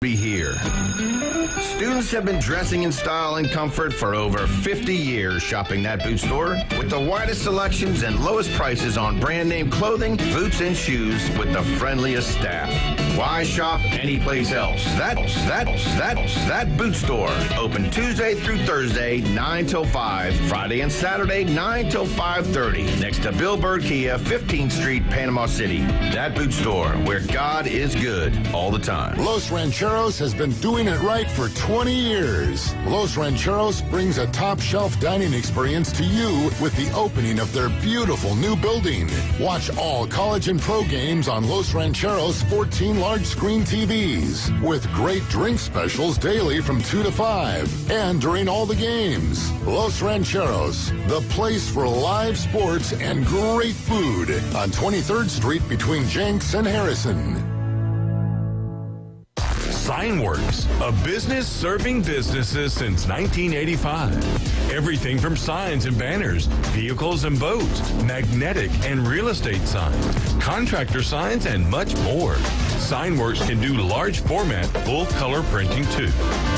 Be here. Students have been dressing in style and comfort for over 50 years shopping that boot store with the widest selections and lowest prices on brand name clothing, boots, and shoes with the friendliest staff. Why shop anyplace else? That boot store. Open Tuesday through Thursday, 9 till 5. Friday and Saturday, 9 till 5:30. Next to Bill Bird Kia, 15th Street, Panama City. That boot store, where God is good all the time. Los Rancheros has been doing it right for 20 years. Los Rancheros brings a top-shelf dining experience to you with the opening of their beautiful new building. Watch all college and pro games on Los Rancheros 14 large-screen TVs with great drink specials daily from 2 to 5 and during all the games. Los Rancheros, the place for live sports and great food on 23rd Street between Jenks and Harrison. Signworks, a business serving businesses since 1985. Everything from signs and banners, vehicles and boats, magnetic and real estate signs, contractor signs, and much more. Signworks can do large format, full color printing too.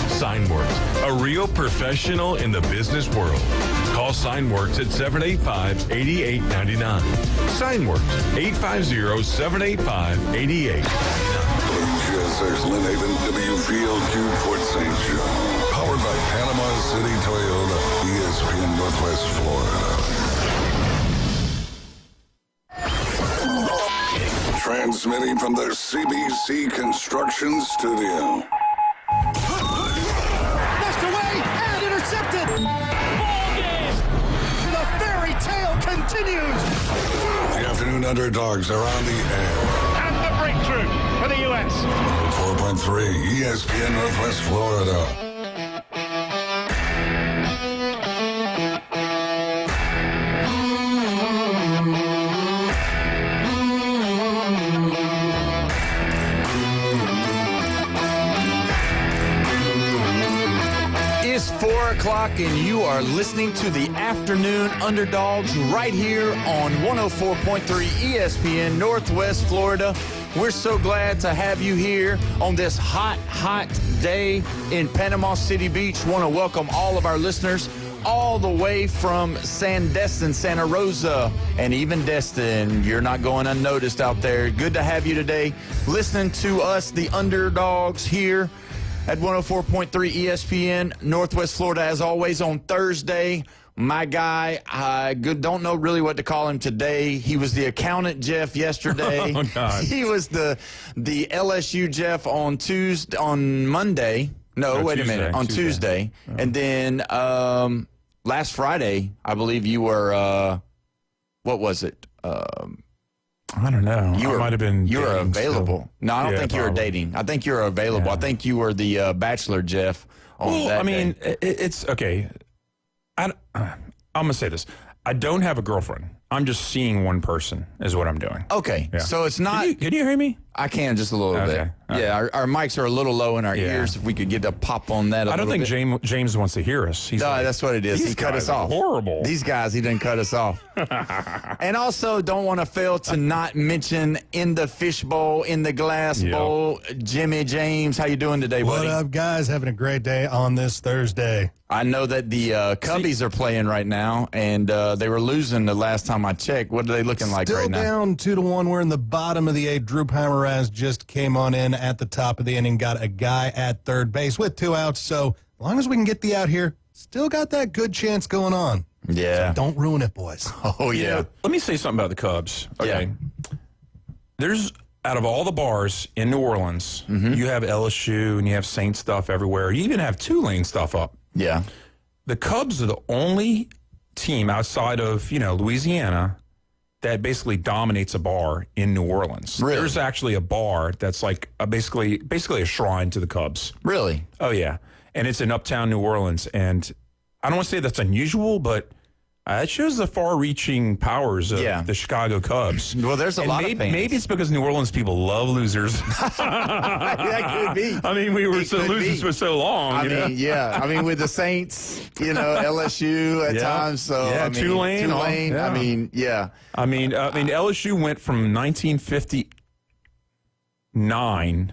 Signworks, a real professional in the business world. Call Signworks at 785-8899. Signworks, 850-785-8899. WGSX Lynn Haven, WVLQ Port St. John. Powered by Panama City Toyota, ESPN Northwest Florida. Transmitting from the CBC Construction Studio. Pushed away and intercepted. Ball game. The fairy tale continues. The Afternoon Underdogs are on the air. And the breakthrough for the U.S. 4.3 ESPN Northwest Florida. It's 4 o'clock and you are listening to the Afternoon Underdogs right here on 104.3 ESPN Northwest Florida. We're so glad to have you here on this hot day in Panama City Beach. Want to welcome all of our listeners all the way from Sandestin, Santa Rosa, and even Destin. You're not going unnoticed out there. Good to have you today listening to us, the Underdogs, here at 104.3 ESPN Northwest Florida. As always, on Thursday, my guy, I don't know really what to call him today. He was the accountant Jeff yesterday. Oh, God. He was the LSU Jeff on Monday. No, wait a minute. On Tuesday. Oh. And then last Friday, I believe you were, what was it? I don't know. You might have been. You were available. Still. No, I don't think you were dating. I think you were available. Yeah. I think you were the bachelor Jeff on that day. It's okay. I'm going to say this. I don't have a girlfriend. I'm just seeing one person is what I'm doing. Okay. Yeah. So it's not. Can you hear me? I can just a little bit. Okay. Yeah, our mics are a little low in our ears. If we could get a pop on that I don't think James wants to hear us. No, that's what it is. He cut us off. Horrible. These guys, he didn't cut us off. And also, don't want to fail to not mention in the fishbowl, in the glass bowl, Jimmy James. How you doing today, buddy? What up, guys? Having a great day on this Thursday. I know that the Cubbies are playing right now, and they were losing the last time I checked. What are they looking like right now? Still down 2-1. We're in the bottom of the 8th. Drew Pomeranz just came on in at the top of the inning, got a guy at third base with 2 outs. So as long as we can get the out here, still got that good chance going on. Yeah. So don't ruin it, boys. Oh, yeah. Let me say something about the Cubs. Okay. Yeah. There's, out of all the bars in New Orleans, you have LSU and you have Saint stuff everywhere. You even have Tulane stuff up. Yeah. The Cubs are the only team outside of, Louisiana that basically dominates a bar in New Orleans. Really? There's actually a bar that's like basically a shrine to the Cubs. Really? Oh, yeah. And it's in uptown New Orleans. And I don't want to say that's unusual, but it shows the far-reaching powers of the Chicago Cubs. Well, there's a lot of fans. Maybe it's because New Orleans people love losers. That could be. I mean, we were losers for so long. I mean, yeah. I mean, with the Saints, LSU at times. So yeah, I mean, Tulane. I mean, yeah. I mean, LSU went from 1959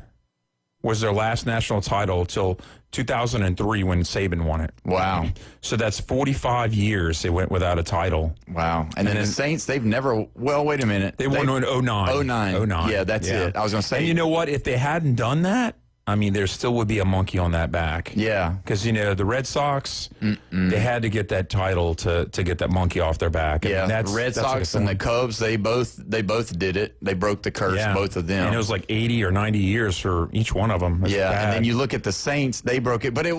was their last national title till 2003 when Saban won it. Wow. So that's 45 years they went without a title. Wow. And then the Saints, they've never, well, wait a minute. They won in 09. 09. Yeah, that's it. I was going to say. And you know what? If they hadn't done that, I mean, there still would be a monkey on that back. Yeah. Because, the Red Sox, they had to get that title to get that monkey off their back. Yeah, the Red Sox and the Cubs, they both did it. They broke the curse, both of them. And it was like 80 or 90 years for each one of them. Yeah, and then you look at the Saints, they broke it. But that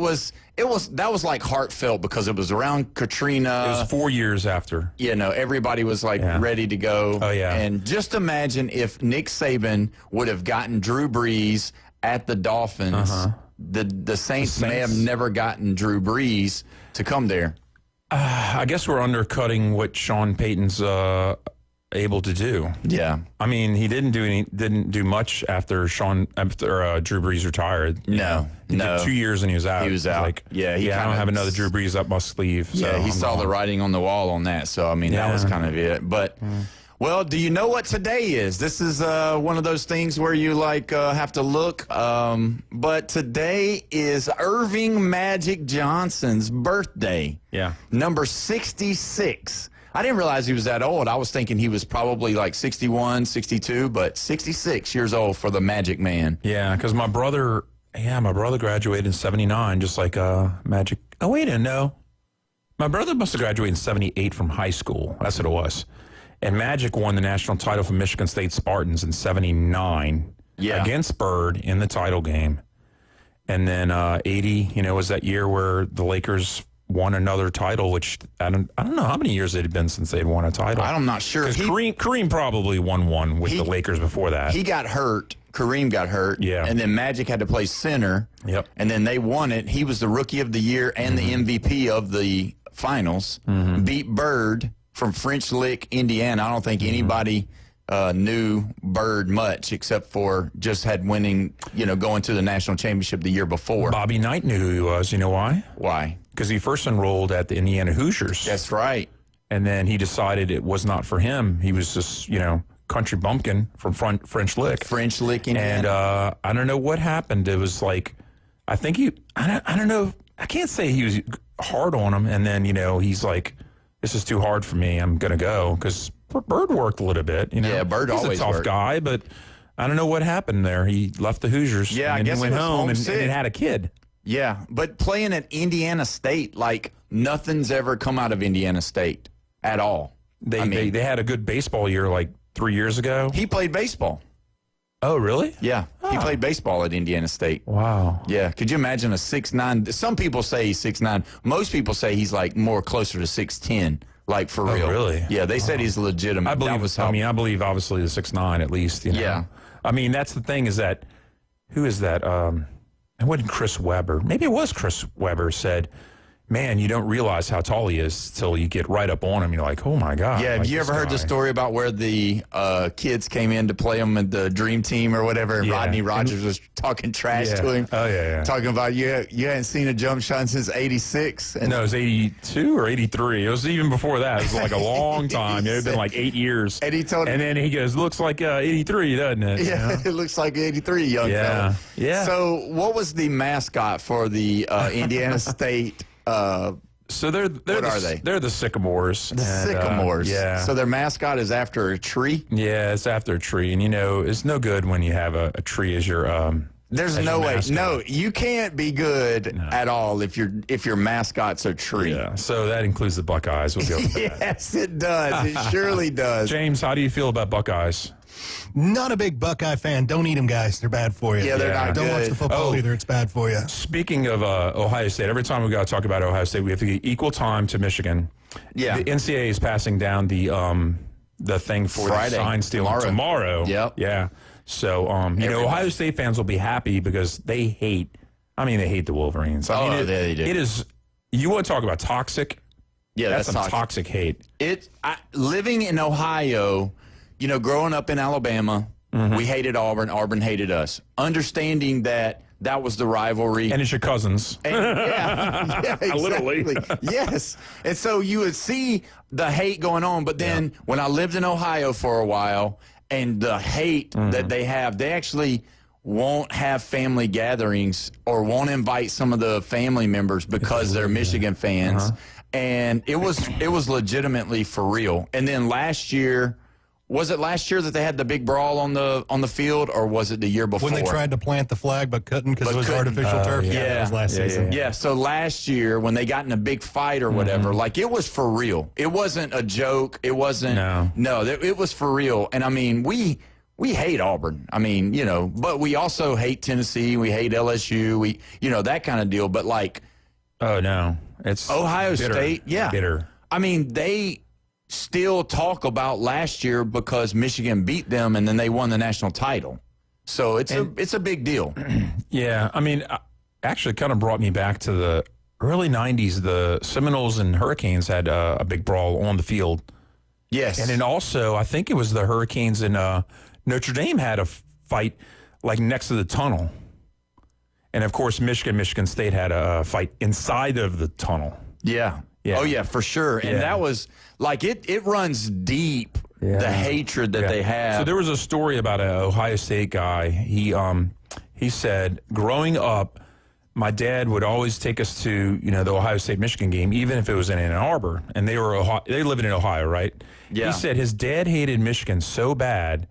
was like heartfelt because it was around Katrina. It was 4 years after. Everybody was like ready to go. Oh, yeah. And just imagine if Nick Saban would have gotten Drew Brees at the Dolphins. The Saints may have never gotten Drew Brees to come there. I guess we're undercutting what Sean Payton's able to do. Yeah. I mean, he didn't do much after Drew Brees retired. No. He did 2 years and he was out. He was out. Like, I don't have another Drew Brees up my sleeve. So he saw the writing on the wall on that. So, I mean, that was kind of it. But... Well, do you know what today is? This is one of those things where you have to look. But today is Irving Magic Johnson's birthday. Yeah. Number 66. I didn't realize he was that old. I was thinking he was probably like 61, 62, but 66 years old for the Magic Man. Yeah, because my brother graduated in 79, just like Magic. Oh, wait, no. My brother must have graduated in 78 from high school. That's what it was. And Magic won the national title from Michigan State Spartans in 79 against Bird in the title game. And then 80, was that year where the Lakers won another title, which I don't know how many years it had been since they'd won a title. I'm not sure. Because Kareem probably won one with the Lakers before that. He got hurt. Kareem got hurt. Yeah. And then Magic had to play center. Yep. And then they won it. He was the Rookie of the Year and the MVP of the finals. Beat Bird from French Lick, Indiana. I don't think anybody knew Bird much except for just had winning, going to the national championship the year before. Bobby Knight knew who he was. You know why? Why? Because he first enrolled at the Indiana Hoosiers. That's right. And then he decided it was not for him. He was just, country bumpkin from French Lick. French Lick, Indiana. And I don't know what happened. It was like, I think I don't know. I can't say he was hard on him. And then, he's like, this is too hard for me. I'm going to go. Because Bird worked a little bit. Yeah, Bird he's always a tough worked. guy, but I don't know what happened there. He left the Hoosiers. Yeah, and I guess he went he was home and homesick. had a kid. Yeah, but playing at Indiana State, like nothing's ever come out of Indiana State at all. They had a good baseball year like 3 years ago. He played baseball. Oh, really? Yeah, he played baseball at Indiana State. Wow. Yeah, could you imagine a 6'9"? Some people say he's 6'9". Most people say he's like more closer to 6'10", like for real. Really? Yeah, they said he's legitimate. I believe I believe obviously the 6'9" at least. Yeah. I mean, that's the thing is that, who is that? It wasn't Chris Webber. Maybe it was Chris Webber said, man, you don't realize how tall he is till you get right up on him. You're like, oh, my God. Yeah, have you ever heard the story about where the kids came in to play him in the Dream Team or whatever, and Rodney Rogers was talking trash to him? Oh, yeah. Talking about you hadn't seen a jump shot since 86. No, it was 82 or 83. It was even before that. It was like a long time. It had been like 8 years. And he told him. And then he goes, looks like 83, doesn't it? Yeah, it looks like 83, young fella. Yeah. So what was the mascot for the Indiana State? So they're what are they? They're the Sycamores. The Sycamores. Yeah. So their mascot is after a tree? Yeah, it's after a tree. And, it's no good when you have a tree as your There's as no your way. mascot. No, you can't be good at all if your mascot's a tree. Yeah, so that includes the Buckeyes. We'll go with that. Yes, it does. It surely does. James, how do you feel about Buckeyes? Not a big Buckeye fan. Don't eat them, guys. They're bad for you. Yeah, they're not Don't watch good. the football either. It's bad for you. Speaking of Ohio State, every time we got to talk about Ohio State, we have to get equal time to Michigan. Yeah. The NCAA is passing down the thing for Friday. the sign stealing tomorrow. Yep. Yeah. So, Ohio State fans will be happy because they hate the Wolverines. They do. It is, you want to talk about toxic? Yeah, that's some toxic hate. Living in Ohio, growing up in Alabama, we hated Auburn. Auburn hated us. Understanding that was the rivalry. And it's your cousins. Yeah, exactly. Literally. Yes. And so you would see the hate going on. But then when I lived in Ohio for a while and the hate that they have, they actually won't have family gatherings or won't invite some of the family members because they're Michigan fans. And it was legitimately for real. And then last year, was it last year that they had the big brawl on the field, or was it the year before? When they tried to plant the flag but couldn't because it was artificial turf? Yeah, that was last season. Yeah, so last year when they got in a big fight or whatever, like it was for real. It wasn't a joke. It wasn't. No, it was for real. And I mean, we hate Auburn. I mean, you know, but we also hate Tennessee. We hate LSU. We, you know, that kind of deal. But like, oh no, it's Ohio bitter. State. Yeah, bitter. I mean, they still talk about last year because Michigan beat them and then they won the national title. So it's a big deal. Yeah, I mean, actually kind of brought me back to the early 90s. The Seminoles and Hurricanes had a big brawl on the field. Yes. And then also, I think it was the Hurricanes and Notre Dame had a fight like next to the tunnel. And of course, Michigan State had a fight inside of the tunnel. Yeah. Yeah. Oh, yeah, for sure. And that was, like, it runs deep, the hatred that they have. So there was a story about an Ohio State guy. He said, growing up, my dad would always take us to, you know, the Ohio State-Michigan game, even if it was in Ann Arbor. And they live in Ohio, right? Yeah. He said his dad hated Michigan so bad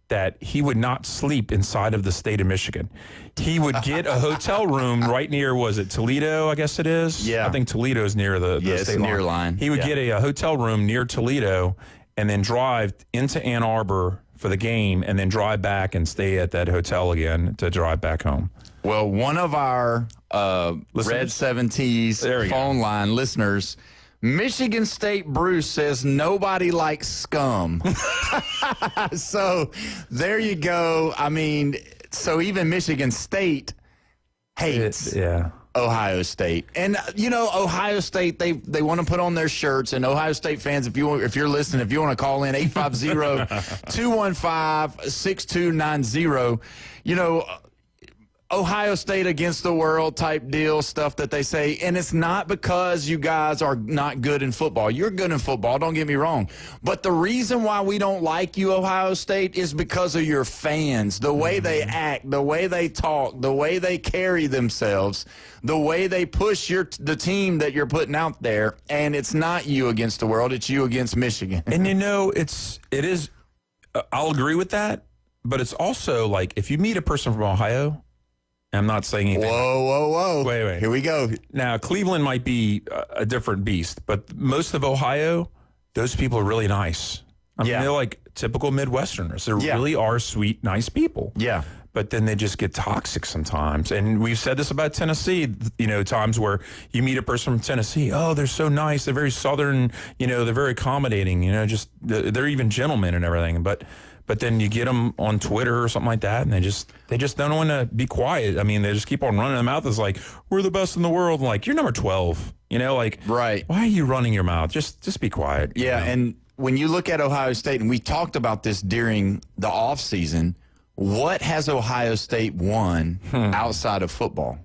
that he would not sleep inside of the state of Michigan. He would get a hotel room right near, was it Toledo, I guess it is? Yeah. I think Toledo's near the state near line. He would get a hotel room near Toledo and then drive into Ann Arbor for the game and then drive back and stay at that hotel again to drive back home. Well, one of our Red 7T's phone line listeners, Michigan State Bruce, says nobody likes scum. So there you go. I mean, so even Michigan State hates Ohio State. And, you know, Ohio State, they want to put on their shirts. And Ohio State fans, if you're listening, if you want to call in, 850-215-6290, you know, Ohio State against the world type deal, stuff that they say. And it's not because you guys are not good in football. You're good in football, don't get me wrong. But the reason why we don't like you, Ohio State, is because of your fans, the way they act, the way they talk, the way they carry themselves, the way they push the team that you're putting out there. And it's not you against the world, it's you against Michigan. And, you know, it is, I'll agree with that. But it's also like if you meet a person from Ohio, I'm not saying anything. Whoa. Wait. Here we go. Now, Cleveland might be a different beast, but most of Ohio, those people are really nice. I mean, they're like typical Midwesterners. They really are sweet, nice people. Yeah. But then they just get toxic sometimes. And we've said this about Tennessee, you know, times where you meet a person from Tennessee. Oh, they're so nice. They're very Southern, you know, they're very accommodating, you know, just they're even gentlemen and everything. But then you get them on Twitter or something like that, and they just don't want to be quiet. I mean, they just keep on running their mouth. It's like, we're the best in the world. And like, you're number 12. You know, like, right. Why are you running your mouth? Just be quiet. Yeah, you know? And when you look at Ohio State, and we talked about this during the offseason, what has Ohio State won outside of football?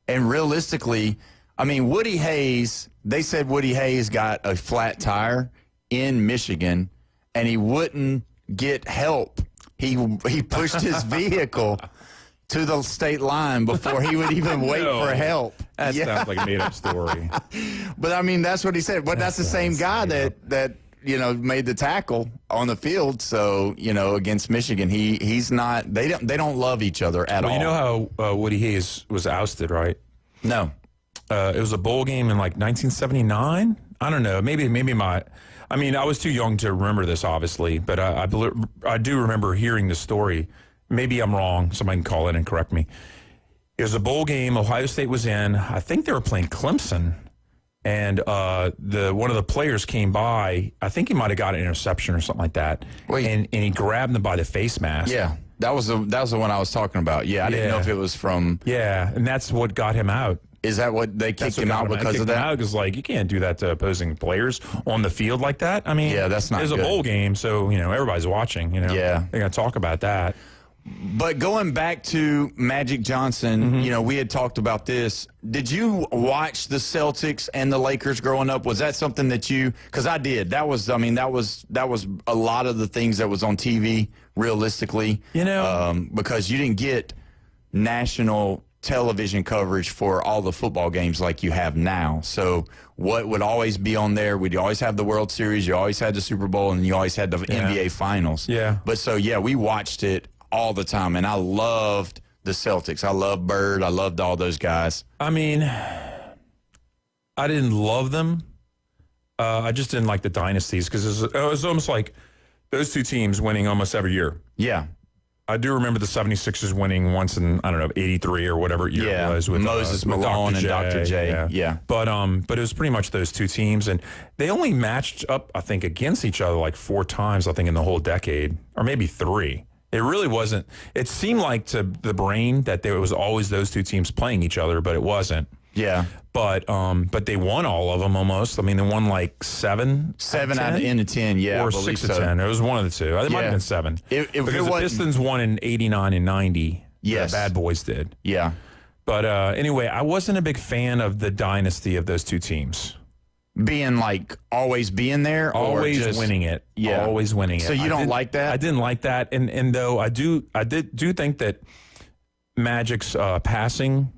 And realistically, I mean, Woody Hayes, they said Woody Hayes got a flat tire in Michigan, and he wouldn't get help. He pushed his vehicle to the state line before he would even wait for help. That sounds like a made-up story. But, I mean, that's what he said. But that's the same guy that you know, made the tackle on the field. So, you know, against Michigan, he's not – they don't love each other at all. You know how Woody Hayes was ousted, right? No. It was a bowl game in, like, 1979? I don't know. Maybe I mean, I was too young to remember this, obviously, but I do remember hearing the story. Maybe I'm wrong. Somebody can call in and correct me. It was a bowl game. Ohio State was in. I think they were playing Clemson, and one of the players came by. I think he might have got an interception or something like that, and he grabbed them by the face mask. Yeah, that was the one I was talking about. Yeah, I didn't know if it was from. Yeah, and that's what got him out. Is that what they kicked him out because of that? Because, like, you can't do that to opposing players on the field like that. I mean, that's not It's good. a bowl game, so, you know, everybody's watching, you know. Yeah. They're going to talk about that. But going back to Magic Johnson, you know, we had talked about this. Did you watch the Celtics and the Lakers growing up? Was that something that you – because I did. That was a lot of the things that was on TV, realistically. You know. Because you didn't get – national television coverage for all the football games like you have now. So what would always be on there, we'd always have the World Series, you always had the Super Bowl, and you always had the NBA Finals. Yeah. But so, we watched it all the time, and I loved the Celtics. I loved Bird. I loved all those guys. I mean, I didn't love them. I just didn't like the dynasties because it was almost like those two teams winning almost every year. Yeah. I do remember the 76ers winning once in, 83 or whatever year it was with Moses with Malone and Dr. J. Yeah. But it was pretty much those two teams, and they only matched up, I think, against each other like 4 times, I think, in the whole decade, or maybe 3. It really wasn't. It seemed like to the brain that there was always those two teams playing each other, but it wasn't. Yeah. But they won all of them almost. I mean, they won like 7 out of 10, yeah. Or 6 of 10. It was one of the two. It might have been 7. Because the Pistons won in 89 and 90. Yes. The Bad Boys did. Yeah. But anyway, I wasn't a big fan of the dynasty of those two teams. Being like always being there, always or just winning it, always winning it. So you don't like that? I didn't like that, and though I do think that Magic's passing,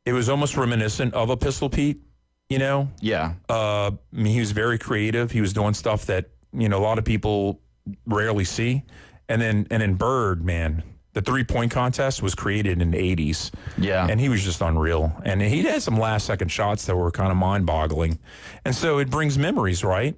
it was almost reminiscent of a Pistol Pete, you know. Yeah. I mean, he was very creative. He was doing stuff that a lot of people rarely see, and then Bird, man. The 3-point contest was created in the 80s. Yeah. And he was just unreal. And he had some last-second shots that were kind of mind-boggling. And so it brings memories, right?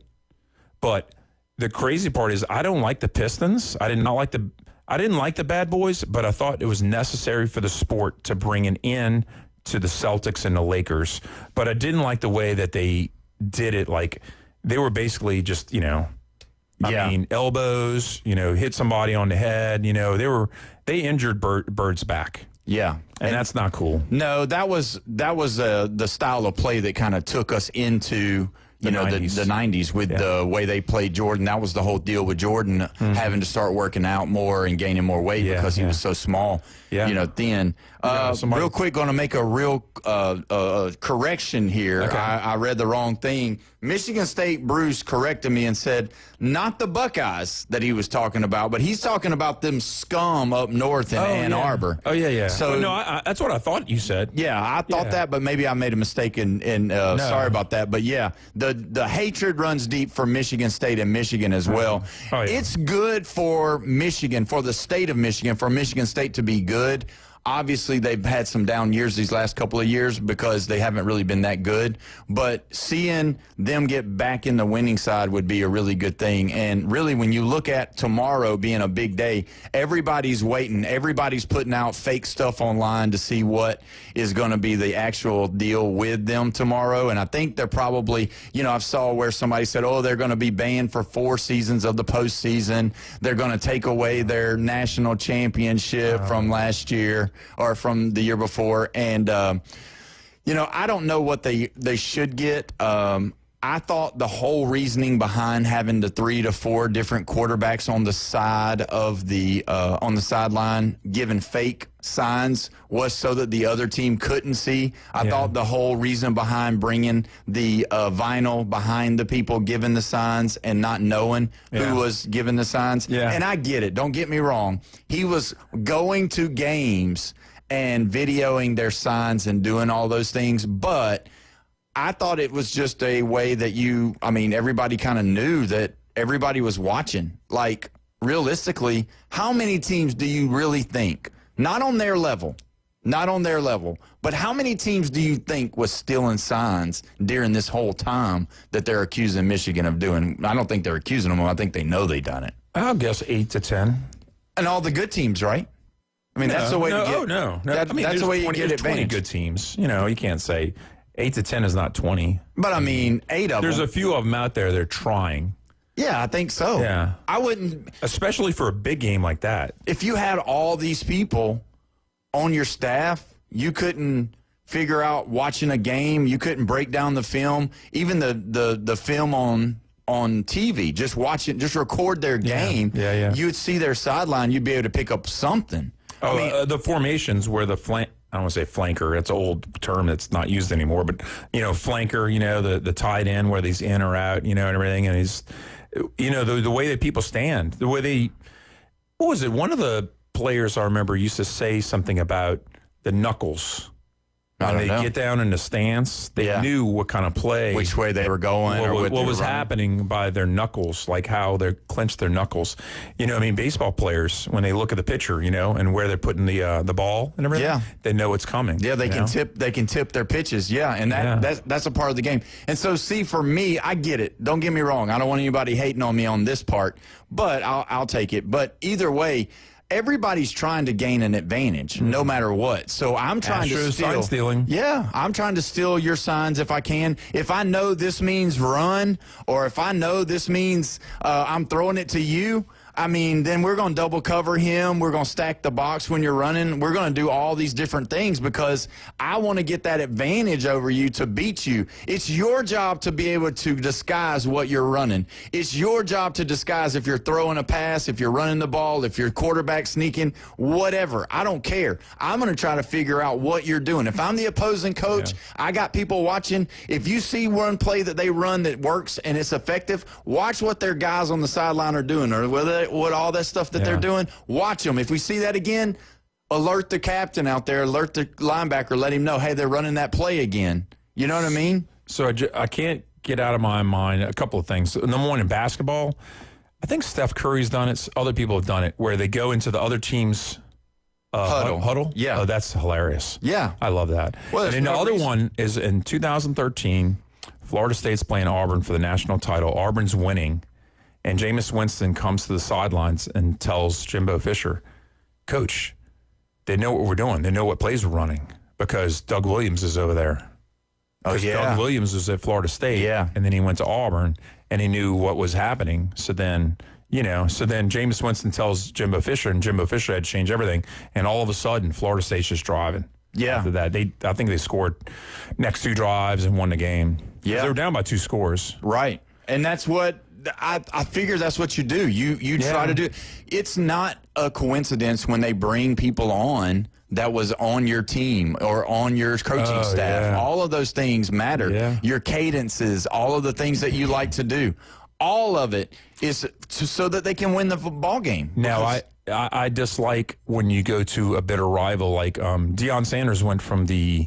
But the crazy part is I don't like the Pistons. I didn't like the Bad Boys, but I thought it was necessary for the sport to bring an end to the Celtics and the Lakers. But I didn't like the way that they did it. Like, they were basically just, I mean, elbows, hit somebody on the head, they injured Bird's back. Yeah. And that's not cool. No, that was the style of play that kind of took us into the 90s with the way they played Jordan. That was the whole deal with Jordan having to start working out more and gaining more weight because he was so small, thin. Real quick, going to make a real correction here. Okay. I read the wrong thing. Michigan State Bruce corrected me and said not the Buckeyes that he was talking about, but he's talking about them scum up north in Ann Arbor. Oh, yeah. So no, that's what I thought you said. Yeah, I thought that, but maybe I made a mistake and sorry about that. But yeah, the hatred runs deep for Michigan State and Michigan as well. Oh, yeah. It's good for Michigan, for the state of Michigan, for Michigan State to be good. Obviously, they've had some down years these last couple of years because they haven't really been that good. But seeing them get back in the winning side would be a really good thing. And really, when you look at tomorrow being a big day, everybody's waiting. Everybody's putting out fake stuff online to see what is going to be the actual deal with them tomorrow. And I think they're probably, I saw where somebody said, they're going to be banned for 4 seasons of the postseason. They're going to take away their national championship from last year or from the year before. And, I don't know what they should get. I thought the whole reasoning behind having the 3 to 4 different quarterbacks on the side of the on the sideline giving fake signs was so that the other team couldn't see. I thought the whole reason behind bringing the vinyl behind the people giving the signs and not knowing who was giving the signs. Yeah. And I get it. Don't get me wrong. He was going to games and videoing their signs and doing all those things, but I thought it was just a way that everybody kind of knew that everybody was watching. Like, realistically, how many teams do you really think, not on their level, but how many teams do you think was stealing signs during this whole time that they're accusing Michigan of doing? I don't think they're accusing them. I think they know they done it. I'll guess 8 to 10. And all the good teams, right? I mean, that's the way to get. No. That's the way you get advantage. 20 good teams. You can't say 8 to 10 is not 20. But 8 of them. There's a few of them out there that are trying. Yeah, I think so. Yeah. I wouldn't. Especially for a big game like that. If you had all these people on your staff, you couldn't figure out watching a game. You couldn't break down the film. Even the film on TV, just watch it, just record their game. Yeah. You'd see their sideline. You'd be able to pick up something. The formations where the flank. I don't want to say flanker. It's an old term that's not used anymore. But, flanker, the tight end where he's in or out, and everything. And he's, the way that people stand, the way they, what was it? One of the players I remember used to say something about the knuckles. When they get down in the stance, they knew what kind of play, which way they were going, or what was happening by their knuckles, like how they clenched their knuckles. You know, I mean, baseball players, when they look at the pitcher, you know, and where they're putting the ball and everything, they know it's coming. Yeah, they can tip. They can tip their pitches. Yeah, and that's a part of the game. And so, see, for me, I get it. Don't get me wrong. I don't want anybody hating on me on this part, but I'll take it. But either way, everybody's trying to gain an advantage, no matter what. So I'm trying to sign stealing. Yeah, I'm trying to steal your signs if I can. If I know this means run, or if I know this means I'm throwing it to you, I mean, then we're going to double cover him. We're going to stack the box when you're running. We're going to do all these different things because I want to get that advantage over you to beat you. It's your job to be able to disguise what you're running. It's your job to disguise if you're throwing a pass, if you're running the ball, if you're quarterback sneaking, whatever. I don't care. I'm going to try to figure out what you're doing. If I'm the opposing coach, I got people watching. If you see one play that they run that works and it's effective, watch what their guys on the sideline are doing, or whether what all that stuff that they're doing, watch them. If we see that again, alert the captain out there, alert the linebacker, let him know, hey, they're running that play again. You know what I mean? So I can't get out of my mind a couple of things. Number one, in basketball, I think Steph Curry's done it. Other people have done it, where they go into the other team's huddle. Yeah. Oh, that's hilarious. Yeah. I love that. Well, and then the other one is in 2013, Florida State's playing Auburn for the national title. Auburn's winning. And Jameis Winston comes to the sidelines and tells Jimbo Fisher, Coach, they know what we're doing. They know what plays we're running because Doug Williams is over there. Oh, yeah. Doug Williams was at Florida State. Yeah. And then he went to Auburn, and he knew what was happening. So then, Jameis Winston tells Jimbo Fisher, and Jimbo Fisher had to change everything. And all of a sudden, Florida State's just driving. Yeah. After that, I think they scored next 2 drives and won the game. Yeah. They were down by 2 scores. Right. And that's what I figure that's what you do. You try to do. It's not a coincidence when they bring people on that was on your team or on your coaching staff. Yeah. All of those things matter. Yeah. Your cadences, all of the things that you like to do. All of it is so that they can win the ball game. Now, I dislike when you go to a bitter rival like Deion Sanders went from the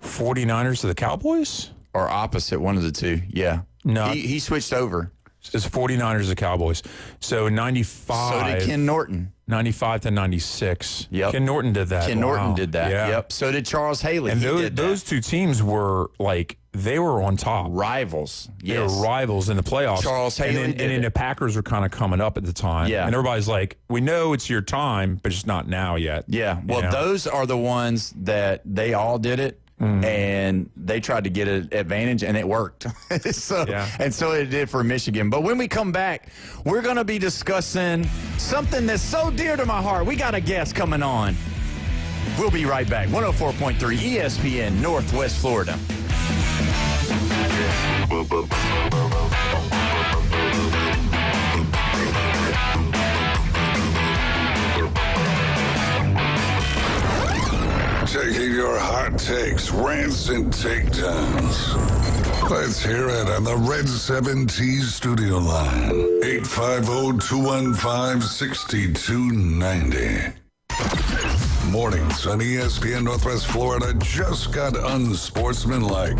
49ers to the Cowboys? Or opposite, one of the two. Yeah. No. He switched over. It's 49ers to Cowboys. So 95. So did Ken Norton. 95 to 96. Yep. Ken Norton did that. Ken Norton did that. Yeah. Yep. So did Charles Haley. And those two teams were like, they were on top. Rivals. They were rivals in the playoffs. Charles Haley and then the Packers were kind of coming up at the time. Yeah. And everybody's like, we know it's your time, but it's not now yet. Yeah. Well, those are the ones that they all did it. And they tried to get an advantage, and it worked. And so it did for Michigan. But when we come back, we're going to be discussing something that's so dear to my heart. We got a guest coming on. We'll be right back. 104.3 ESPN, Northwest Florida. Taking your hot takes, rants, and takedowns. Let's hear it on the Red 7T studio line. 850-215-6290. Mornings on ESPN Northwest Florida just got unsportsmanlike.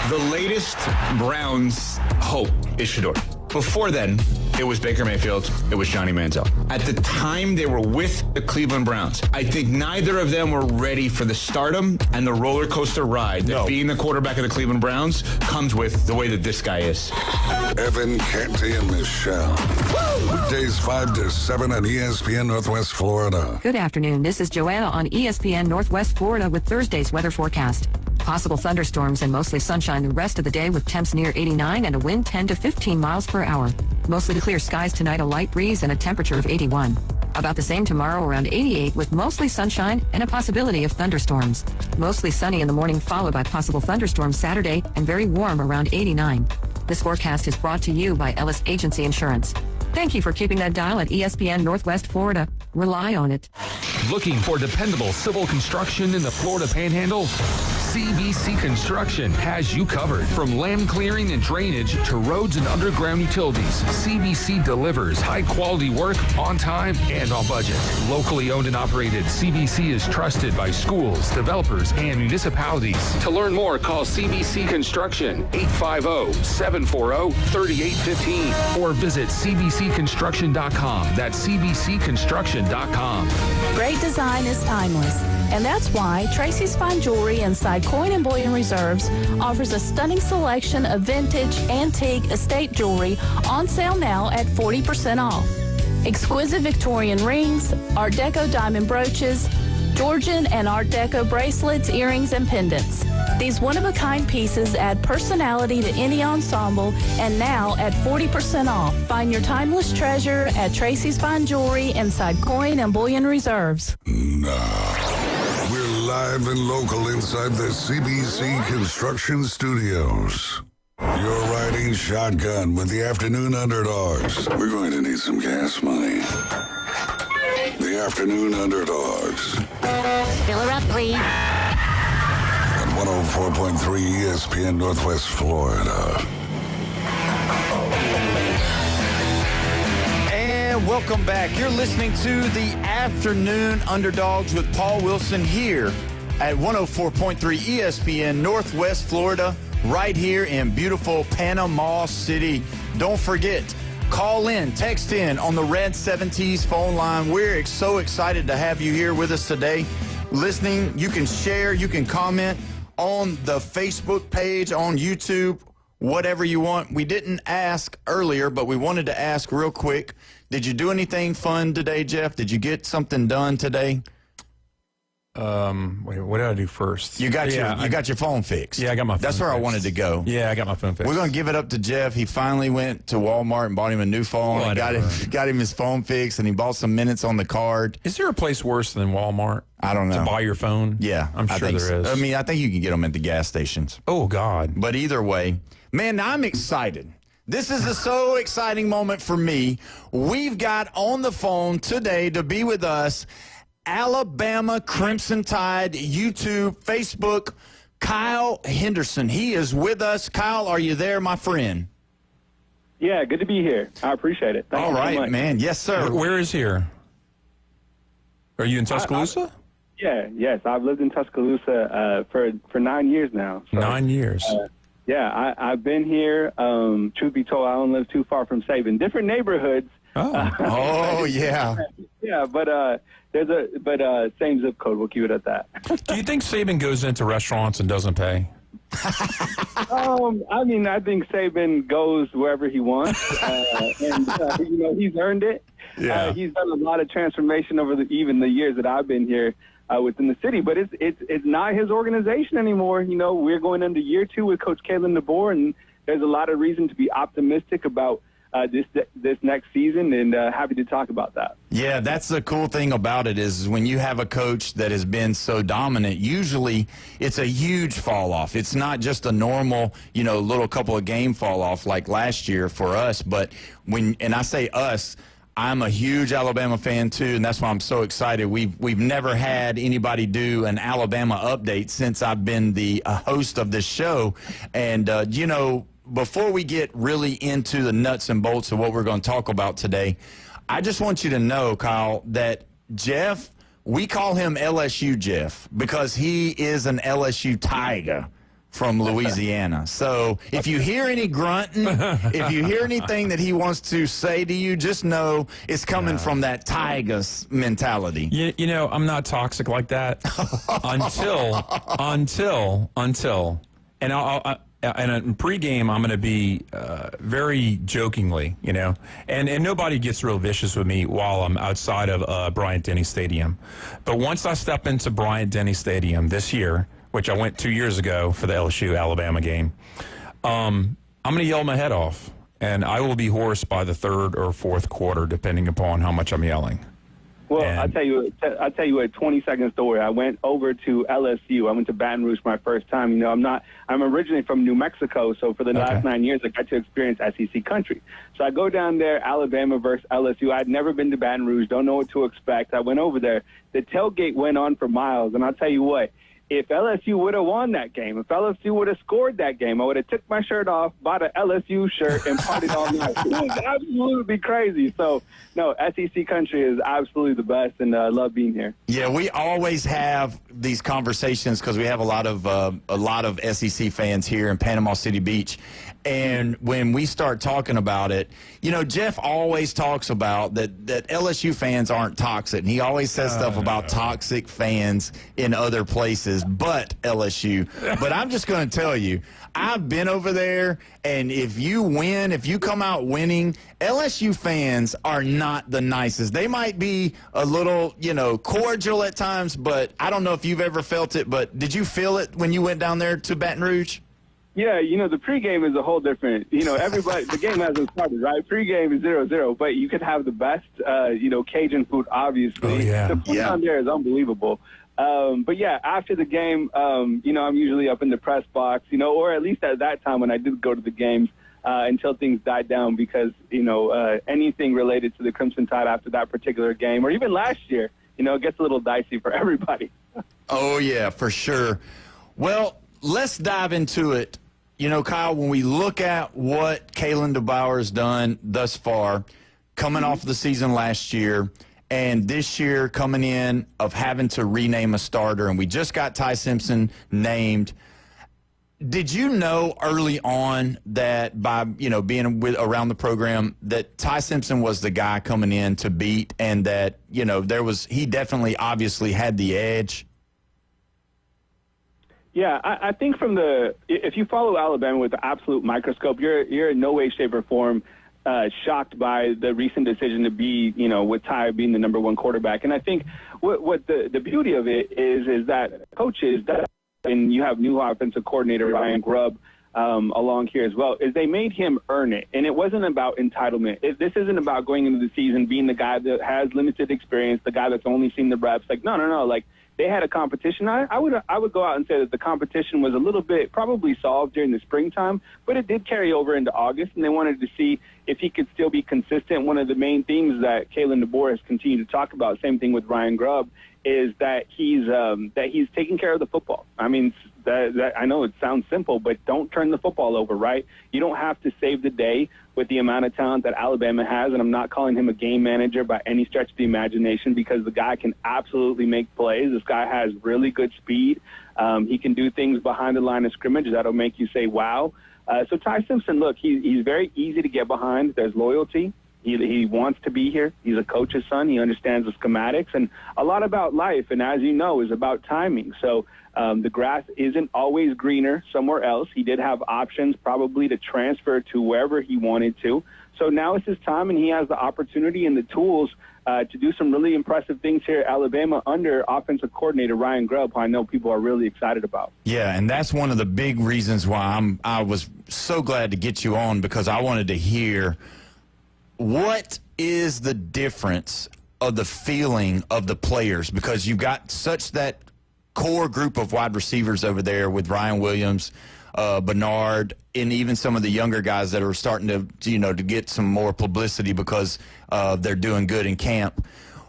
The latest Browns hope is Shador. Before then, it was Baker Mayfield, it was Johnny Manziel. At the time they were with the Cleveland Browns, I think neither of them were ready for the stardom and the roller coaster ride that being the quarterback of the Cleveland Browns comes with the way that this guy is. Evan, Canty, and Michelle. Weekdays 5 to 7 on ESPN Northwest Florida. Good afternoon. This is Joanna on ESPN Northwest Florida with Thursday's weather forecast. Possible thunderstorms and mostly sunshine the rest of the day with temps near 89 and a wind 10 to 15 miles per hour. Mostly clear skies tonight, a light breeze and a temperature of 81. About the same tomorrow, around 88 with mostly sunshine and a possibility of thunderstorms. Mostly sunny in the morning followed by possible thunderstorms Saturday and very warm around 89. This forecast is brought to you by Ellis Agency Insurance. Thank you for keeping that dial at ESPN Northwest Florida. Rely on it. Looking for dependable civil construction in the Florida Panhandle? CBC Construction has you covered. From land clearing and drainage to roads and underground utilities, CBC delivers high-quality work on time and on budget. Locally owned and operated, CBC is trusted by schools, developers, and municipalities. To learn more, call CBC Construction 850-740-3815 or visit cbcconstruction.com. That's cbcconstruction.com. Great design is timeless, and that's why Tracy's Fine Jewelry inside Coin & Bullion Reserves offers a stunning selection of vintage, antique, estate jewelry on sale now at 40% off. Exquisite Victorian rings, Art Deco diamond brooches, Georgian and Art Deco bracelets, earrings, and pendants. These one-of-a-kind pieces add personality to any ensemble, and now at 40% off. Find your timeless treasure at Tracy's Fine Jewelry inside Coin & Bullion Reserves. Now, we're live and local inside the CBC Construction Studios. You're riding shotgun with the Afternoon Underdogs. We're going to need some gas money. The Afternoon Underdogs. Fill her up, please. 104.3 ESPN Northwest Florida. And welcome back. You're listening to the Afternoon Underdogs with Paul Wilson here at 104.3 ESPN Northwest Florida, right here in beautiful Panama City. Don't forget, call in, text in on the Red 70s phone line. We're so excited to have you here with us today. Listening, you can share, you can comment on the Facebook page, on YouTube, whatever you want. We didn't ask earlier, but we wanted to ask real quick. Did you do anything fun today, Jeff? Did you get something done today? Wait, what did I do first? You got your phone fixed. Yeah, I got my phone That's where fixed. I wanted to go. Yeah, I got my phone fixed. We're going to give it up to Jeff. He finally went to Walmart and bought him a new phone. And got him his phone fixed, and he bought some minutes on the card. Is there a place worse than Walmart? I don't know. To buy your phone? Yeah. I'm sure there is. I mean, I think you can get them at the gas stations. Oh, God. But either way, man, I'm excited. This is a so exciting moment for me. We've got on the phone today to be with us Alabama Crimson Tide, YouTube, Facebook, Kyle Henderson. He is with us. Kyle, are you there, my friend? Yeah, good to be here. I appreciate it. Thank All you so right, much. man. Yes, sir. Where is here? Are you in Tuscaloosa? Yes. I've lived in Tuscaloosa for 9 years now. So, 9 years. I've been here. Truth be told, I don't live too far from Sabin. Different neighborhoods. Oh, yeah. Yeah, but same zip code. We'll keep it at that. Do you think Saban goes into restaurants and doesn't pay? I mean, I think Saban goes wherever he wants, and he's earned it. Yeah. He's done a lot of transformation over even the years that I've been here within the city. But it's not his organization anymore. You know, we're going into year 2 with Coach Kalen DeBoer, and there's a lot of reason to be optimistic about this next season, and happy to talk about that. Yeah, that's the cool thing about it is when you have a coach that has been so dominant, usually it's a huge fall off. It's not just a normal, little couple of game fall off like last year for us. But and I say us, I'm a huge Alabama fan too, and that's why I'm so excited. We've never had anybody do an Alabama update since I've been the host of this show, and before we get really into the nuts and bolts of what we're going to talk about today, I just want you to know, Kyle, that Jeff, we call him LSU Jeff because he is an LSU Tiger from Louisiana. So if you hear any grunting, if you hear anything that he wants to say to you, just know it's coming from that Tigers mentality. I'm not toxic like that until, and in pregame, I'm going to be very jokingly, and nobody gets real vicious with me while I'm outside of Bryant-Denny Stadium. But once I step into Bryant-Denny Stadium this year, which I went 2 years ago for the LSU-Alabama game, I'm going to yell my head off, and I will be hoarse by the third or fourth quarter, depending upon how much I'm yelling. Well, I'll tell you a 20-second story. I went over to LSU. I went to Baton Rouge my first time. I'm originally from New Mexico, so for the last 9 years, I got to experience SEC country. So I go down there, Alabama versus LSU. I'd never been to Baton Rouge, don't know what to expect. I went over there. The tailgate went on for miles, and I'll tell you what, if LSU would have won that game, if LSU would have scored that game, I would have took my shirt off, bought an LSU shirt, and partied all night. It was absolutely crazy. So, no, SEC country is absolutely the best, and I love being here. Yeah, we always have these conversations because we have a lot of SEC fans here in Panama City Beach. And when we start talking about it, you know, Jeff always talks about that LSU fans aren't toxic. And he always says stuff about toxic fans in other places but LSU. But I'm just going to tell you, I've been over there, and if you come out winning, LSU fans are not the nicest. They might be a little, you know, cordial at times, but I don't know if you've ever felt it, but did you feel it when you went down there to Baton Rouge? Yeah, you know, the pregame is a whole different, you know, everybody, the game hasn't started, right? Pregame is 0-0, but you could have the best, you know, Cajun food, obviously. Oh, yeah. The food down there is unbelievable. But, yeah, after the game, you know, I'm usually up in the press box, you know, or at least at that time when I did go to the games until things died down because, you know, anything related to the Crimson Tide after that particular game or even last year, you know, it gets a little dicey for everybody. Oh, yeah, for sure. Well, let's dive into it. You know, Kyle, when we look at what Kalen DeBauer has done thus far, coming off the season last year, and this year coming in of having to rename a starter, and we just got Ty Simpson named. Did you know early on that by, you know, being around the program that Ty Simpson was the guy coming in to beat and that, you know, he definitely obviously had the edge? Yeah, I think if you follow Alabama with the absolute microscope, you're in no way, shape, or form shocked by the recent decision to be, you know, with Ty being the number one quarterback. And I think what the beauty of it is that coaches, and you have new offensive coordinator Ryan Grubb along here as well, is they made him earn it. And it wasn't about entitlement. This isn't about going into the season being the guy that has limited experience, the guy that's only seen the reps. Like, no. Like, they had a competition. I would go out and say that the competition was a little bit probably solved during the springtime, but it did carry over into August, and they wanted to see if he could still be consistent. One of the main themes that Kalen DeBoer has continued to talk about, same thing with Ryan Grubb, is that he's taking care of the football. I mean, that I know it sounds simple, but don't turn the football over, right? You don't have to save the day with the amount of talent that Alabama has, and I'm not calling him a game manager by any stretch of the imagination because the guy can absolutely make plays. This guy has really good speed. He can do things behind the line of scrimmage that'll make you say, wow. So Ty Simpson, look, he's very easy to get behind. There's loyalty. He wants to be here. He's a coach's son. He understands the schematics and a lot about life. And as you know, is about timing. So the grass isn't always greener somewhere else. He did have options probably to transfer to wherever he wanted to. So now it's his time, and he has the opportunity and the tools to do some really impressive things here at Alabama under offensive coordinator Ryan Grubb, who I know people are really excited about. Yeah, and that's one of the big reasons why I was so glad to get you on, because I wanted to hear what is the difference of the feeling of the players, because you've got such that core group of wide receivers over there with Ryan Williams, Bernard, and even some of the younger guys that are starting to get some more publicity because they're doing good in camp.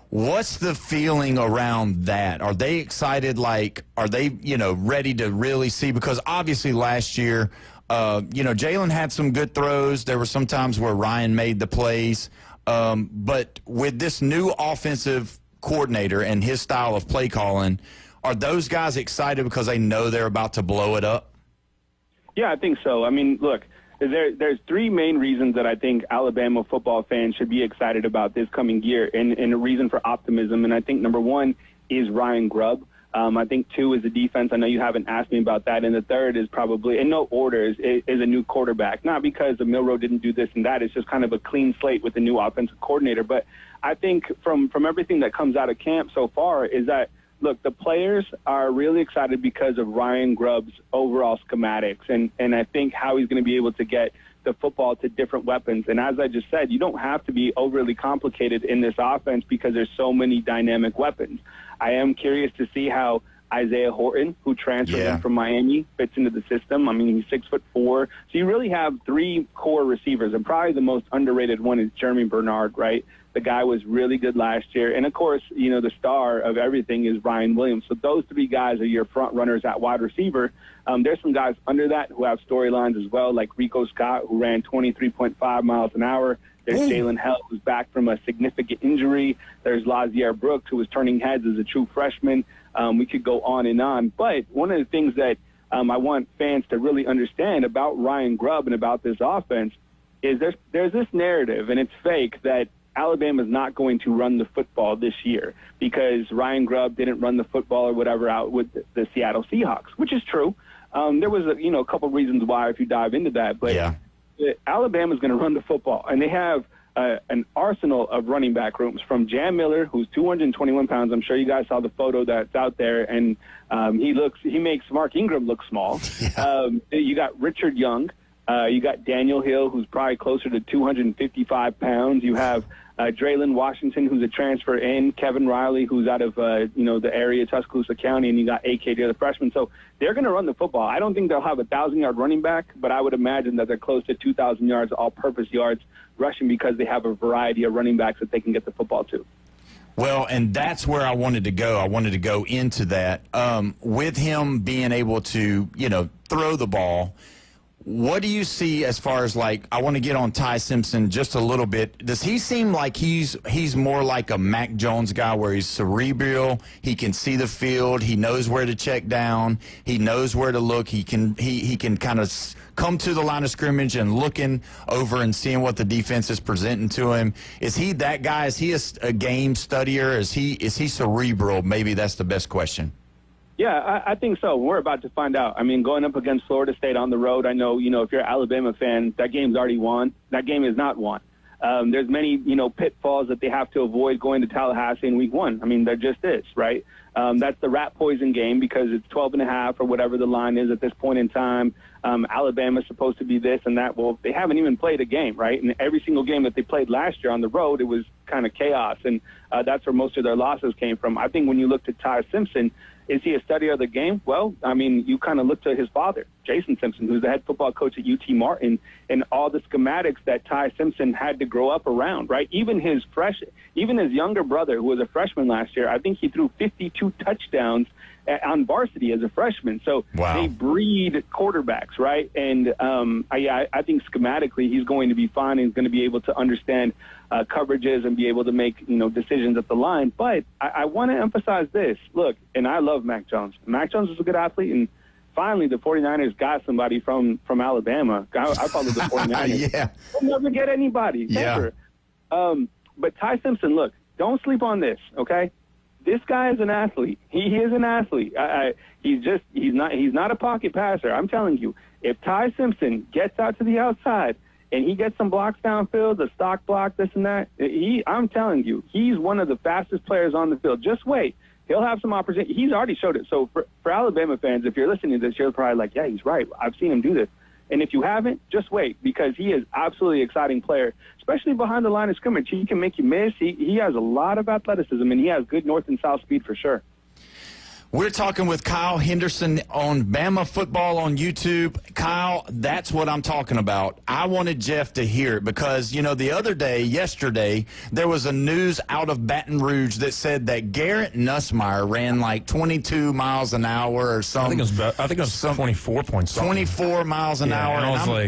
What's the feeling around that? Are they excited? Like, are they, ready to really see? Because obviously last year, Jalen had some good throws. There were some times where Ryan made the plays. But with this new offensive coordinator and his style of play calling, are those guys excited because they know they're about to blow it up? Yeah, I think so. I mean, look, there's three main reasons that I think Alabama football fans should be excited about this coming year, and a reason for optimism. And I think number one is Ryan Grubb. I think two is the defense. I know you haven't asked me about that. And the third is probably, in no order, is a new quarterback. Not because the Milroe didn't do this and that. It's just kind of a clean slate with the new offensive coordinator. But I think from everything that comes out of camp so far is that, look, the players are really excited because of Ryan Grubb's overall schematics and I think how he's going to be able to get the football to different weapons. And as I just said, you don't have to be overly complicated in this offense because there's so many dynamic weapons. I am curious to see how Isaiah Horton, who transferred in from Miami, fits into the system. I mean, he's 6'4". So you really have three core receivers, and probably the most underrated one is Jeremy Bernard, right? The guy was really good last year. And, of course, you know, the star of everything is Ryan Williams. So those three guys are your front runners at wide receiver. There's some guys under that who have storylines as well, like Rico Scott, who ran 23.5 miles an hour. There's Jalen Hell, who's back from a significant injury. There's Lazier Brooks, who was turning heads as a true freshman. We could go on and on. But one of the things that I want fans to really understand about Ryan Grubb and about this offense is there's this narrative, and it's fake, that Alabama's not going to run the football this year because Ryan Grubb didn't run the football or whatever out with the Seattle Seahawks, which is true. There was a couple reasons why if you dive into that, but Alabama's going to run the football, and they have an arsenal of running back rooms from Jam Miller, who's 221 pounds. I'm sure you guys saw the photo that's out there, and he makes Mark Ingram look small. You got Richard Young. You got Daniel Hill, who's probably closer to 255 pounds. You have Draylon Washington, who's a transfer in, Kevin Riley, who's out of the area, Tuscaloosa County, and you got AK, the other freshman. So they're going to run the football. I don't think they'll have a 1,000-yard running back, but I would imagine that they're close to 2,000 yards, all-purpose yards rushing, because they have a variety of running backs that they can get the football to. Well, and that's where I wanted to go. I wanted to go into that. With him being able to, throw the ball, what do you see as far as, I want to get on Ty Simpson just a little bit. Does he seem like he's more like a Mac Jones guy where he's cerebral, he can see the field, he knows where to check down, he knows where to look, he can kind of come to the line of scrimmage and looking over and seeing what the defense is presenting to him? Is he that guy? Is he a game studier? Is he cerebral? Maybe that's the best question. Yeah, I think so. We're about to find out. I mean, going up against Florida State on the road, I know, if you're an Alabama fan, that game's already won. That game is not won. There's many, pitfalls that they have to avoid going to Tallahassee in week one. I mean, there just is, right? That's the rat poison game because it's 12.5 or whatever the line is at this point in time. Alabama's supposed to be this and that. Well, they haven't even played a game, right? And every single game that they played last year on the road, it was kind of chaos. And that's where most of their losses came from. I think when you look at Ty Simpson, is he a study of the game? Well, I mean, you kind of look to his father, Jason Simpson, who's the head football coach at UT Martin, and all the schematics that Ty Simpson had to grow up around, right? Even his younger brother, who was a freshman last year, I think he threw 52 touchdowns on varsity as a freshman. So They breed quarterbacks, right? And I think schematically he's going to be fine. He's going to be able to understand coverages and be able to make decisions at the line. But I want to emphasize this. Look, and I love Mac Jones. Mac Jones is a good athlete, and finally the 49ers got somebody from Alabama. I follow the 49ers. They'll never get anybody. Never. But Ty Simpson, look, don't sleep on this, okay? This guy is an athlete. He is an athlete. He's not a pocket passer. I'm telling you, if Ty Simpson gets out to the outside and he gets some blocks downfield, the stock block, this and that, I'm telling you, he's one of the fastest players on the field. Just wait. He'll have some opportunity. He's already showed it. So for Alabama fans, if you're listening to this, you're probably like, yeah, he's right. I've seen him do this. And if you haven't, just wait, because he is absolutely an exciting player, especially behind the line of scrimmage. He can make you miss. He has a lot of athleticism, and he has good north and south speed for sure. We're talking with Kyle Henderson on Bama Football on YouTube. Kyle, that's what I'm talking about. I wanted Jeff to hear it because, the other day, yesterday, there was a news out of Baton Rouge that said that Garrett Nussmeier ran like 22 miles an hour or something. I think it was 24 points. 24 miles an hour.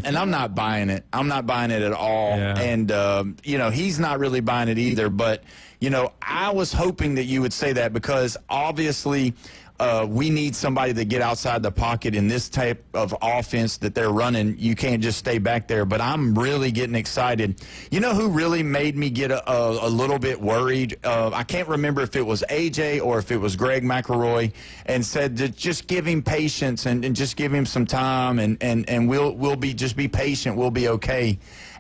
And I'm not buying it. I'm not buying it at all. Yeah. And, he's not really buying it either. But, I was hoping that you would say that because obviously we need somebody to get outside the pocket in this type of offense that they're running. You can't just stay back there. But I'm really getting excited. You know who really made me get a little bit worried? I can't remember if it was AJ or if it was Greg McElroy, and said to just give him patience and just give him some time and we'll be patient. We'll be okay.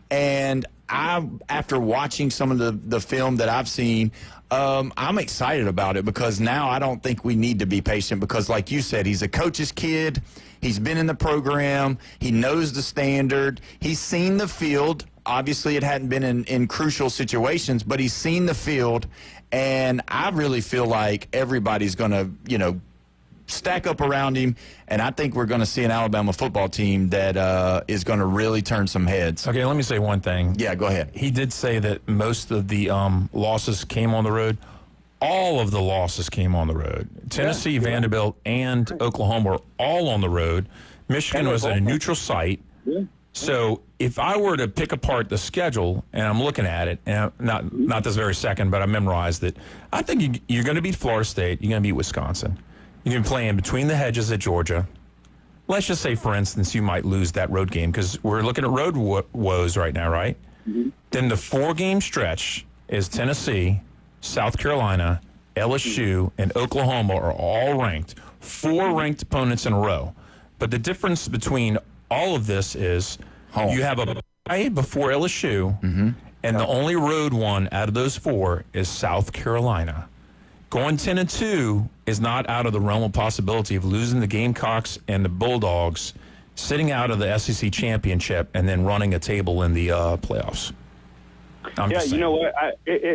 And after watching some of the film that I've seen, I'm excited about it because now I don't think we need to be patient because, like you said, he's a coach's kid. He's been in the program. He knows the standard. He's seen the field. Obviously, it hadn't been in crucial situations, but he's seen the field. And I really feel like everybody's going to, stack up around him, and I think we're going to see an Alabama football team that is going to really turn some heads. Okay, let me say one thing. Yeah, go ahead. He did say that most of the losses came on the road. All of the losses came on the road. Tennessee, Vanderbilt, and Oklahoma were all on the road. Michigan was at a neutral site. Yeah. So if I were to pick apart the schedule, and I'm looking at it, and not this very second, but I memorized it, I think you're going to beat Florida State. You're going to beat Wisconsin. You're going to play in between the hedges at Georgia. Let's just say, for instance, you might lose that road game because we're looking at road woes right now, right? Mm-hmm. Then the 4-game stretch is Tennessee, South Carolina, LSU, and Oklahoma are all ranked. 4 ranked opponents in a row. But the difference between all of this is you have a bye before LSU, and the only road one out of those 4 is South Carolina. Going 10-2 is not out of the realm of possibility of losing the Gamecocks and the Bulldogs, sitting out of the SEC championship, and then running a table in the playoffs. Yeah, you know what?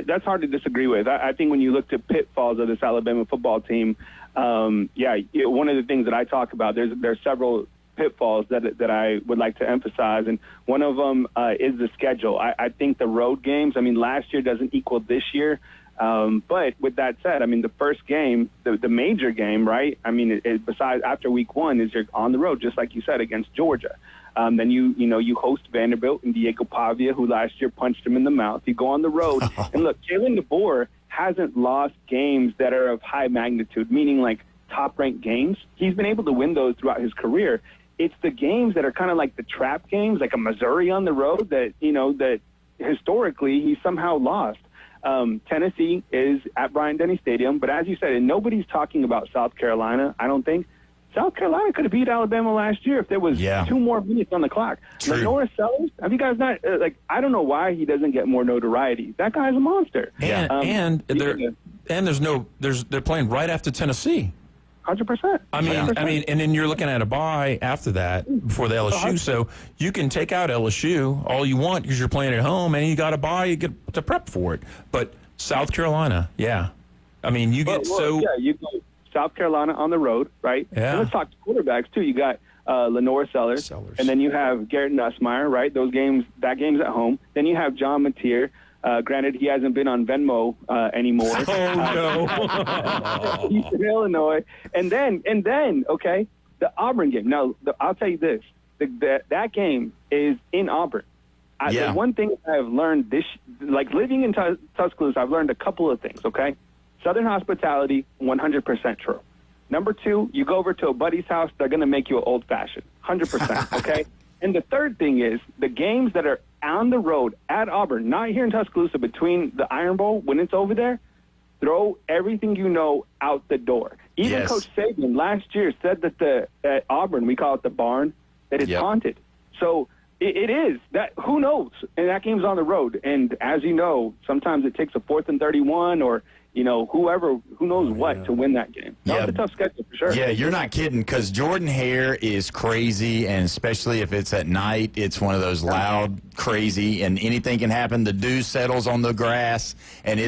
That's hard to disagree with. I think when you look at pitfalls of this Alabama football team, one of the things that I talk about, there's several pitfalls that I would like to emphasize, and one of them is the schedule. I think the road games, last year doesn't equal this year, but with that said, the first game, the major game, right? Besides after week 1 is you're on the road, just like you said, against Georgia. Then you host Vanderbilt and Diego Pavia, who last year punched him in the mouth. You go on the road, and look, Kalen DeBoer hasn't lost games that are of high magnitude, meaning like top-ranked games. He's been able to win those throughout his career. It's the games that are kind of like the trap games, like a Missouri on the road that historically he somehow lost. Tennessee is at Bryant-Denny Stadium, but as you said, and nobody's talking about South Carolina, I don't think. South Carolina could have beat Alabama last year if there was 2 more minutes on the clock. Lenore Sellers, have you guys not I don't know why he doesn't get more notoriety. That guy's a monster. And they're playing right after Tennessee. 100%. And then you're looking at a bye after that before the LSU, so you can take out LSU all you want because you're playing at home and you got a bye, you get to prep for it. But South Carolina, you go South Carolina on the road, right? Yeah. And let's talk quarterbacks too. You got Lenore Sellers, and then you have Garrett Nussmeier, right? That game's at home. Then you have John Mateer. Granted, he hasn't been on Venmo anymore. Oh, no. He's in Illinois. And then, okay, the Auburn game. Now, I'll tell you this. That game is in Auburn. The one thing I've learned living in Tuscaloosa, I've learned a couple of things, okay? Southern hospitality, 100% true. Number 2, you go over to a buddy's house, they're going to make you an old-fashioned, 100%, okay? And the third thing is the games that are on the road at Auburn, not here in Tuscaloosa, between the Iron Bowl, when it's over there, throw everything you know out the door. Even Coach Saban last year said that at Auburn, we call it the barn, that it's haunted. So it is. That who knows? And that game's on the road. And as you know, sometimes it takes a 4th and 31 or who knows what to win that game. That was a tough schedule for sure. Yeah, you're not kidding, because Jordan Hare is crazy, and especially if it's at night, it's one of those loud, crazy, and anything can happen. The dew settles on the grass, and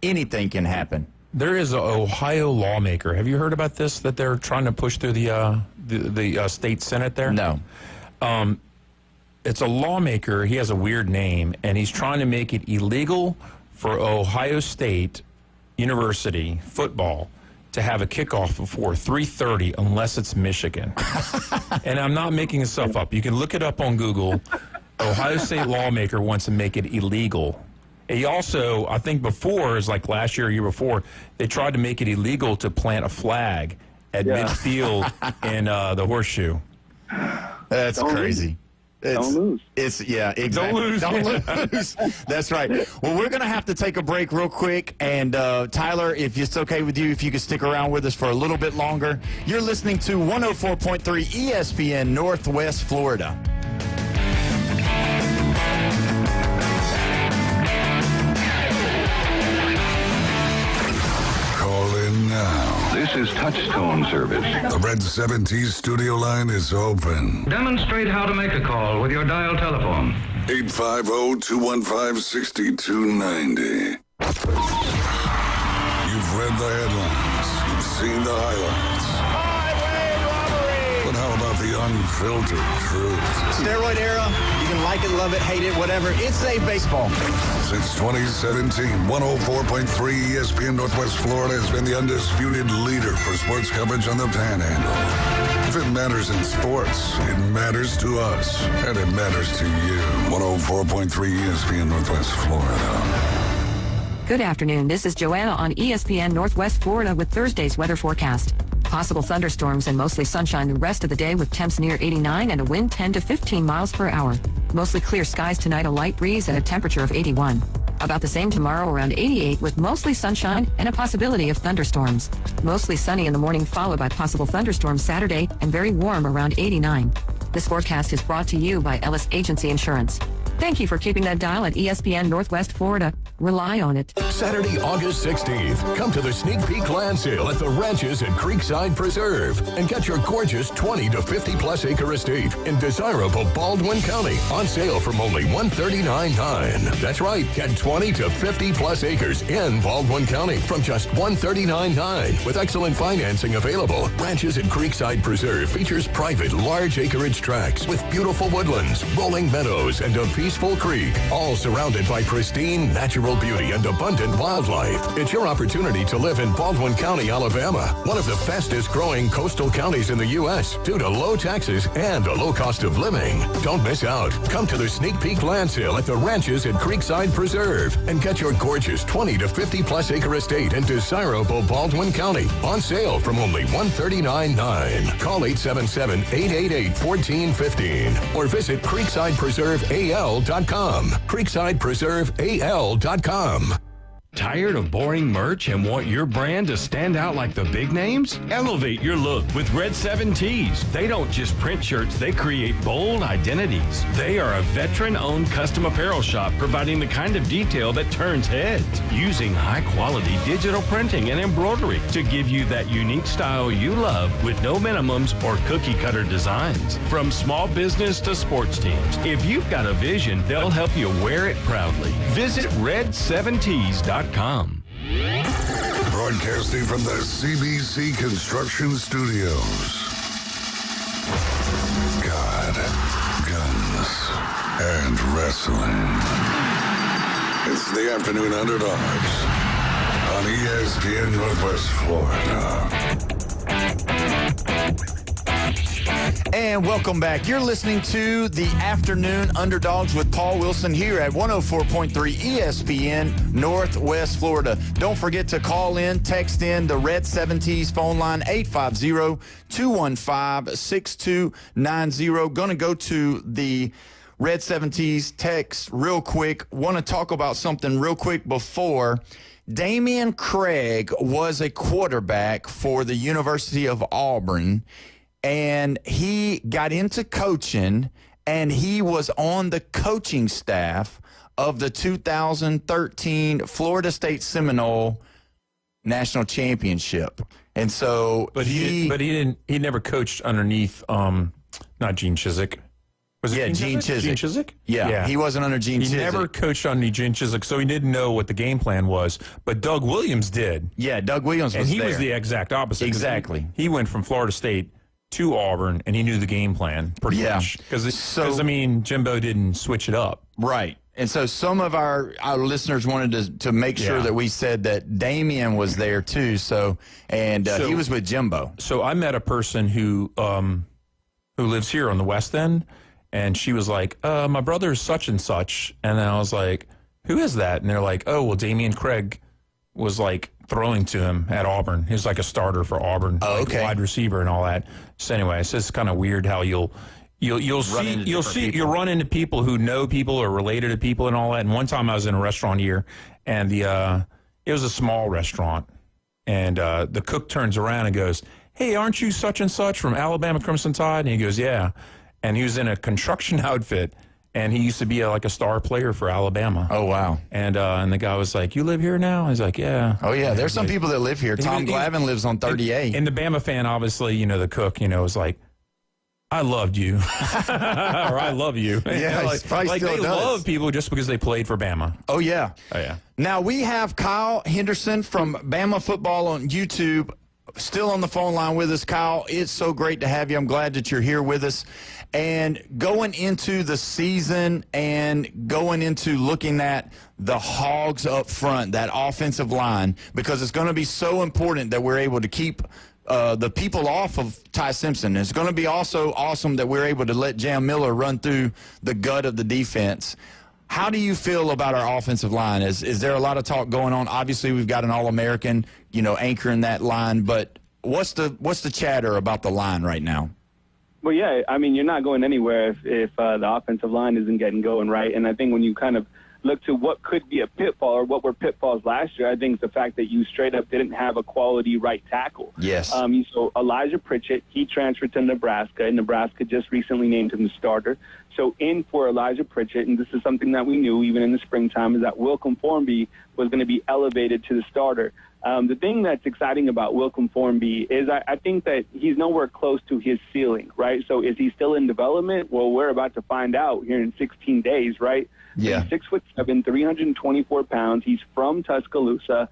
anything can happen. There is an Ohio lawmaker. Have you heard about this, that they're trying to push through the state Senate there? No. It's a lawmaker. He has a weird name, and he's trying to make it illegal for Ohio State University football to have a kickoff before 3:30 unless it's Michigan. And I'm not making this stuff up. You can look it up on Google. Ohio State lawmaker wants to make it illegal. He also, I think before, is like last year or year before, they tried to make it illegal to plant a flag at midfield in the horseshoe. That's crazy. Don't lose. Exactly. Don't lose. Don't lose. That's right. Well, we're going to have to take a break real quick. And Tyler, if it's okay with you, if you could stick around with us for a little bit longer. You're listening to 104.3 ESPN Northwest Florida. Call in now. This is Touchstone service. The Red 70s studio line is open. Demonstrate how to make a call with your dial telephone. 850-215-6290. You've read the headlines. You've seen the highlights. unfiltered truth. Steroid era, you can like it, love it, hate it, whatever. It saved baseball. Since 2017, 104.3 ESPN Northwest Florida has been the undisputed leader for sports coverage on the Panhandle. If it matters in sports, it matters to us, and it matters to you. 104.3 ESPN Northwest Florida. Good afternoon. This is Joanna on ESPN Northwest Florida with Thursday's weather forecast. Possible thunderstorms and mostly sunshine the rest of the day with temps near 89 and a wind 10 to 15 miles per hour. Mostly clear skies tonight, a light breeze and a temperature of 81. About the same tomorrow, around 88 with mostly sunshine and a possibility of thunderstorms. Mostly sunny in the morning followed by possible thunderstorms Saturday and very warm around 89. This forecast is brought to you by Ellis Agency Insurance. Thank you for keeping that dial at ESPN Northwest Florida. Rely on it. Saturday, August 16th. Come to the Sneak Peek Land Sale at the Ranches at Creekside Preserve and get your gorgeous 20 to 50 plus acre estate in desirable Baldwin County on sale from only $139.9. That's right. Get 20 to 50 plus acres in Baldwin County from just $139.9 with excellent financing available. Ranches at Creekside Preserve features private large acreage tracts with beautiful woodlands, rolling meadows, and a peaceful creek, all surrounded by pristine natural beauty and abundant wildlife. It's your opportunity to live in Baldwin County, Alabama, one of the fastest growing coastal counties in the U.S. due to low taxes and a low cost of living. Don't miss out. Come to the Sneak Peek Land Sale at the Ranches at Creekside Preserve and get your gorgeous 20 to 50 plus acre estate in desirable Baldwin County on sale from only $139.9. Call 877-888-1415 or visit creeksidepreserveal.com. creeksidepreserveal.com. Tired of boring merch and want your brand to stand out like the big names? Elevate your look with Red 7 Tees. They don't just print shirts, they create bold identities. They are a veteran-owned custom apparel shop providing the kind of detail that turns heads, using high-quality digital printing and embroidery to give you that unique style you love with no minimums or cookie-cutter designs. From small business to sports teams, if you've got a vision, they'll help you wear it proudly. Visit red7tees.com. Broadcasting from the CBC Construction Studios. God, guns, and wrestling. It's the Afternoon Underdogs on ESPN Northwest Florida. And welcome back. You're listening to the Afternoon Underdogs with Paul Wilson here at 104.3 ESPN Northwest Florida. Don't forget to call in, text in the Red 70s phone line, 850-215-6290. Going to go to the Red 70s text real quick. Want to talk about something real quick before. Damian Craig was a quarterback for the University of Auburn, and he got into coaching, and he was on the coaching staff of the 2013 Florida State Seminole National Championship. And so he never coached underneath not Gene Chizik. Was it Gene Chizik? Gene Chizik? Yeah, he wasn't under Gene Chizik. He never coached under Gene Chizik, so he didn't know what the game plan was. But Doug Williams did. Yeah, Doug Williams was there. And he was the exact opposite. Exactly. He went from Florida State to Auburn, and he knew the game plan pretty much. Because, Jimbo didn't switch it up. Right. And so some of our listeners wanted to make sure that we said that Damian was there too. So he was with Jimbo. So I met a person who lives here on the West End, and she was like, my brother's such and such. And then I was like, who is that? And they're like, oh, well, Damian Craig was like throwing to him at Auburn. He was like a starter for Auburn, wide receiver and all that. So anyway, it's just kind of weird how you'll run into people who know people or related to people and all that. And one time I was in a restaurant here, and it was a small restaurant, and the cook turns around and goes, hey, aren't you such and such from Alabama Crimson Tide? And he goes, yeah. And he was in a construction outfit, and he used to be like a star player for Alabama. Oh, wow. And the guy was like, you live here now? He's like, yeah. Oh, yeah. There's some people that live here. Tom Glavine lives on 38. And the Bama fan, obviously, the cook, was like, I loved you. Or I love you. Yeah, like they love people just because they played for Bama. Oh, yeah. Oh, yeah. Now, we have Kyle Henderson from Bama Football on YouTube still on the phone line with us. Kyle, it's so great to have you. I'm glad that you're here with us. And going into the season and going into looking at the Hogs up front, that offensive line, because it's going to be so important that we're able to keep the people off of Ty Simpson. It's going to be also awesome that we're able to let Jam Miller run through the gut of the defense. How do you feel about our offensive line? Is there a lot of talk going on? Obviously, we've got an All-American, anchoring that line, but what's the chatter about the line right now? Well, yeah, I mean, you're not going anywhere if the offensive line isn't getting going right. And I think when you kind of look to what could be a pitfall or what were pitfalls last year, I think it's the fact that you straight up didn't have a quality right tackle. Yes. So Elijah Pritchett, he transferred to Nebraska, and Nebraska just recently named him the starter. So in for Elijah Pritchett, and this is something that we knew even in the springtime, is that Wilcom Formby was going to be elevated to the starter. The thing that's exciting about Wilcom Formby is I think that he's nowhere close to his ceiling, right? So is he still in development? Well, we're about to find out here in 16 days, right? Yeah. He's 6'7", 324 pounds. He's from Tuscaloosa.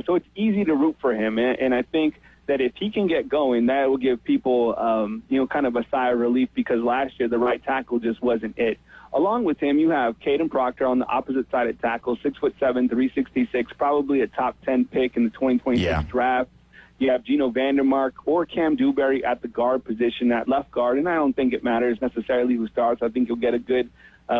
So it's easy to root for him. And I think that if he can get going, that will give people, kind of a sigh of relief, because last year the right tackle just wasn't it. Along with him, you have Caden Proctor on the opposite side at tackle, 6'7", 366, probably a top 10 pick in the 2026 draft. You have Gino Vandermark or Cam Dewberry at the guard position at left guard, and I don't think it matters necessarily who starts. I think you'll get a good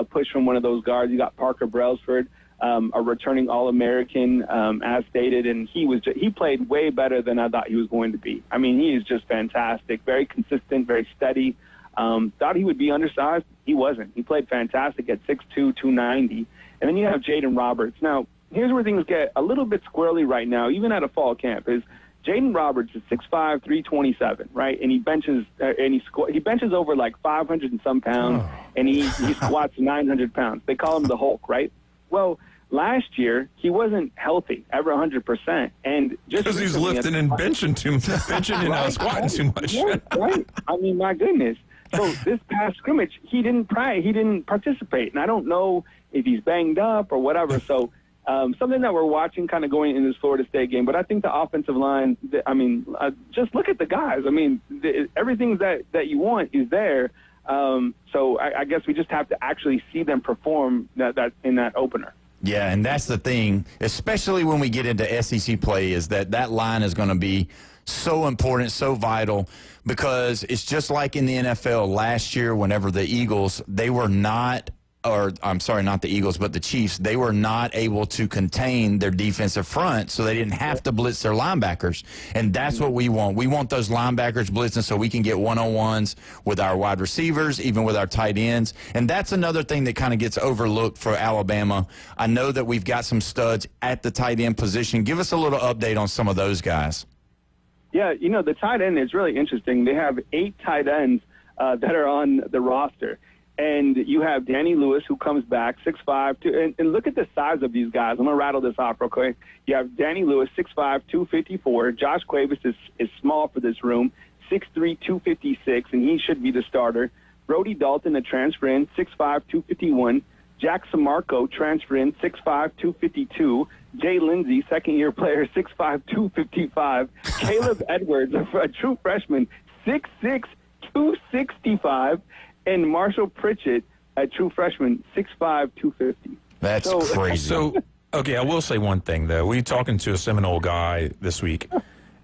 push from one of those guards. You got Parker Brailsford, a returning All-American, as stated, and he played way better than I thought he was going to be. I mean, he is just fantastic, very consistent, very steady. Thought he would be undersized. He wasn't. He played fantastic at 6'2", 290. And then you have Jaden Roberts. Now, here's where things get a little bit squirrely right now, even at a fall camp, is Jaden Roberts is 6'5", 327, right? And he benches he benches over like 500 and some pounds, and he squats 900 pounds. They call him the Hulk, right? Well, last year he wasn't healthy, ever 100%, and just because he's lifting and benching and squatting too much. Right? I mean, my goodness. So this past scrimmage, he didn't participate, and I don't know if he's banged up or whatever. So something that we're watching kind of going in this Florida State game. But I think the offensive line, just look at the guys. I mean, everything that you want is there. So I guess we just have to actually see them perform that in that opener. Yeah, and that's the thing, especially when we get into SEC play, is that line is going to be so important, so vital, because it's just like in the NFL last year whenever the Eagles, not the Eagles, but the Chiefs, they were not able to contain their defensive front, so they didn't have to blitz their linebackers. And that's what we want. We want those linebackers blitzing so we can get one-on-ones with our wide receivers, even with our tight ends. And that's another thing that kind of gets overlooked for Alabama. I know that we've got some studs at the tight end position. Give us a little update on some of those guys. Yeah, the tight end is really interesting. They have 8 tight ends that are on the roster. And you have Danny Lewis, who comes back, 6'5", and look at the size of these guys. I'm going to rattle this off real quick. You have Danny Lewis, 6'5", 254. Josh Cuevas is small for this room, 6'3", 256, and he should be the starter. Brody Dalton, a transfer in, 6'5", 251. Jack Samarco, transfer in, 6'5", 252. Jay Lindsey, second-year player, 6'5", 255. Caleb Edwards, a true freshman, 6'6", 265. And Marshall Pritchett, a true freshman, 6'5", 250. That's crazy. So, okay, I will say one thing, though. We were talking to a Seminole guy this week,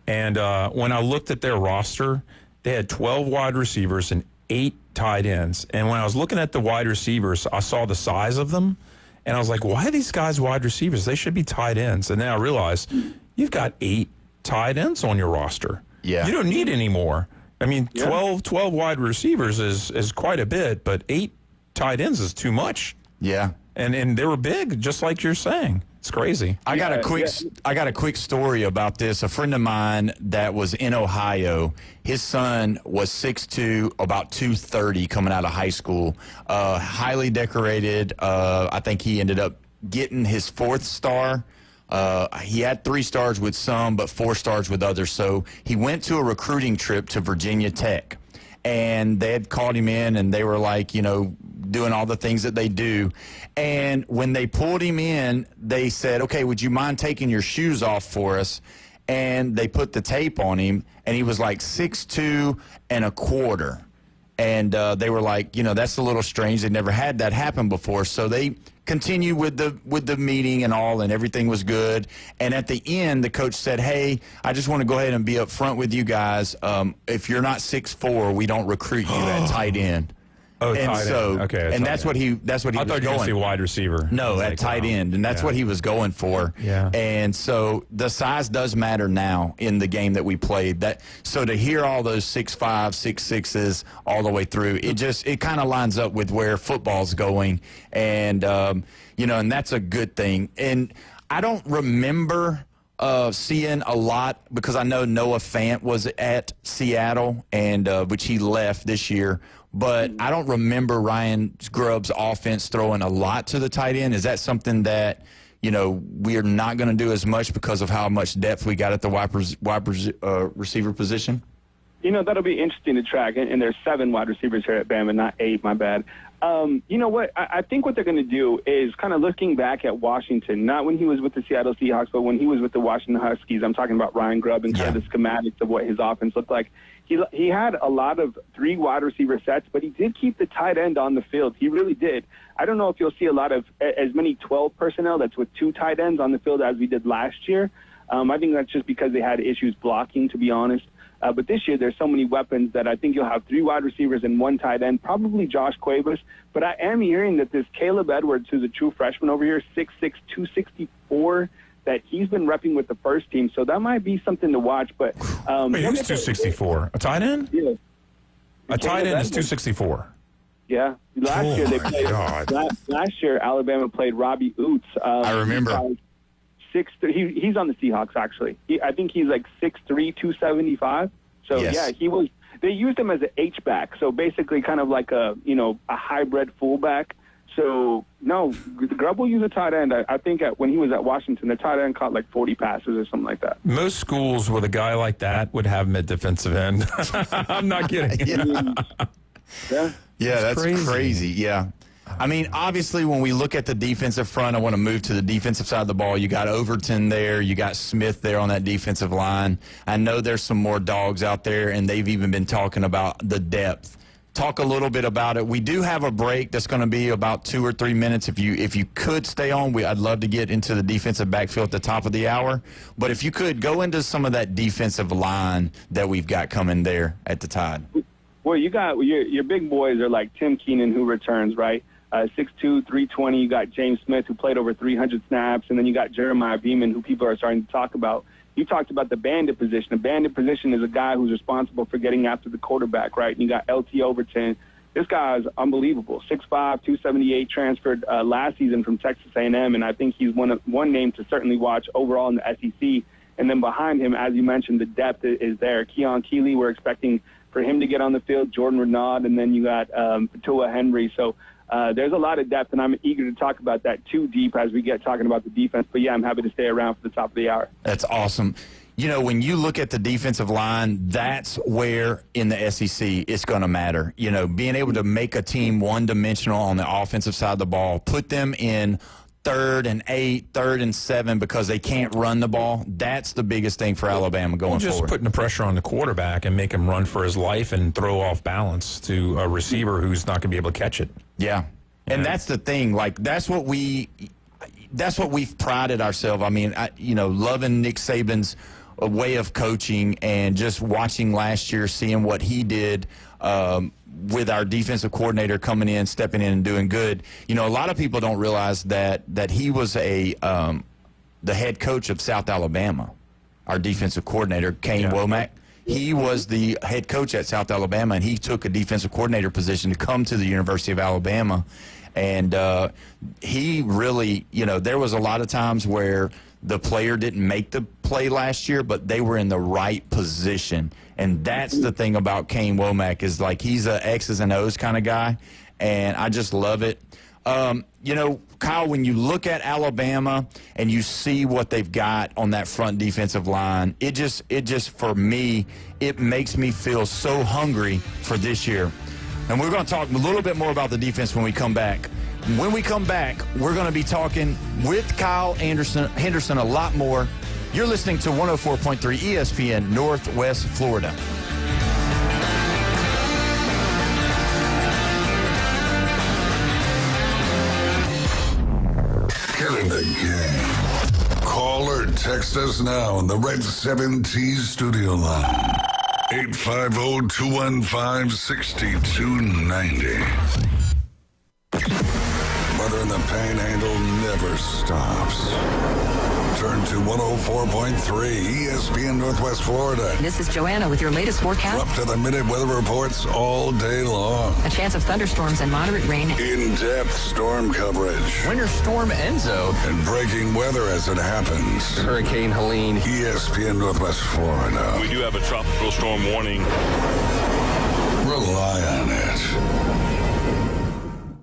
and when I looked at their roster, they had 12 wide receivers and 8 tight ends. And when I was looking at the wide receivers, I saw the size of them, and I was like, why are these guys wide receivers? They should be tight ends. And then I realized you've got 8 tight ends on your roster. Yeah. You don't need any more. I mean, 12 wide receivers is quite a bit, but 8 tight ends is too much. Yeah. And they were big, just like you're saying. It's crazy. I got a quick story about this. A friend of mine that was in Ohio, his son was 6'2", about 230 coming out of high school. Highly decorated. I think he ended up getting his 4th star. He had 3 stars with some, but 4 stars with others. So he went to a recruiting trip to Virginia Tech, and they had called him in, and they were like, doing all the things that they do. And when they pulled him in, they said, okay, would you mind taking your shoes off for us? and they put the tape on him, and he was like 6'2" and a quarter. And they were like, that's a little strange. They never had that happen before. So they continued with the meeting and all, and everything was good. And at the end, the coach said, hey, I just want to go ahead and be up front with you guys. If you're not 6'4", we don't recruit you at tight end. Oh, and tight so, end. Okay, and that's what he was going. I thought you were going to say wide receiver. No, at tight end, and that's what he was going for. Yeah. And so the size does matter now in the game that we played. So to hear all those 6'5", 6'6" all the way through, it kind of lines up with where football's going, and and that's a good thing. And I don't remember seeing a lot, because I know Noah Fant was at Seattle, and which he left this year. But I don't remember Ryan Grubb's offense throwing a lot to the tight end. Is that something that, we are not going to do as much because of how much depth we got at the wide receiver position? That'll be interesting to track. And there's 7 wide receivers here at Bama, not 8, my bad. You know what? I think what they're going to do is kind of looking back at Washington, not when he was with the Seattle Seahawks, but when he was with the Washington Huskies. I'm talking about Ryan Grubb and kind of the schematics of what his offense looked like. He had a lot of 3 wide receiver sets, but he did keep the tight end on the field. He really did. I don't know if you'll see a lot of as many 12 personnel that's with 2 tight ends on the field as we did last year. I think that's just because they had issues blocking, to be honest. But this year, there's so many weapons that I think you'll have 3 wide receivers and 1 tight end, probably Josh Cuevas. But I am hearing that this Caleb Edwards, who's a true freshman over here, 6'6", 264, that he's been repping with the first team. So that might be something to watch. But wait, who's 264? A tight end? Yeah. A tight end is 264. Yeah. Last year they played. Last year Alabama played Robbie Oots. I remember. 6'3". He's on the Seahawks, actually. I think he's like 6'3", 275. So, yeah, he was. They used him as an H-back, so basically kind of like a hybrid fullback. So, no, Grubb will use a tight end. I think when he was at Washington, the tight end caught like 40 passes or something like that. Most schools with a guy like that would have him at defensive end. I'm not kidding. Yeah, that's crazy. Yeah. I mean, obviously, when we look at the defensive front, I want to move to the defensive side of the ball. You got Overton there. You got Smith there on that defensive line. I know there's some more dogs out there, and they've even been talking about the depth. Talk a little bit about it. We do have a break that's going to be about 2 or 3 minutes. If you could stay on, I'd love to get into the defensive backfield at the top of the hour. But if you could, go into some of that defensive line that we've got coming there at the Tide. Well, you got your big boys are like Tim Keenan, who returns, right? 6'2", 320. You got James Smith, who played over 300 snaps, and then you got Jeremiah Beeman, who people are starting to talk about. You talked about the bandit position. The bandit position is a guy who's responsible for getting after the quarterback, right? And you got LT Overton. This guy is unbelievable. 6'5", 278, transferred last season from Texas A&M, and I think he's one name to certainly watch overall in the SEC. And then behind him, as you mentioned, the depth is there. Keon Keeley, we're expecting for him to get on the field. Jordan Renaud, and then you got Patua Henry. So there's a lot of depth, and I'm eager to talk about that too deep as we get talking about the defense. But, yeah, I'm happy to stay around for the top of the hour. That's awesome. When you look at the defensive line, that's where in the SEC it's going to matter. Being able to make a team one-dimensional on the offensive side of the ball, put them in 3rd and 8, 3rd and 7 because they can't run the ball. That's the biggest thing for Alabama going just forward. Putting the pressure on the quarterback and make him run for his life and throw off balance to a receiver who's not going to be able to catch it. Yeah. And that's the thing. Like, that's what we've prided ourselves. I mean, loving Nick Saban's way of coaching and just watching last year, seeing what he did with our defensive coordinator coming in, stepping in and doing good. A lot of people don't realize that he was the head coach of South Alabama, our defensive coordinator, Kane Womack. He was the head coach at South Alabama, and he took a defensive coordinator position to come to the University of Alabama. And he really, there was a lot of times where the player didn't make the play last year, but they were in the right position. And that's the thing about Kane Womack is, like, he's a X's and O's kind of guy, and I just love it. Kyle, when you look at Alabama and you see what they've got on that front defensive line, it just for me, it makes me feel so hungry for this year. And we're going to talk a little bit more about the defense when we come back. When we come back, we're going to be talking with Kyle Henderson a lot more. You're listening to 104.3 ESPN Northwest Florida. Killing the game. Call or text us now on the Red 7T studio line. 850-215-6290. Weather in the Panhandle never stops. Turn to 104.3 ESPN Northwest Florida. This is Joanna with your latest forecast. Up to the minute weather reports all day long. A chance of thunderstorms and moderate rain. In-depth storm coverage. Winter Storm Enzo. And breaking weather as it happens. Hurricane Helene. ESPN Northwest Florida. We do have a tropical storm warning. Rely on it.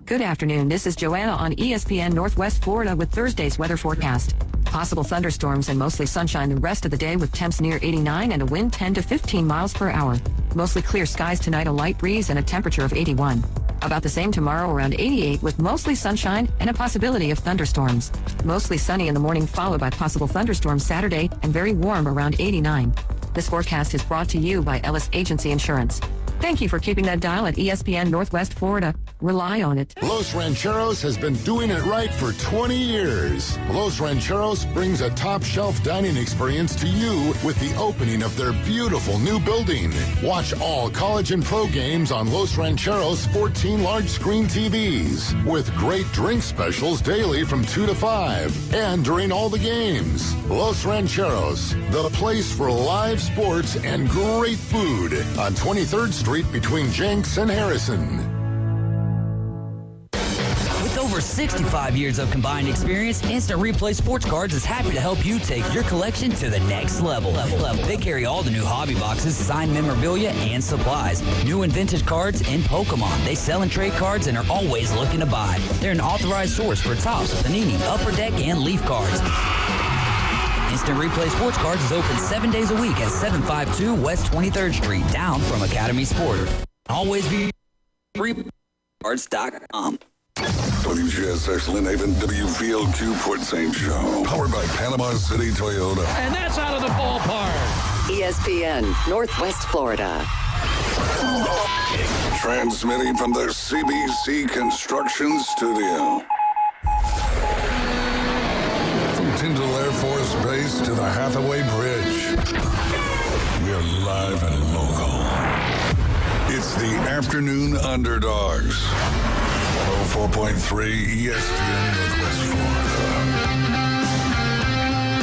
Good afternoon. This is Joanna on ESPN Northwest Florida with Thursday's weather forecast. Possible thunderstorms and mostly sunshine the rest of the day with temps near 89 and a wind 10 to 15 miles per hour. Mostly clear skies tonight, a light breeze and a temperature of 81. About the same tomorrow, around 88 with mostly sunshine and a possibility of thunderstorms. Mostly sunny in the morning followed by possible thunderstorms Saturday and very warm around 89. This forecast is brought to you by Ellis Agency Insurance. Thank you for keeping that dial at ESPN Northwest Florida. Rely on it. Los Rancheros has been doing it right for 20 years. Los Rancheros brings a top-shelf dining experience to you with the opening of their beautiful new building. Watch all college and pro games on Los Rancheros 14 large-screen TVs with great drink specials daily from 2 to 5 and during all the games. Los Rancheros, the place for live sports and great food on 23rd Street between Jenks and Harrison. With over 65 years of combined experience, Instant Replay Sports Cards is happy to help you take your collection to the next level. They carry all the new hobby boxes, signed memorabilia, and supplies. New and vintage cards and Pokemon. They sell and trade cards and are always looking to buy. They're an authorized source for Topps, Panini, Upper Deck, and Leaf cards. Instant Replay Sports Cards is open 7 days a week at 752 West 23rd Street, down from Academy Sport. Always be replay.com. WGSX Lynn Haven, WVLQ Port St. Joe. Powered by Panama City Toyota. And that's out of the ballpark. ESPN Northwest Florida. Transmitting from the CBC Construction Studio. From Tyndall Air Force Base to the Hathaway Bridge. We're live and local. It's the Afternoon Underdogs. 104.3 ESPN Northwest Florida.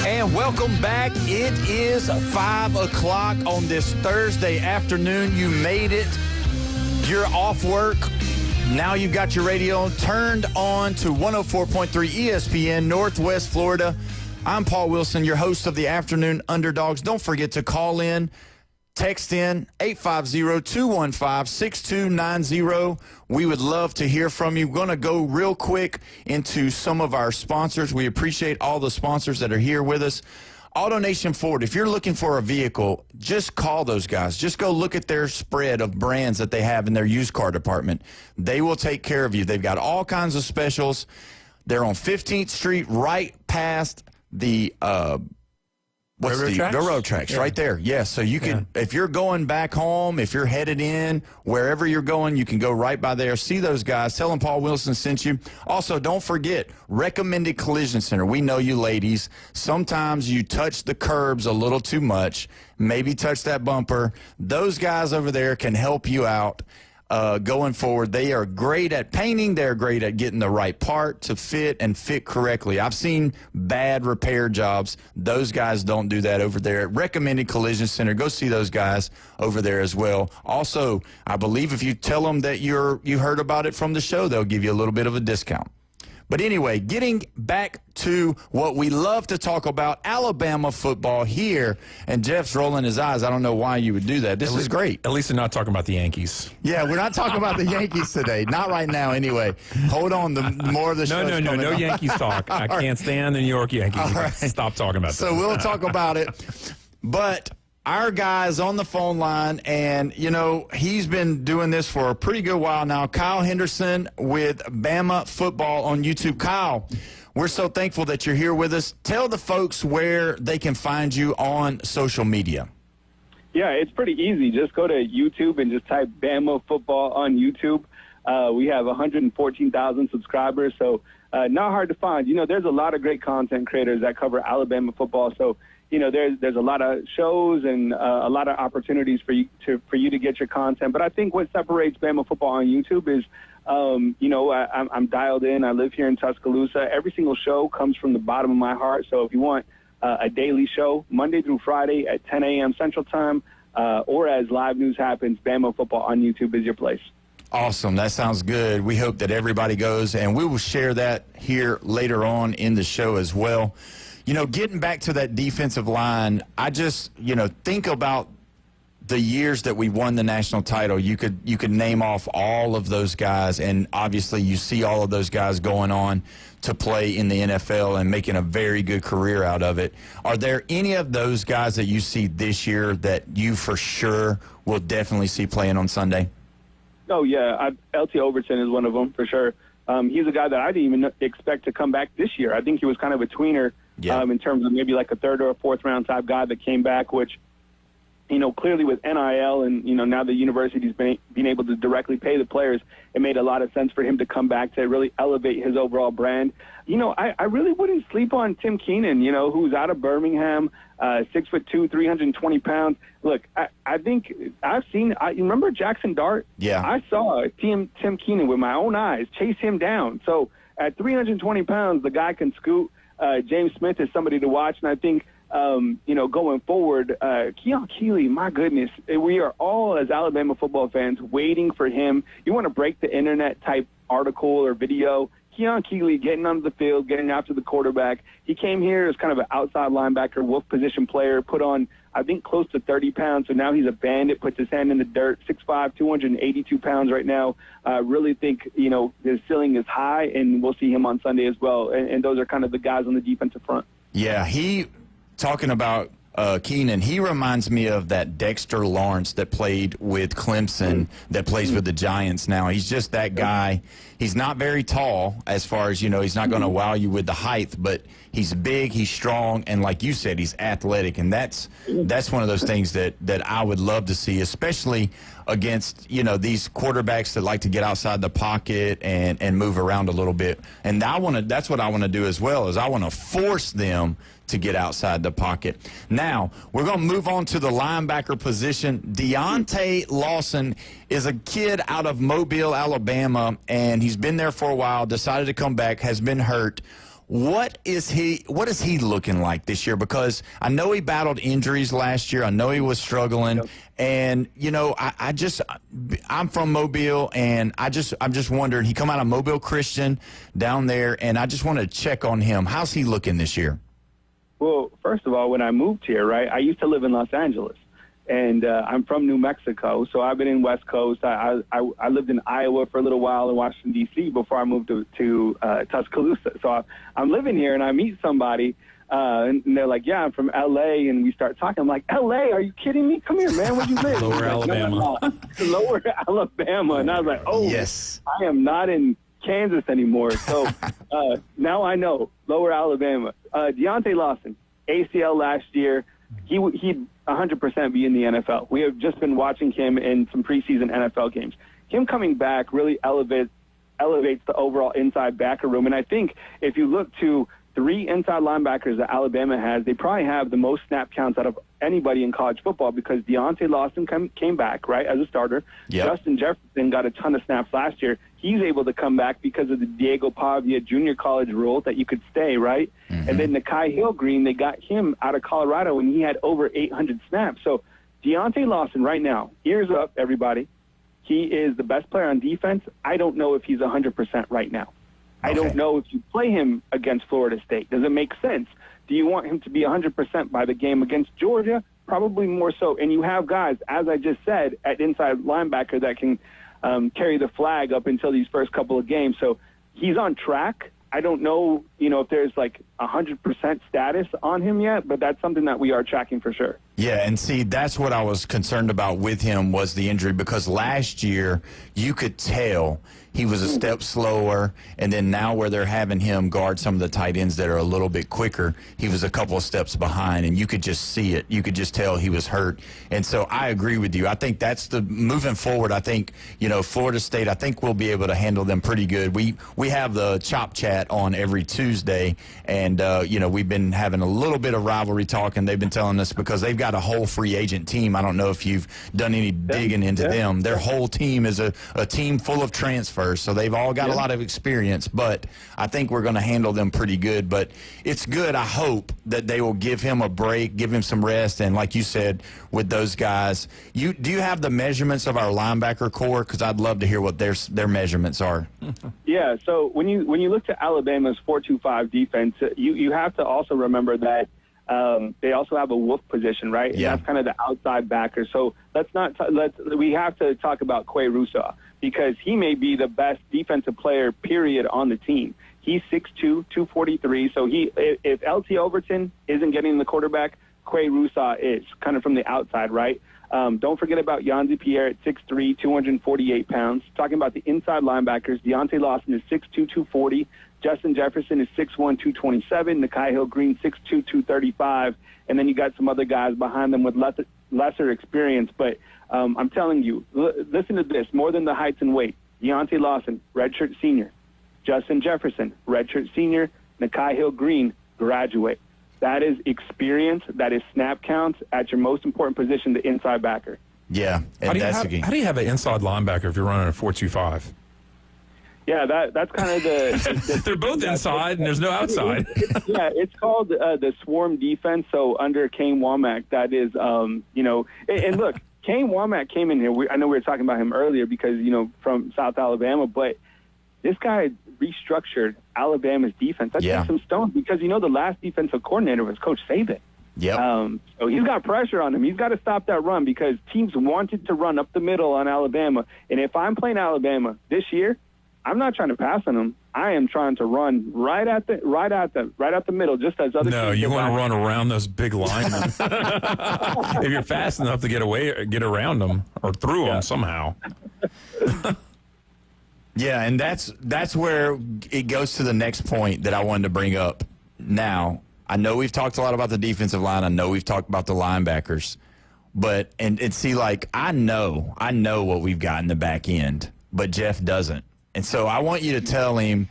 And welcome back. It is 5 o'clock on this Thursday afternoon. You made it. You're off work. Now you've got your radio turned on to 104.3 ESPN Northwest Florida. I'm Paul Wilson, your host of the Afternoon Underdogs. Don't forget to call in, text in, 850-215-6290. We would love to hear from you. We're going to go real quick into some of our sponsors. We appreciate all the sponsors that are here with us. AutoNation Ford, if you're looking for a vehicle, just call those guys. Just go look at their spread of brands that they have in their used car department. They will take care of you. They've got all kinds of specials. They're on 15th Street, right past the railroad tracks, right there. Yes, so you can, if you're going back home, if you're headed in, wherever you're going, you can go right by there. See those guys. Tell them Paul Wilson sent you. Also, don't forget, Recommended Collision Center. We know you ladies. Sometimes you touch the curbs a little too much, maybe touch that bumper. Those guys over there can help you out. Going forward, they are great at painting. They're great at getting the right part to fit and fit correctly. I've seen bad repair jobs. Those guys don't do that over there at Recommended Collision Center. Go see those guys over there as well. Also, I believe if you tell them that you heard about it from the show, they'll give you a little bit of a discount. But anyway, getting back to what we love to talk about, Alabama football here. And Jeff's rolling his eyes. I don't know why you would do that. This is great. At least they're not talking about the Yankees. Yeah, we're not talking about the Yankees today. Not right now, anyway. Hold on. More of the show. No Yankees talk. I can't stand the New York Yankees. Right. Stop talking about that. So we'll talk about it. But our guy's on the phone line, and, you know, he's been doing this for a pretty good while now. Kyle Henderson with Bama Football on YouTube. Kyle, we're so thankful that you're here with us. Tell the folks where they can find you on social media. Yeah, it's pretty easy. Just go to YouTube and just type Bama Football on YouTube. We have 114,000 subscribers, so not hard to find. You know, there's a lot of great content creators that cover Alabama football, so you know, there's a lot of shows and a lot of opportunities for you to get your content. But I think what separates Bama football on YouTube is, you know, I'm dialed in. I live here in Tuscaloosa. Every single show comes from the bottom of my heart. So if you want a daily show, Monday through Friday at 10 a.m. Central Time, or as live news happens, Bama football on YouTube is your place. Awesome. That sounds good. We hope that everybody goes, and we will share that here later on in the show as well. You know, getting back to that defensive line, I just, you know, think about the years that we won the national title. You could name off all of those guys, and obviously you see all of those guys going on to play in the NFL and making a very good career out of it. Are there any of those guys that you see this year that you for sure will definitely see playing on Sunday? Oh, yeah. LT Overton is one of them for sure. He's a guy that I didn't even expect to come back this year. I think he was kind of a tweener. Yeah. In terms of maybe like a third or a fourth round type guy that came back, which, you know, clearly with NIL and, you know, now the university's been able to directly pay the players, it made a lot of sense for him to come back to really elevate his overall brand. You know, I really wouldn't sleep on Tim Keenan, you know, who's out of Birmingham, 6'2", 320 pounds. Look, I think I've seen, you remember Jackson Dart? Yeah. I saw Tim Keenan with my own eyes chase him down. So at 320 pounds, the guy can scoot. James Smith is somebody to watch, and I think, you know, going forward, Keon Keeley, my goodness, we are all, as Alabama football fans, waiting for him. You want to break the internet-type article or video, Keon Keeley getting onto the field, getting after the quarterback. He came here as kind of an outside linebacker, wolf position player, put on, I think, close to 30 pounds, so now he's a bandit, puts his hand in the dirt, 6'5", 282 pounds right now. Really think, you know, his ceiling is high, and we'll see him on Sunday as well. And those are kind of the guys on the defensive front. Yeah, talking about Keenan, he reminds me of that Dexter Lawrence that played with Clemson, that plays with the Giants now. He's just that guy. He's not very tall as far as, you know, he's not going to wow you with the height, but he's big, he's strong, and like you said, he's athletic. And that's one of those things that I would love to see, especially against, you know, these quarterbacks that like to get outside the pocket and move around a little bit. And that's what I want to do as well, is I want to force them to get outside the pocket. Now, we're going to move on to the linebacker position. Deontay Lawson is a kid out of Mobile, Alabama, and he's been there for a while, decided to come back, has been hurt. What is he looking like this year? Because I know he battled injuries last year. I know he was struggling. And, you know, I'm from Mobile, and I'm just wondering, he come out of Mobile Christian down there, and I just want to check on him. How's he looking this year? Well, first of all, when I moved here, right, I used to live in Los Angeles, and I'm from New Mexico, so I've been in West Coast. I lived in Iowa for a little while in Washington, D.C. before I moved to Tuscaloosa. So I'm living here, and I meet somebody, and they're like, yeah, I'm from L.A., and we start talking. I'm like, L.A., are you kidding me? Come here, man. Where you live? Lower Alabama. Lower Alabama. And I was like, oh, yes. I am not in Kansas anymore. So now I know, Lower Alabama. Deontay Lawson, ACL last year. He'd 100% be in the NFL. We have just been watching him in some preseason NFL games. Him coming back really elevates the overall inside backer room. And I think if you look to 3 inside linebackers that Alabama has, they probably have the most snap counts out of anybody in college football, because Deontay Lawson came back, right, as a starter. Yep. Justin Jefferson got a ton of snaps last year. He's able to come back because of the Diego Pavia junior college rule that you could stay, right? Mm-hmm. And then Nakai Hillgreen, they got him out of Colorado, and he had over 800 snaps. So Deontay Lawson right now, ears up, everybody. He is the best player on defense. I don't know if he's 100% right now. I don't know if you play him against Florida State. Does it make sense? Do you want him to be 100% by the game against Georgia? Probably more so. And you have guys, as I just said, at inside linebacker that can carry the flag up until these first couple of games. So he's on track. I don't know, if there's like 100% status on him yet, but that's something that we are tracking for sure. Yeah, and see, that's what I was concerned about with him was the injury, because last year you could tell he was a step slower, and then now where they're having him guard some of the tight ends that are a little bit quicker, he was a couple of steps behind, and you could just see it. You could just tell he was hurt. And so I agree with you. I think that's moving forward, I think, Florida State, I think we'll be able to handle them pretty good. We have the Chop Chat on every Tuesday, and, we've been having a little bit of rivalry talk, and they've been telling us because they've got a whole free agent team. I don't know if you've done any digging into them. Their whole team is a team full of transfers, so they've all got a lot of experience, but I think we're going to handle them pretty good. But it's good. I hope that they will give him a break, give him some rest, and like you said, with those guys, do you have the measurements of our linebacker core? Because I'd love to hear what their measurements are. Yeah, so when you look to Alabama's 4-2-5 defense, you have to also remember that they also have a wolf position, right? Yeah. And that's kind of the outside backer. So we have to talk about Quay Russo, because he may be the best defensive player, period, on the team. He's 6'2", 243. So if LT Overton isn't getting the quarterback, Quay Russo is kind of from the outside, right? Don't forget about Yanzi Pierre at 6'3", 248 pounds. Talking about the inside linebackers, Deontay Lawson is 6'2", 240. Justin Jefferson is 6'1", 227. Nakai Hill-Green, 6'2", 235. And then you got some other guys behind them with lesser experience. But I'm telling you, listen to this. More than the heights and weight. Deontay Lawson, redshirt senior. Justin Jefferson, redshirt senior. Nakai Hill-Green, graduate. That is experience. That is snap counts at your most important position, the inside backer. Yeah, and how do you have an inside linebacker if you're running a 4-2-5? Yeah, that's kind of the they're both inside and there's no outside. It's called the swarm defense. So under Kane Womack, that is, and look, Kane Womack came in here. I know we were talking about him earlier because, from South Alabama, but this guy restructured Alabama's defense. That takes some stones because, the last defensive coordinator was Coach Saban. Yep. So he's got pressure on him. He's got to stop that run because teams wanted to run up the middle on Alabama. And if I'm playing Alabama this year, I'm not trying to pass on them. I am trying to run right at the middle, just as other. No, you want to run around those big linemen. If you're fast enough to get around them or through them somehow. Yeah, and that's where it goes to the next point that I wanted to bring up. Now, I know we've talked a lot about the defensive line. I know we've talked about the linebackers, but and see, like I know what we've got in the back end, but Jeff doesn't. And so I want you to tell him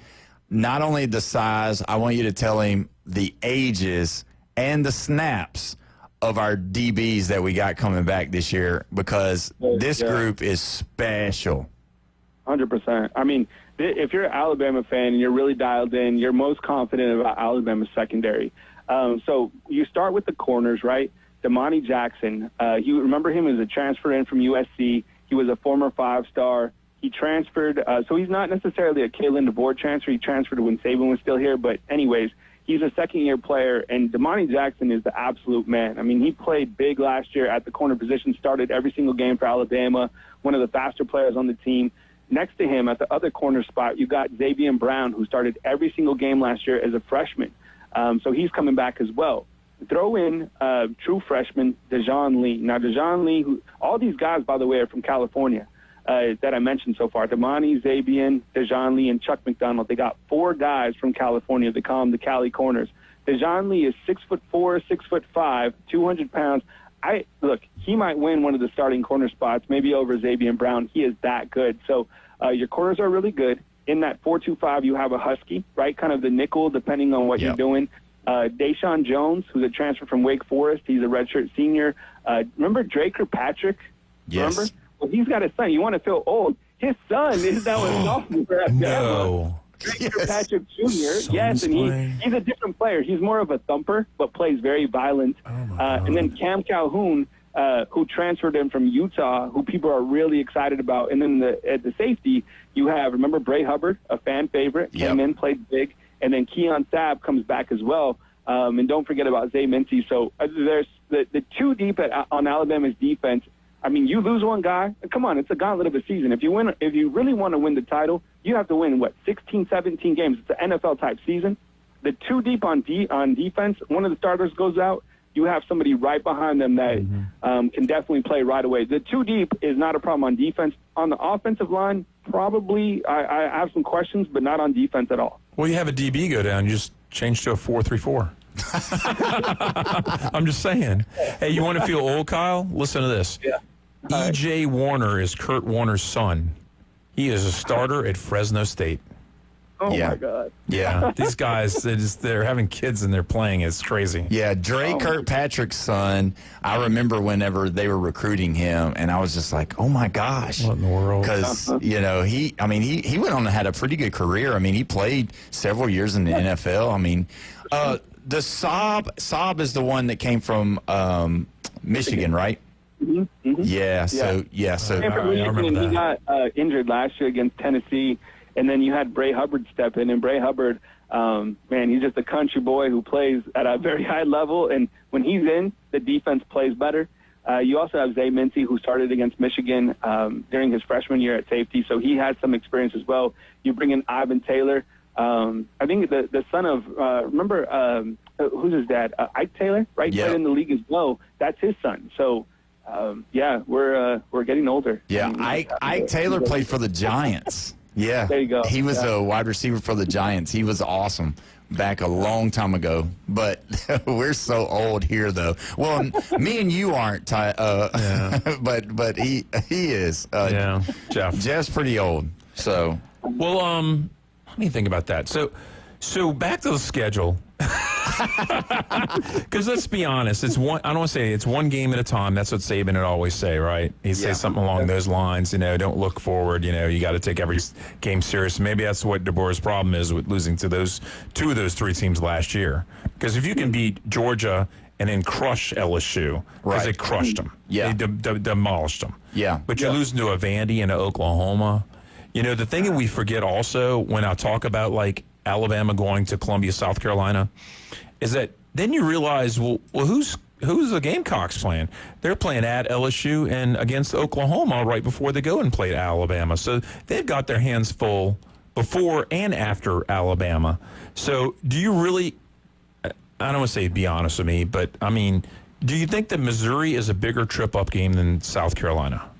not only the size, I want you to tell him the ages and the snaps of our DBs that we got coming back this year, because this group is special. 100%. I mean, if you're an Alabama fan and you're really dialed in, you're most confident about Alabama's secondary. So you start with the corners, right? Damani Jackson, you remember him as a transfer in from USC. He was a former 5-star. He transferred, so he's not necessarily a Kalen DeBoer transfer. He transferred when Saban was still here. But anyways, he's a second-year player, and Damani Jackson is the absolute man. I mean, he played big last year at the corner position, started every single game for Alabama, one of the faster players on the team. Next to him at the other corner spot, you got Xavier Brown, who started every single game last year as a freshman. So he's coming back as well. Throw in true freshman Dejon Lee. Now, Dejon Lee, all these guys, by the way, are from California. That I mentioned so far. Damani, Zabian, Dejon Lee, and Chuck McDonald. They got 4 guys from California. They call them the Cali Corners. Dejon Lee is 6'4", 6'5", 200 pounds. Look, he might win one of the starting corner spots, maybe over Zabian Brown. He is that good. So your corners are really good. In that 4-2-5, you have a Husky, right? Kind of the nickel, depending on what you're doing. Deshaun Jones, who's a transfer from Wake Forest. He's a redshirt senior. Remember Drake Kirkpatrick? Yes. Remember? Well, he's got a son. You want to feel old. His son is now a sophomore at Bama. Drake Kirkpatrick Jr. Yes, and he's a different player. He's more of a thumper, but plays very violent. And then Cam Calhoun, who transferred in from Utah, who people are really excited about. And then at the safety, you have, remember Bray Hubbard, a fan favorite, came in, played big. And then Keon Sabb comes back as well. And don't forget about Zay Minty. So there's the 2 deep on Alabama's defense. I mean, you lose one guy, come on, it's a gauntlet of a season. If you really want to win the title, you have to win, 16, 17 games. It's an NFL-type season. the two deep on defense, one of the starters goes out, you have somebody right behind them that can definitely play right away. The two deep is not a problem on defense. On the offensive line, probably I have some questions, but not on defense at all. Well, you have a DB go down. You just change to a 4-3-4. I'm just saying. Hey, you want to feel old, Kyle? Listen to this. Yeah. E.J. Warner is Kurt Warner's son. He is a starter at Fresno State. Oh, my God. Yeah, these guys, they're having kids and they're playing. It's crazy. Yeah, Dre Kirkpatrick's son, I remember whenever they were recruiting him, and I was just like, oh, my gosh. What in the world? Because, he went on and had a pretty good career. I mean, he played several years in the NFL. I mean, the Saab is the one that came from Michigan, right? Mm-hmm. Yeah, so. Came from Michigan, he got injured last year against Tennessee. And then you had Bray Hubbard step in, and Bray Hubbard, he's just a country boy who plays at a very high level. And when he's in, the defense plays better. You also have Zay Mincy, who started against Michigan during his freshman year at safety, so he has some experience as well. You bring in Ivan Taylor. I think the son of, who's his dad? Ike Taylor, right? Yeah. Played in the league as well. That's his son. So, we're getting older. Yeah, Ike Taylor played for the Giants. Yeah, there you go. He was a wide receiver for the Giants. He was awesome back a long time ago. But we're so old here, though. Well, me and you aren't, but he is. Jeff's pretty old. So, well, let me think about that. So back to the schedule. Because let's be honest, it's one. I don't want to say it's one game at a time. That's what Saban would always say, right? He'd say something along those lines. Don't look forward. You got to take every game serious. Maybe that's what DeBoer's problem is with losing to two of those three teams last year. Because if you can beat Georgia and then crush LSU, because they crushed them, they demolished them. Yeah, but you're losing to a Vandy and to Oklahoma. The thing that we forget also when I talk about like Alabama going to Columbia, South Carolina, is that then you realize, well, who's the Gamecocks playing? They're playing at LSU and against Oklahoma right before they go and play Alabama. So they've got their hands full before and after Alabama. So do you really, I don't want to say be honest with me, but I mean, do you think that Missouri is a bigger trip-up game than South Carolina?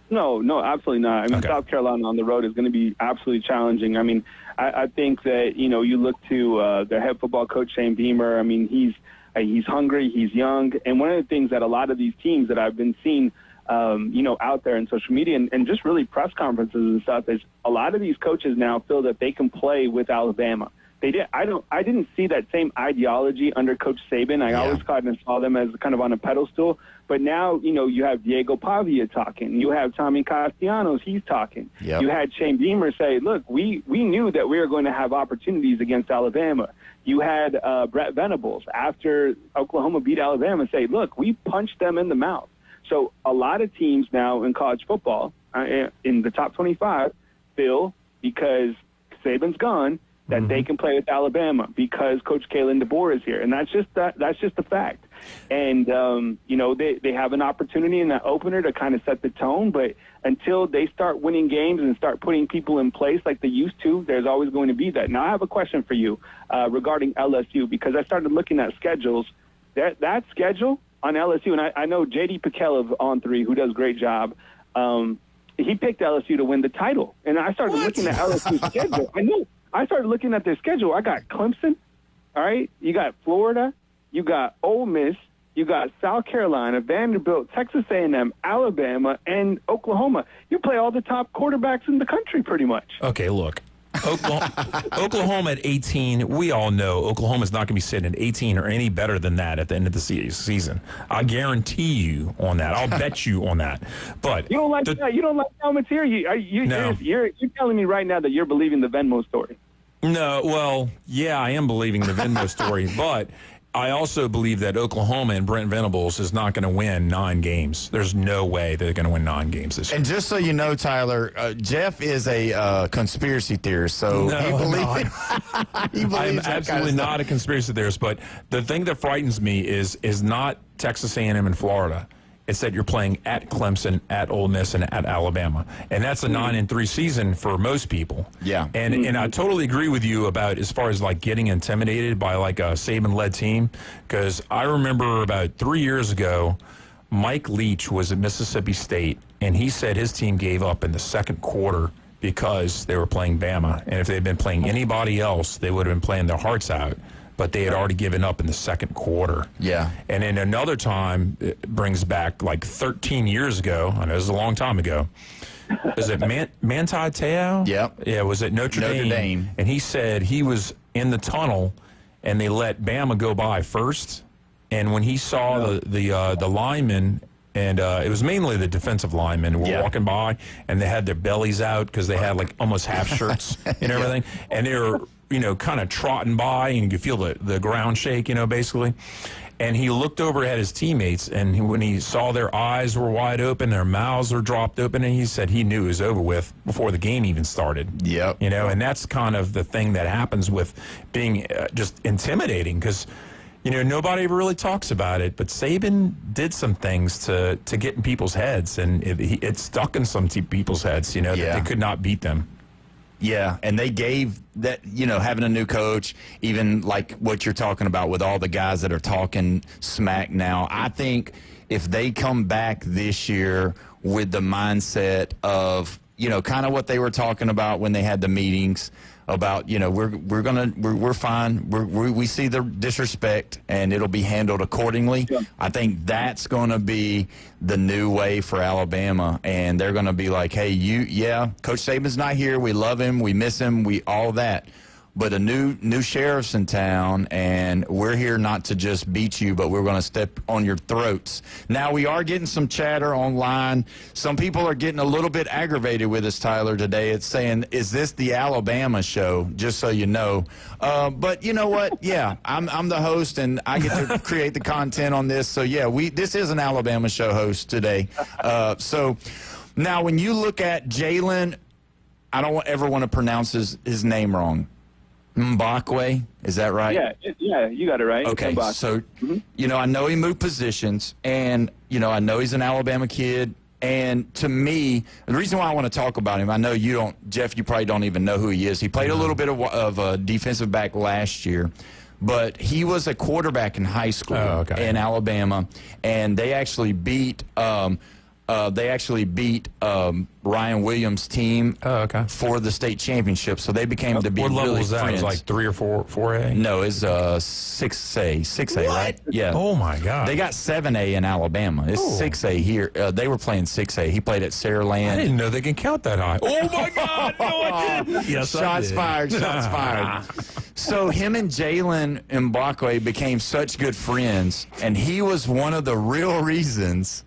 No, absolutely not. I mean, South Carolina on the road is going to be absolutely challenging. I mean, I think that, you look to their head football coach, Shane Beamer. I mean, he's hungry, he's young. And one of the things that a lot of these teams that I've been seeing, out there in social media and just really press conferences and stuff is a lot of these coaches now feel that they can play with Alabama. They did. I didn't see that same ideology under Coach Saban. I always kind of saw them as kind of on a pedestal. But now, you have Diego Pavia talking. You have Tommy Castellanos. He's talking. Yep. You had Shane Beamer say, look, we knew that we were going to have opportunities against Alabama. You had Brett Venables, after Oklahoma beat Alabama, say, look, we punched them in the mouth. So a lot of teams now in college football, in the top 25, feel because Saban's gone, that they can play with Alabama because Coach Kalen DeBoer is here. And that's just a fact. And, they have an opportunity in that opener to kind of set the tone. But until they start winning games and start putting people in place like they used to, there's always going to be that. Now, I have a question for you regarding LSU, because I started looking at schedules. That schedule on LSU, and I know J.D. Piquel of On3, who does a great job, he picked LSU to win the title. And I started looking at LSU's schedule. I know. I started looking at their schedule. I got Clemson, all right? You got Florida. You got Ole Miss. You got South Carolina, Vanderbilt, Texas A&M, Alabama, and Oklahoma. You play all the top quarterbacks in the country pretty much. Okay, look. Oklahoma at 18, we all know Oklahoma's not going to be sitting at 18 or any better than that at the end of the season. I guarantee you on that. I'll bet you on that. But you don't like that. You don't like helmets here. You're telling me right now that you're believing the Venmo story. No, well, yeah, I am believing the Venmo story, but I also believe that Oklahoma and Brent Venables is not going to win 9 games. There's no way they're going to win 9 games this year. And just so you know, Tyler, Jeff is a conspiracy theorist, so he believes I'm absolutely not a conspiracy theorist, but the thing that frightens me is not Texas A&M and Florida. Instead, you're playing at Clemson, at Ole Miss, and at Alabama. And that's a 9-3 season for most people. Yeah. And I totally agree with you about as far as like getting intimidated by like a Saban-led team, because I remember about 3 years ago, Mike Leach was at Mississippi State, and he said his team gave up in the second quarter because they were playing Bama. And if they had been playing anybody else, they would have been playing their hearts out. But they had already given up in the second quarter. Yeah. And then another time, it brings back like 13 years ago. I know it was a long time ago. Was it Manti Te'o? Yep. Yeah, was it Notre Dame? And he said he was in the tunnel, and they let Bama go by first. And when he saw the linemen, and it was mainly the defensive linemen were walking by, and they had their bellies out because they had like almost half shirts and everything. And they were, kind of trotting by, and you could feel the ground shake, basically. And he looked over at his teammates, and when he saw their eyes were wide open, their mouths were dropped open, and he said he knew it was over with before the game even started. Yep. And that's kind of the thing that happens with being just intimidating, because nobody ever really talks about it, but Saban did some things to get in people's heads, and it stuck in some people's heads, that they could not beat them. Yeah, and they gave that, having a new coach, even like what you're talking about with all the guys that are talking smack now. I think if they come back this year with the mindset of, kind of what they were talking about when they had the meetings about, we're fine. We see the disrespect, and it'll be handled accordingly. Yeah. I think that's going to be the new way for Alabama, and they're going to be like, hey, Coach Saban's not here. We love him. We miss him. All that. But a new sheriff's in town, and we're here not to just beat you, but we're going to step on your throats. Now, we are getting some chatter online. Some people are getting a little bit aggravated with us, Tyler, today. It's saying, is this the Alabama show, just so you know. But you know what? Yeah, I'm the host, and I get to create the content on this. So, yeah, this is an Alabama show host today. So now when you look at Jalen, I don't ever want to pronounce his name wrong. Mbakwe, is that right? Yeah, you got it right. Okay, so, I know he moved positions, and, I know he's an Alabama kid, and to me, the reason why I want to talk about him, I know you don't, Jeff, you probably don't even know who he is. He played a little bit of a defensive back last year, but he was a quarterback in high school in Alabama, and they actually beat Ryan Williams' team for the state championship, so they became to be what level really was that? friends. It was like 3 or 4A? No, it's 6A, right? Yeah. Oh my God. They got 7A in Alabama. It's 6A here. They were playing 6A. He played at Saraland. I didn't know they can count that high. Oh my God! No, I didn't. Yes, Shots fired. Shots fired. So him and Jalen Mbakwe became such good friends, and he was one of the real reasons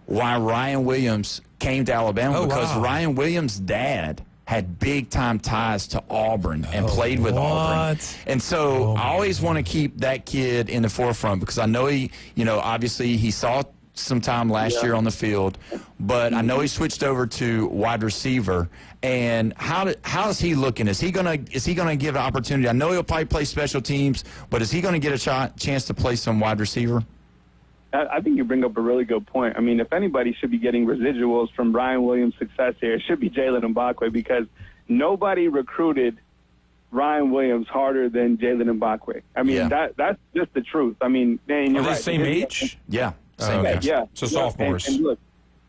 why Ryan Williams came to Alabama, because Ryan Williams' dad had big-time ties to Auburn and played with Auburn. And so I always want to keep that kid in the forefront, because I know he, obviously he saw some time last year on the field, but I know he switched over to wide receiver. And how is he looking? Is he gonna give an opportunity? I know he'll probably play special teams, but is he going to get a chance to play some wide receiver? I think you bring up a really good point. I mean, if anybody should be getting residuals from Ryan Williams' success here, it should be Jalen Mbakwe, because nobody recruited Ryan Williams harder than Jalen Mbakwe. I mean, that's just the truth. I mean, man, you're Are they right. the same age? Yeah. Same age. Yeah. So sophomores. And look,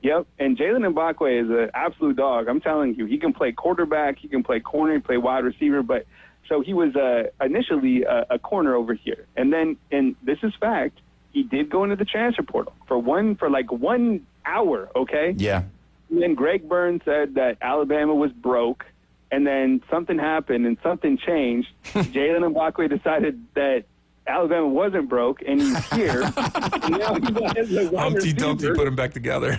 and Jalen Mbakwe is an absolute dog. I'm telling you, he can play quarterback, he can play corner, he can play wide receiver, but so he was initially a corner over here. And then, and this is fact, he did go into the transfer portal for like 1 hour, okay? Yeah. And then Greg Burns said that Alabama was broke, and then something happened and something changed. Jalen Mbakwe decided that Alabama wasn't broke, and he's here. And now he's Humpty Dumpty put him back together.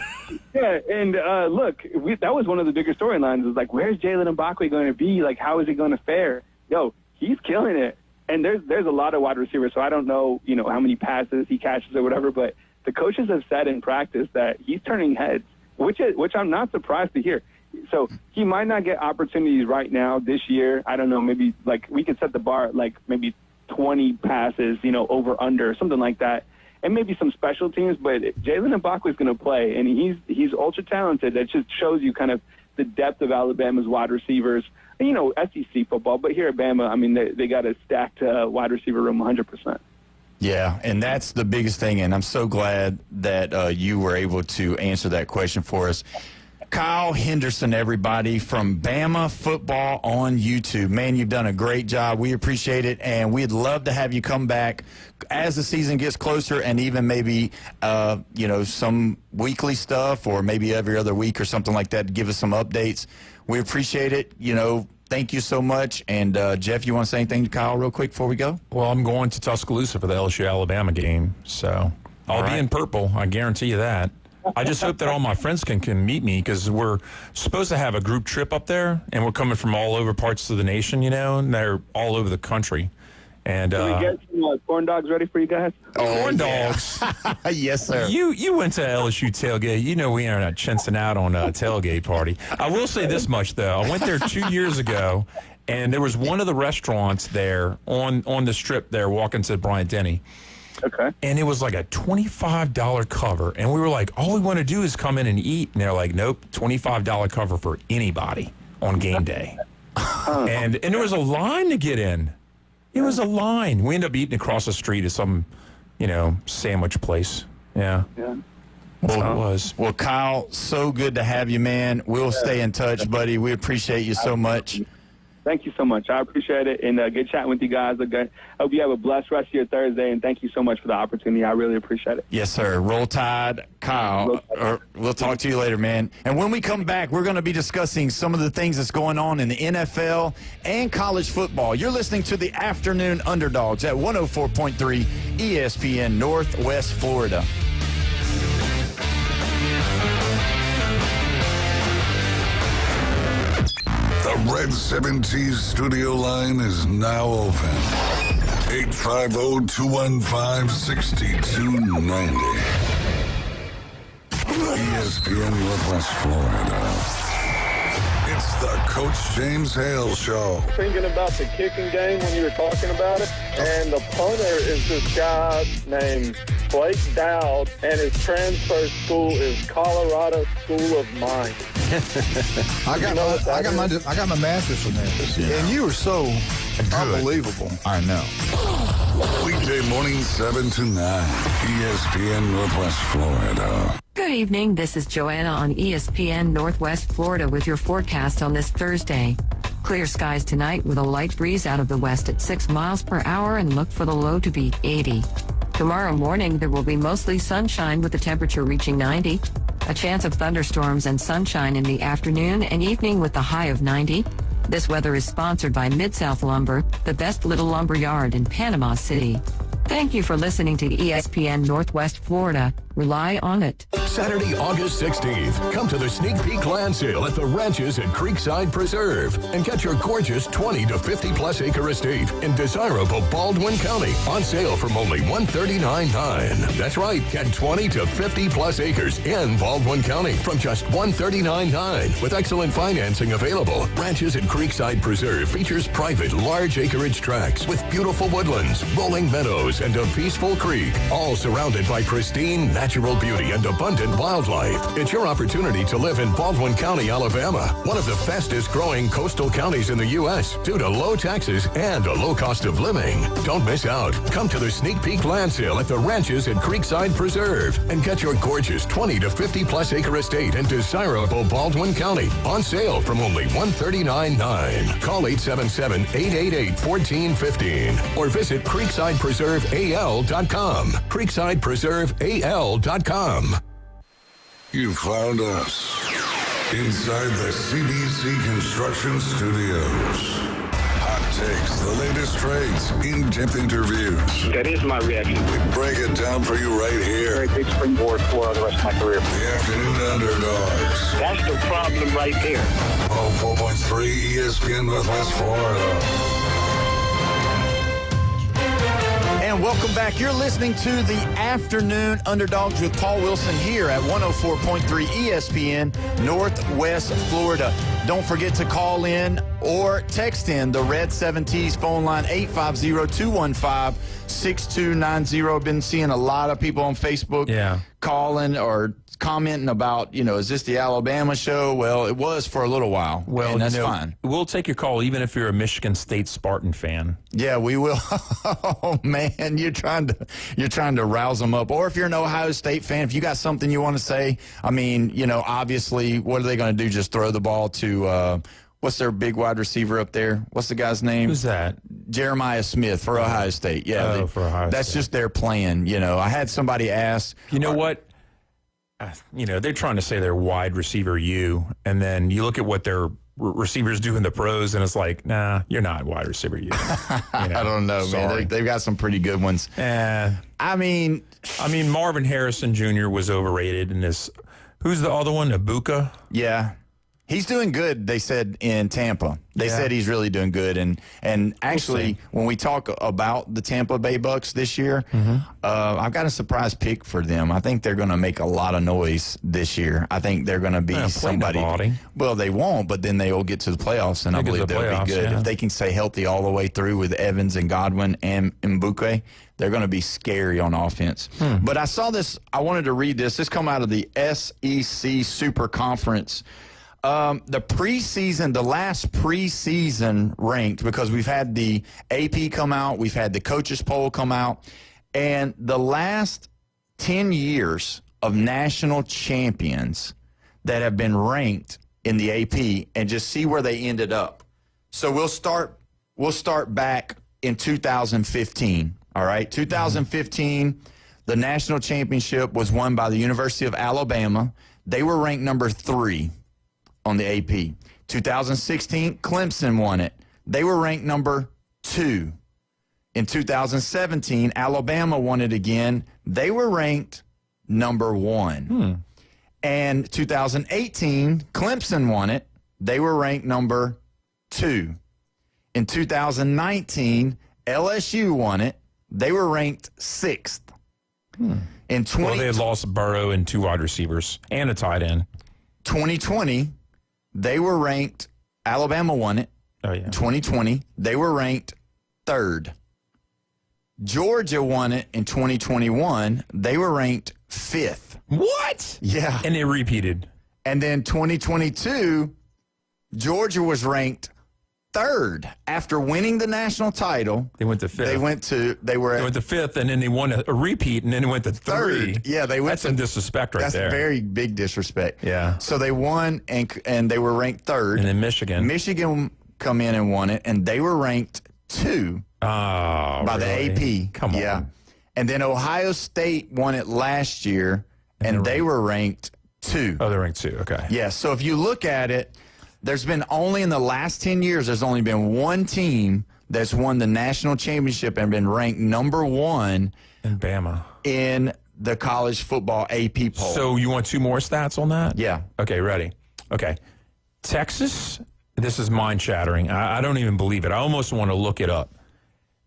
Yeah, and look, that was one of the bigger storylines. Is like, where's Jalen Mbakwe going to be? Like, how is he going to fare? Yo, he's killing it. And there's a lot of wide receivers, so I don't know, how many passes he catches or whatever, but the coaches have said in practice that he's turning heads, which I'm not surprised to hear. So he might not get opportunities right now this year. I don't know, maybe like we could set the bar at like maybe 20 passes, over, under, something like that. and maybe some special teams, but Jalen Mbakwe is going to play, and he's ultra talented. That just shows you kind of the depth of Alabama's wide receivers. You know, SEC football, but here at Bama, I mean, they got a stacked wide receiver room 100%. Yeah, and that's the biggest thing, and I'm so glad that you were able to answer that question for us. Kyle Henderson, everybody, from Bama Football on YouTube. Man, you've done a great job. We appreciate it, and we'd love to have you come back as the season gets closer, and even maybe, some weekly stuff or maybe every other week or something like that to give us some updates. We appreciate it. Thank you so much. And, Jeff, you want to say anything to Kyle real quick before we go? Well, I'm going to Tuscaloosa for the LSU-Alabama game, so I'll be in purple. I guarantee you that. I just hope that all my friends can meet me because we're supposed to have a group trip up there, and we're coming from all over parts of the nation, and they're all over the country. And can we get some corn dogs ready for you guys? Corn dogs? Yes, sir. You went to LSU tailgate. You know we aren't chincing out on a tailgate party. I will say this much, though. I went there 2 years ago, and there was one of the restaurants there on the strip there walking to Bryant-Denny. Okay. And it was like a $25 cover. And we were like, all we want to do is come in and eat. And they're like, nope, $25 cover for anybody on game day. And there was a line to get in. It was a line. We ended up eating across the street at some, sandwich place. Yeah. Yeah. Well, it was. Well, Kyle, so good to have you, man. We'll stay in touch, buddy. We appreciate you so much. Thank you so much. I appreciate it, and good chatting with you guys. I hope you have a blessed rest of your Thursday, and thank you so much for the opportunity. I really appreciate it. Yes, sir. Roll Tide, Kyle. We'll talk to you later, man. And when we come back, we're going to be discussing some of the things that's going on in the NFL and college football. You're listening to the Afternoon Underdogs at 104.3 ESPN Northwest Florida. The Red 17 studio line is now open. 850-215-6290. ESPN Northwest Florida. It's the Coach James Hale Show. Thinking about the kicking game when you were talking about it, and the punter is this guy named Blake Dowd, and his transfer school is Colorado School of Mines. I got my master's from there, and you were so unbelievable. I know. Weekday morning 7 to 9, ESPN Northwest Florida. Good evening. This is Joanna on ESPN Northwest Florida with your forecast on this Thursday. Clear skies tonight with a light breeze out of the west at 6 miles per hour and look for the low to be 80. Tomorrow morning, there will be mostly sunshine with the temperature reaching 90. A chance of thunderstorms and sunshine in the afternoon and evening with the high of 90. This weather is sponsored by Mid-South Lumber, the best little lumber yard in Panama City. Thank you for listening to ESPN Northwest Florida. Rely on it. Saturday, August 16th. Come to the Sneak Peek Land Sale at the Ranches at Creekside Preserve and get your gorgeous 20 to 50 plus acre estate in desirable Baldwin County on sale from only $139.9. That's right, get 20 to 50 plus acres in Baldwin County from just $139.9 with excellent financing available. Ranches at Creekside Preserve features private large acreage tracts with beautiful woodlands, rolling meadows, and a peaceful creek, all surrounded by pristine natural beauty and abundant wildlife. It's your opportunity to live in Baldwin County, Alabama, one of the fastest growing coastal counties in the U.S. due to low taxes and a low cost of living. Don't miss out. Come to the Sneak Peek Land Sale at the Ranches at Creekside Preserve and get your gorgeous 20 to 50 plus acre estate in desirable Baldwin County on sale from only $139.9. Call 877-888-1415 or visit CreeksidePreserveAL.com. CreeksidePreserveAL.com. You found us inside the CBC Construction Studios. Hot takes, the latest trades, in-depth interviews. That is my reaction. We break it down for you right here. Very big springboard for the rest of my career. The Afternoon Underdogs. That's the problem right there. 104.3 ESPN Northwest Florida. And welcome back. You're listening to the Afternoon Underdogs with Paul Wilson here at 104.3 ESPN Northwest Florida. Don't forget to call in or text in the Red 7T's phone line, 850-215-6290. Been seeing a lot of people on Facebook calling or commenting about, is this the Alabama show? Well, it was for a little while. Well, and that's fine. We'll take your call even if you're a Michigan State Spartan fan. Yeah, we will. Oh man, you're trying to rouse them up. Or if you're an Ohio State fan, if you got something you want to say, I mean, obviously, what are they going to do? Just throw the ball to what's their big wide receiver up there? What's the guy's name? Who's that? Jeremiah Smith for Ohio State. Yeah, for Ohio that's State. Just their plan. I had somebody ask. You know what? They're trying to say they're wide receiver you, and then you look at what their receivers do in the pros, and it's like, nah, you're not wide receiver you. I don't know, man. They've got some pretty good ones. I mean, Marvin Harrison Jr. was overrated in this. Who's the other one? Ibuka? Yeah. He's doing good, they said, in Tampa. They said he's really doing good. And actually, when we talk about the Tampa Bay Bucks this year, I've got a surprise pick for them. I think they're going to make a lot of noise this year. I think they're going to be somebody. Well, they won't, but then they will get to the playoffs, and I believe they'll be good. If they can stay healthy all the way through with Evans and Godwin and Mbuke, they're going to be scary on offense. But I saw this. I wanted to read this. This come out of the SEC Super Conference. The last preseason ranked, because we've had the AP come out, we've had the coaches poll come out, and the last 10 years of national champions that have been ranked in the AP, and just see where they ended up. So we'll start back in 2015. All right, 2015, the national championship was won by the University of Alabama. They were ranked number 3 on the AP. 2016, Clemson won it. They were ranked number 2. In 2017, Alabama won it again. They were ranked number 1. And 2018, Clemson won it. They were ranked number 2. In 2019, LSU won it. They were ranked 6th. Well, they had lost Burrow and 2 wide receivers and a tight end. 2020, they were ranked, Alabama won it. Oh, yeah. 2020, they were ranked 3rd. Georgia won it in 2021. They were ranked 5th. What? Yeah. And they repeated. And then 2022, Georgia was ranked 3rd after winning the national title. They went to 5th. They went to 5th, and then they won a repeat, and then they went to 3. Yeah, they went. That's some disrespect right there. That's very big disrespect. Yeah. So they won, and they were ranked 3rd. And then Michigan come in and won it, and they were ranked 2 by really? the AP. Come on. Yeah. And then Ohio State won it last year, and they were ranked 2. Oh, they're ranked 2. Okay. Yeah. So if you look at it, there's been only in the last 10 years, there's only been one team that's won the national championship and been ranked number 1 in Bama in the college football AP poll. So you want 2 more stats on that? Yeah. Okay, ready. Okay. Texas, this is mind-shattering. I don't even believe it. I almost want to look it up.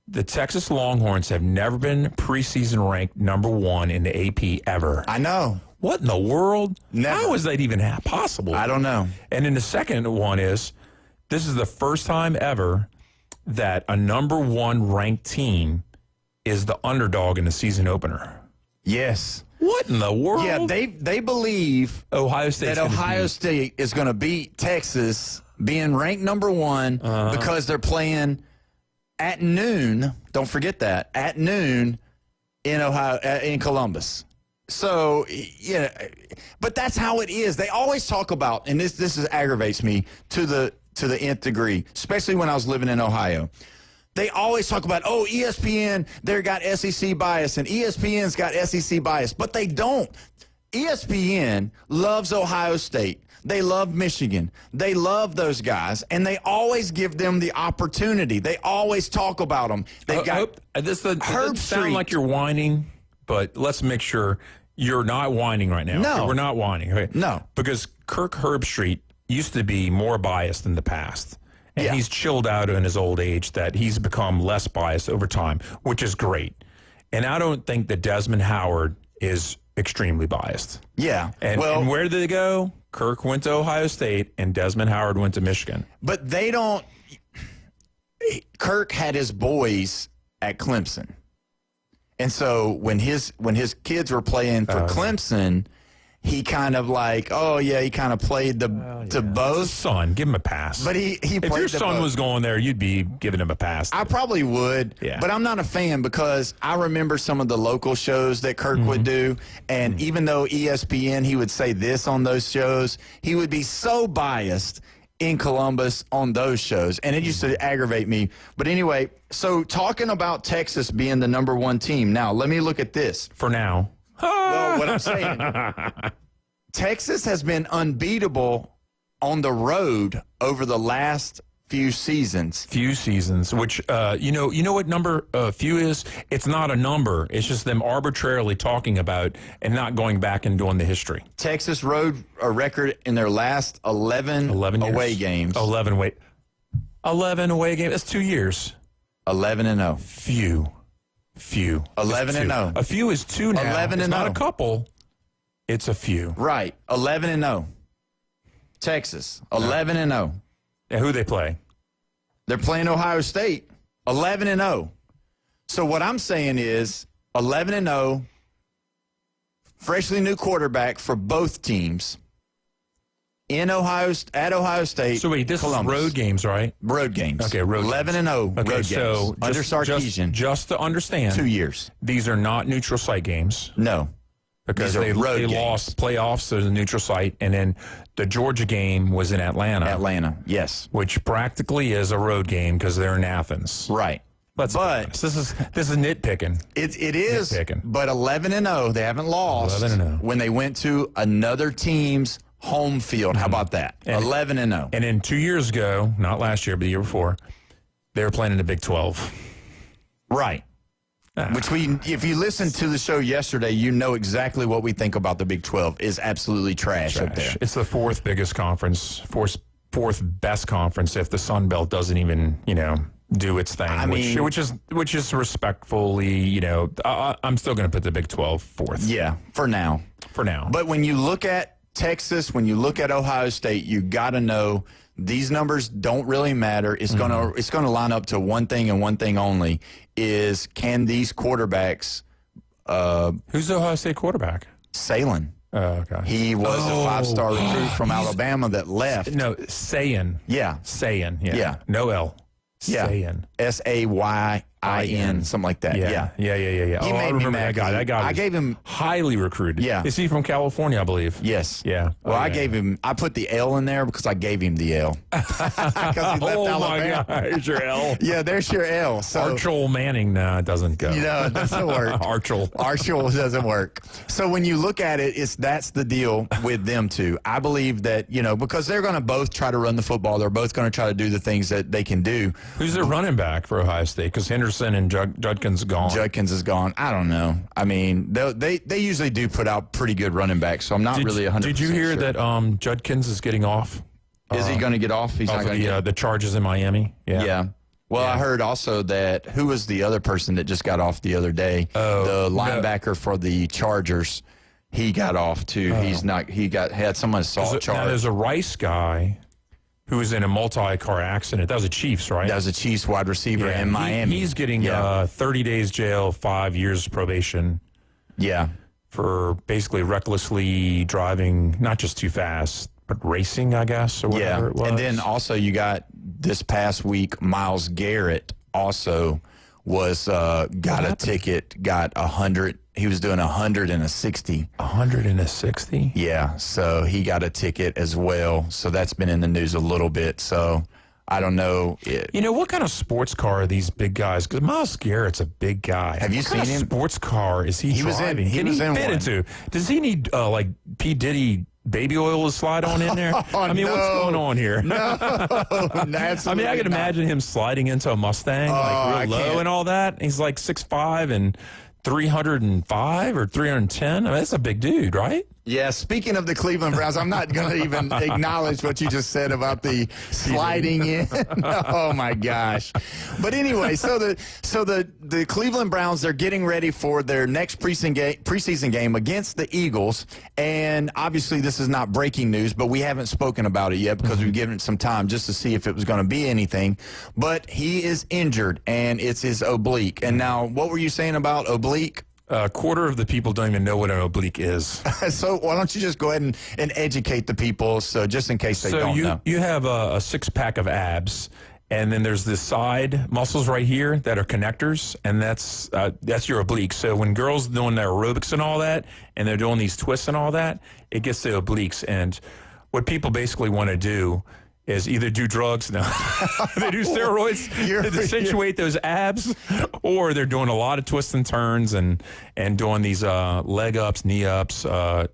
The Texas Longhorns have never been preseason ranked number 1 in the AP ever. I know. What in the world? Never. How is that even possible? I don't know. And then the second one is, this is the first time ever that a number 1 ranked team is the underdog in the season opener. Yes. What in the world? Yeah, they believe Ohio State is going to beat Texas, being ranked number 1 because they're playing at noon. Don't forget that, at noon in Ohio, in Columbus. So, yeah, but that's how it is. They always talk about, and this aggravates me to the nth degree, especially when I was living in Ohio. They always talk about, ESPN, they've got SEC bias, and ESPN's got SEC bias, but they don't. ESPN loves Ohio State. They love Michigan. They love those guys, and they always give them the opportunity. They always talk about them. They've got Herb sound like you're whining, but let's make sure you're not whining right now. No. Okay, we're not whining. Okay? No. Because Kirk Herbstreit used to be more biased in the past. And he's chilled out in his old age that he's become less biased over time, which is great. And I don't think that Desmond Howard is extremely biased. Yeah. And where did they go? Kirk went to Ohio State, and Desmond Howard went to Michigan. But they don't. Kirk had his boys at Clemson, and so when his kids were playing for Clemson, he kind of like, he kind of played to both. His son, give him a pass. But he played. If your son was going there, you'd be giving him a pass. I probably would, but I'm not a fan because I remember some of the local shows that Kirk would do, and even though ESPN, he would say this on those shows, he would be so biased in Columbus on those shows, and it used to aggravate me. But anyway, so talking about Texas being the number 1 team, now let me look at this. For now. Well, what I'm saying, Texas has been unbeatable on the road over the last few seasons. Which, you know what number few is? It's not a number. It's just them arbitrarily talking about and not going back and doing the history. Texas rode a record in their last 11 away games. 11 away games. That's 2 years. 11-0. Few. 11-0. A few is 2 now. 11-0. It's not a couple. It's a few. Right. 11-0. Texas. 11-0. And who they play? They're playing Ohio State. 11-0. So what I'm saying is 11-0. Freshly new quarterback for both teams. At Ohio State. So wait, this Columbus. is road games, right? Road games. Okay, road 11-0 okay, road so games. Under Sarkisian. Just to understand. 2 years. These are not neutral site games. No. Because they lost playoffs to the neutral site, and then the Georgia game was in Atlanta. Atlanta, yes. Which practically is a road game because they're in Athens. Right. But this is nitpicking. It is, nitpicking. But 11-0, they haven't lost 11-0 when they went to another team's home field. How about that? 11-0. And then 2 years ago, not last year, but the year before, they were playing in the Big 12. Right. Which if you listened to the show yesterday, you know exactly what we think about the Big 12 is absolutely trash up there. It's the fourth biggest conference, fourth best conference if the Sun Belt doesn't even, do its thing. Which is respectfully, I'm still going to put the Big 12 fourth. Yeah, for now. But when you look at Texas, when you look at Ohio State, you got to know these numbers don't really matter. It's gonna line up to one thing and one thing only: is can these quarterbacks? Who's the Ohio State quarterback? Salin. Oh, okay. He was a 5-star recruit from Alabama that left. No, Sayin. Yeah, Sayin. Yeah. No L. Yeah. Sayin. Sayin, something like that. Yeah. He made me mad. That guy. I gave him highly recruited. Yeah. Is he from California? I believe. Yes. Yeah. Well, I put the L in there because I gave him the L. Oh my God! Here's your L. Yeah, there's your L. So Archel Manning, no, it doesn't go. No, it doesn't work. Archel doesn't work. So when you look at it, that's the deal with them two. I believe that because they're going to both try to run the football. They're both going to try to do the things that they can do. Who's their running back for Ohio State? Because Henderson and Judkins gone. Judkins is gone. I don't know. I mean, they usually do put out pretty good running backs, so I'm not really 100%. Did you hear that Judkins is getting off? Is he going to get off? He's not going to the charges in Miami. Yeah. Well, I heard also that who was the other person that just got off the other day? The linebacker for the Chargers. He got off too. He's not. He had some assault charge. Now there's a Rice guy who was in a multi-car accident. That was a Chiefs, right? That was a Chiefs wide receiver in Miami. He's getting 30 days jail, 5 years probation. Yeah. For basically recklessly driving, not just too fast, but racing, I guess, or whatever it was. And then also you got this past week, Myles Garrett also was got a ticket, got 100. He was doing 100 and a 60. 100 and a 60? Yeah, so he got a ticket as well. So that's been in the news a little bit. So I don't know. What kind of sports car are these big guys? Because Myles Garrett's a big guy. Have you seen him? What kind of sports car is he driving? He was in fit one. into? Does he need, like, P. Diddy baby oil to slide on in there? What's going on here? No, absolutely I can imagine him sliding into a Mustang, like real low and all that. He's like 6'5" and 305 or 310. I mean, that's a big dude, right? Yeah, speaking of the Cleveland Browns, I'm not going to even acknowledge what you just said about the sliding in. Oh my gosh! But anyway, so the Cleveland Browns, they're getting ready for their next preseason game against the Eagles, and obviously this is not breaking news, but we haven't spoken about it yet because we've given it some time just to see if it was going to be anything. But he is injured, and it's his oblique. And now, what were you saying about oblique? A quarter of the people don't even know what an oblique is. So why don't you just go ahead and educate the people, so just in case they don't know. You have a six-pack of abs, and then there's the side muscles right here that are connectors, and that's your oblique. So when girls doing their aerobics and all that, and they're doing these twists and all that, it gets the obliques. And what people basically want to do is either do drugs, no, they do steroids to accentuate those abs, or they're doing a lot of twists and turns and doing these leg ups, knee ups, but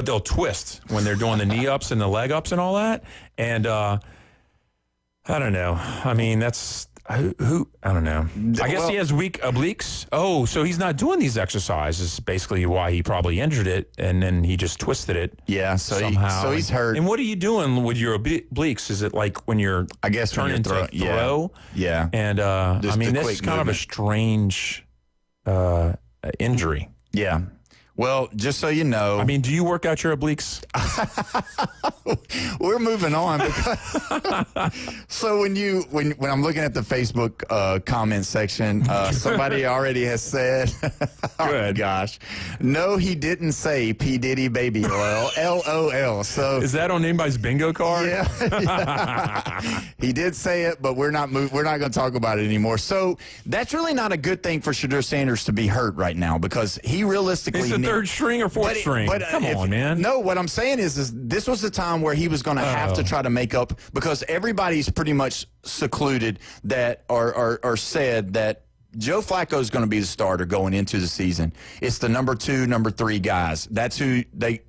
they'll twist when they're doing the knee ups and the leg ups and all that. And I don't know. I mean, that's I don't know. I guess he has weak obliques. Oh, so he's not doing these exercises. Basically, why he probably injured it, and then he just twisted it. Yeah, so somehow. He's hurt. And what are you doing with your obliques? Is it like when you're turning to throw? Yeah. And I mean, this is kind of a strange injury. Yeah. Well, just so you know, I mean, do you work out your obliques? We're moving on because so when I'm looking at the Facebook comment section, somebody already has said, "Oh gosh, no, he didn't say P Diddy baby oil, LOL." So is that on anybody's bingo card? Yeah, he did say it, but we're not going to talk about it anymore. So that's really not a good thing for Shedeur Sanders to be hurt right now because he realistically. Third string or fourth string? Come on, man. No, what I'm saying is this was the time where he was going to have to try to make up because everybody's pretty much secluded that or said that Joe Flacco is going to be the starter going into the season. It's the number 2, number 3 guys. That's who they.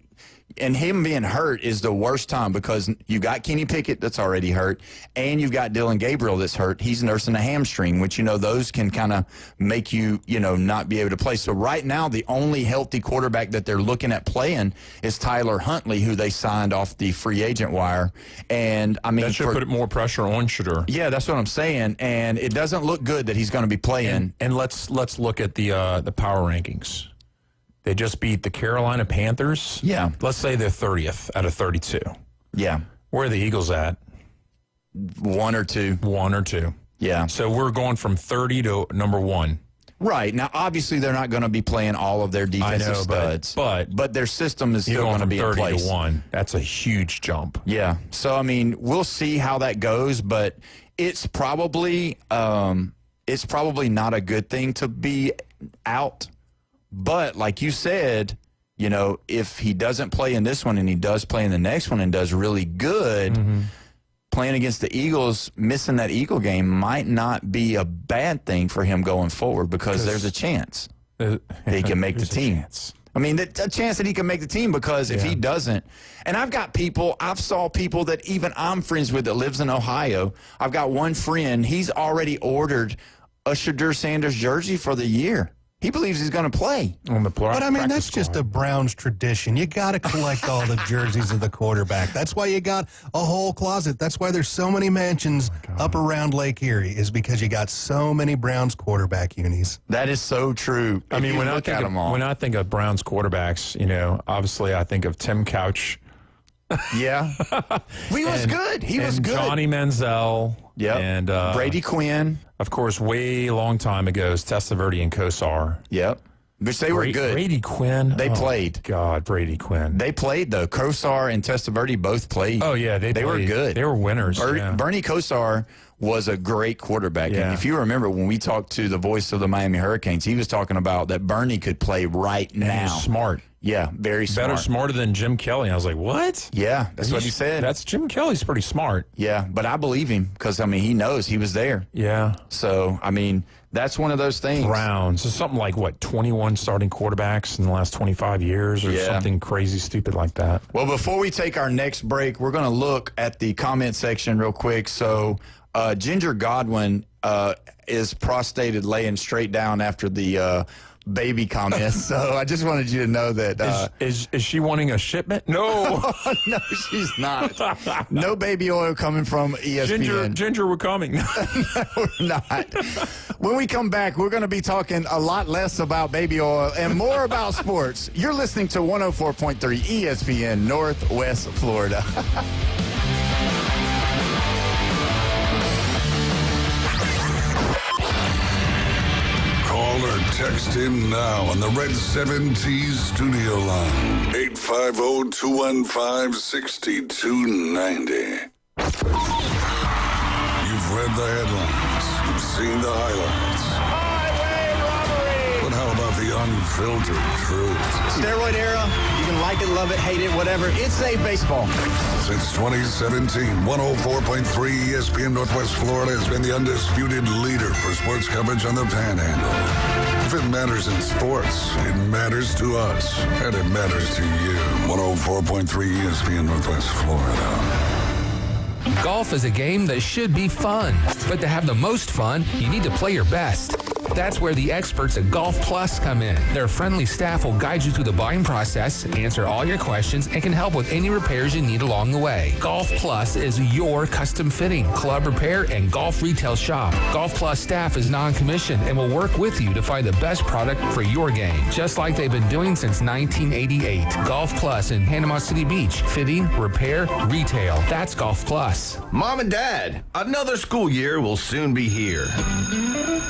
And him being hurt is the worst time because you got Kenny Pickett that's already hurt, and you've got Dylan Gabriel that's hurt. He's nursing a hamstring, which, those can kind of make you, not be able to play. So right now, the only healthy quarterback that they're looking at playing is Tyler Huntley, who they signed off the free agent wire. And, I mean, that should put more pressure on Shedeur. Yeah, that's what I'm saying. And it doesn't look good that he's going to be playing. And let's look at the power rankings. They just beat the Carolina Panthers. Yeah. Let's say they're 30th out of 32. Yeah. Where are the Eagles at? 1 or 2. 1 or 2. Yeah. So we're going from 30 to number 1. Right. Now, obviously, they're not going to be playing all of their defensive studs. But their system is still going to be in place. 30 to 1. That's a huge jump. Yeah. So, I mean, we'll see how that goes, but it's probably not a good thing to be out. But like you said, if he doesn't play in this one and he does play in the next one and does really good, playing against the Eagles, missing that Eagle game might not be a bad thing for him going forward because there's a chance that he can make the team. I mean, a chance that he can make the team because if he doesn't, and I've saw people that even I'm friends with that lives in Ohio. I've got one friend, he's already ordered a Shedeur Sanders jersey for the year. He believes he's going to play. But, I mean, that's just a Browns tradition. You got to collect all the jerseys of the quarterback. That's why you got a whole closet. That's why there's so many mansions up around Lake Erie is because you got so many Browns quarterback unis. That is so true. I mean, when I think of Browns quarterbacks, obviously I think of Tim Couch. Yeah. He was good. He was good. Johnny Manziel. Yep. And Brady Quinn. Of course, way long time ago, Testaverde and Kosar. Yep. Which they were good. Brady Quinn. They played. God, Brady Quinn. They played, though. Kosar and Testaverde both played. Oh, yeah. They were good. They were winners. Bernie Kosar was a great quarterback. Yeah. And if you remember when we talked to the voice of the Miami Hurricanes, he was talking about that Bernie could play right now. He was smart. Yeah, very smart. Smarter than Jim Kelly. I was like, what? Yeah, that's what he said. That's Jim Kelly's pretty smart. Yeah, but I believe him because, I mean, he knows he was there. Yeah. So, I mean, that's one of those things. Browns. So something like, 21 starting quarterbacks in the last 25 years or something crazy stupid like that. Well, before we take our next break, we're going to look at the comment section real quick. So, Ginger Godwin is prostrated laying straight down after the baby comments. So I just wanted you to know that. Is she wanting a shipment? No. No, she's not. No baby oil coming from ESPN. Ginger, we're coming. No, we're not. When we come back, we're going to be talking a lot less about baby oil and more about sports. You're listening to 104.3 ESPN Northwest Florida. Call or text in now on the Red 7T studio line. 850-215-6290. You've read the headlines. You've seen the highlights. Highway robbery! But how about the unfiltered truth? Steroid era, you can like it, love it, hate it, whatever. It's a baseball. Since 2017, 104.3 ESPN Northwest Florida has been the undisputed leader for sports coverage on the Panhandle. If it matters in sports, it matters to us, and it matters to you. 104.3 ESPN Northwest Florida. Golf is a game that should be fun, but to have the most fun, you need to play your best. That's where the experts at Golf Plus come in. Their friendly staff will guide you through the buying process, answer all your questions, and can help with any repairs you need along the way. Golf Plus is your custom fitting, club repair, and golf retail shop. Golf Plus staff is non-commissioned and will work with you to find the best product for your game, just like they've been doing since 1988. Golf Plus in Panama City Beach. Fitting, repair, retail. That's Golf Plus. Mom and Dad, another school year will soon be here.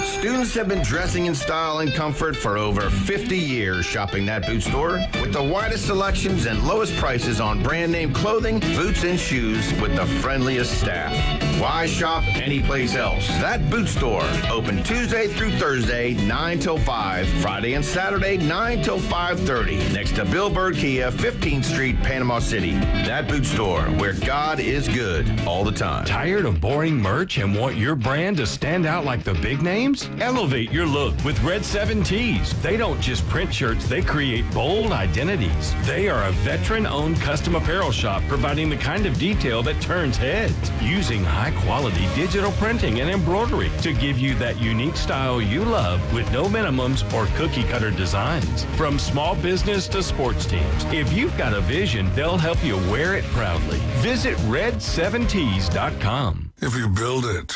Students have been dressing in style and comfort for over 50 years shopping that boot store with the widest selections and lowest prices on brand name clothing, boots, and shoes with the friendliest staff. Why shop anyplace else? That boot store, open Tuesday through Thursday, 9 till 5, Friday and Saturday, 9 till 5:30, next to Bill Bird Kia, 15th Street, Panama City. That boot store, where God is good all the time. Tired of boring merch and want your brand to stand out like the big names? Elevate your look with Red 7 Tees. They don't just print shirts, they create bold identities. They are a veteran-owned custom apparel shop providing the kind of detail that turns heads, using high-quality digital printing and embroidery to give you that unique style you love with no minimums or cookie-cutter designs. From small business to sports teams, if you've got a vision, they'll help you wear it proudly. Visit red7tees.com. If you build it,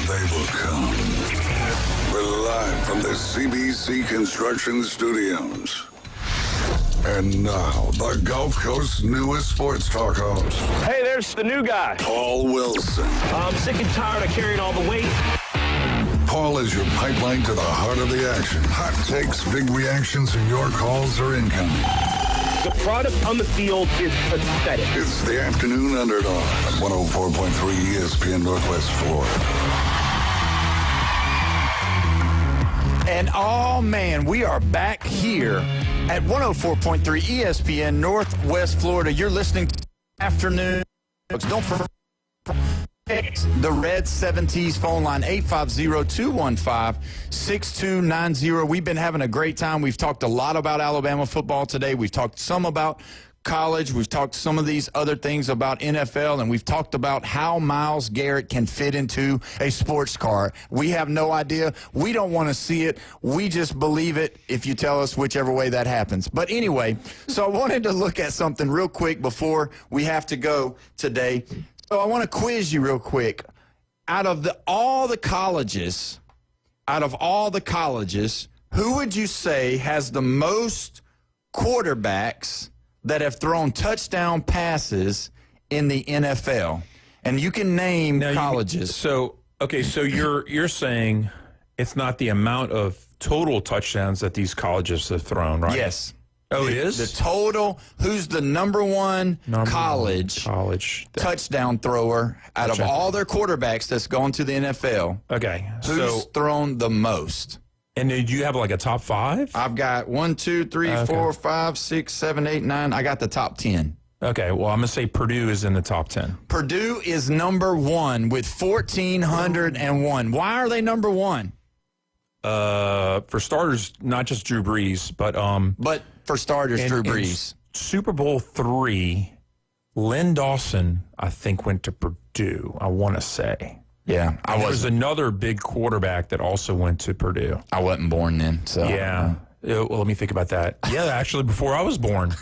they will come. We're live from the CBC Construction Studios. And now, the Gulf Coast's newest sports talk host. Hey, there's the new guy. Paul Wilson. I'm sick and tired of carrying all the weight. Paul is your pipeline to the heart of the action. Hot takes, big reactions, and your calls are incoming. The product on the field is pathetic. It's the Afternoon Underdog at 104.3 ESPN Northwest Florida. And oh man, we are back here at 104.3 ESPN Northwest Florida. You're listening to Afternoon. Don't forget the Red 7T's phone line, 850-215-6290. We've been having a great time. We've talked a lot about Alabama football today. We've talked some about college. We've talked some of these other things about NFL, and we've talked about how Myles Garrett can fit into a sports car. We have no idea. We don't want to see it. We just believe it if you tell us whichever way that happens. But anyway, so I wanted to look at something real quick before we have to go today. So I want to quiz you real quick. Out of all the colleges, who would you say has the most quarterbacks that have thrown touchdown passes in the NFL? And you can name now colleges. So you're saying it's not the amount of total touchdowns that these colleges have thrown, right? Yes. Oh, it is? The total, who's the number one college touchdown thrower out of all their quarterbacks that's gone to the NFL? Okay. Who's thrown the most? And do you have like a top five? I've got 1, 2, 3, 4, 5, 6, 7, 8, 9. I got the top 10. Okay, well, I'm going to say Purdue is in the top 10. Purdue is number one with 1,401. Why are they number one? For starters, not just Drew Brees, but for starters, Drew Brees. Super Bowl III, Lynn Dawson, I think, went to Purdue, I want to say. Yeah, I There was another big quarterback that also went to Purdue. I wasn't born then, so. Yeah. Well, let me think about that. Yeah, actually, before I was born.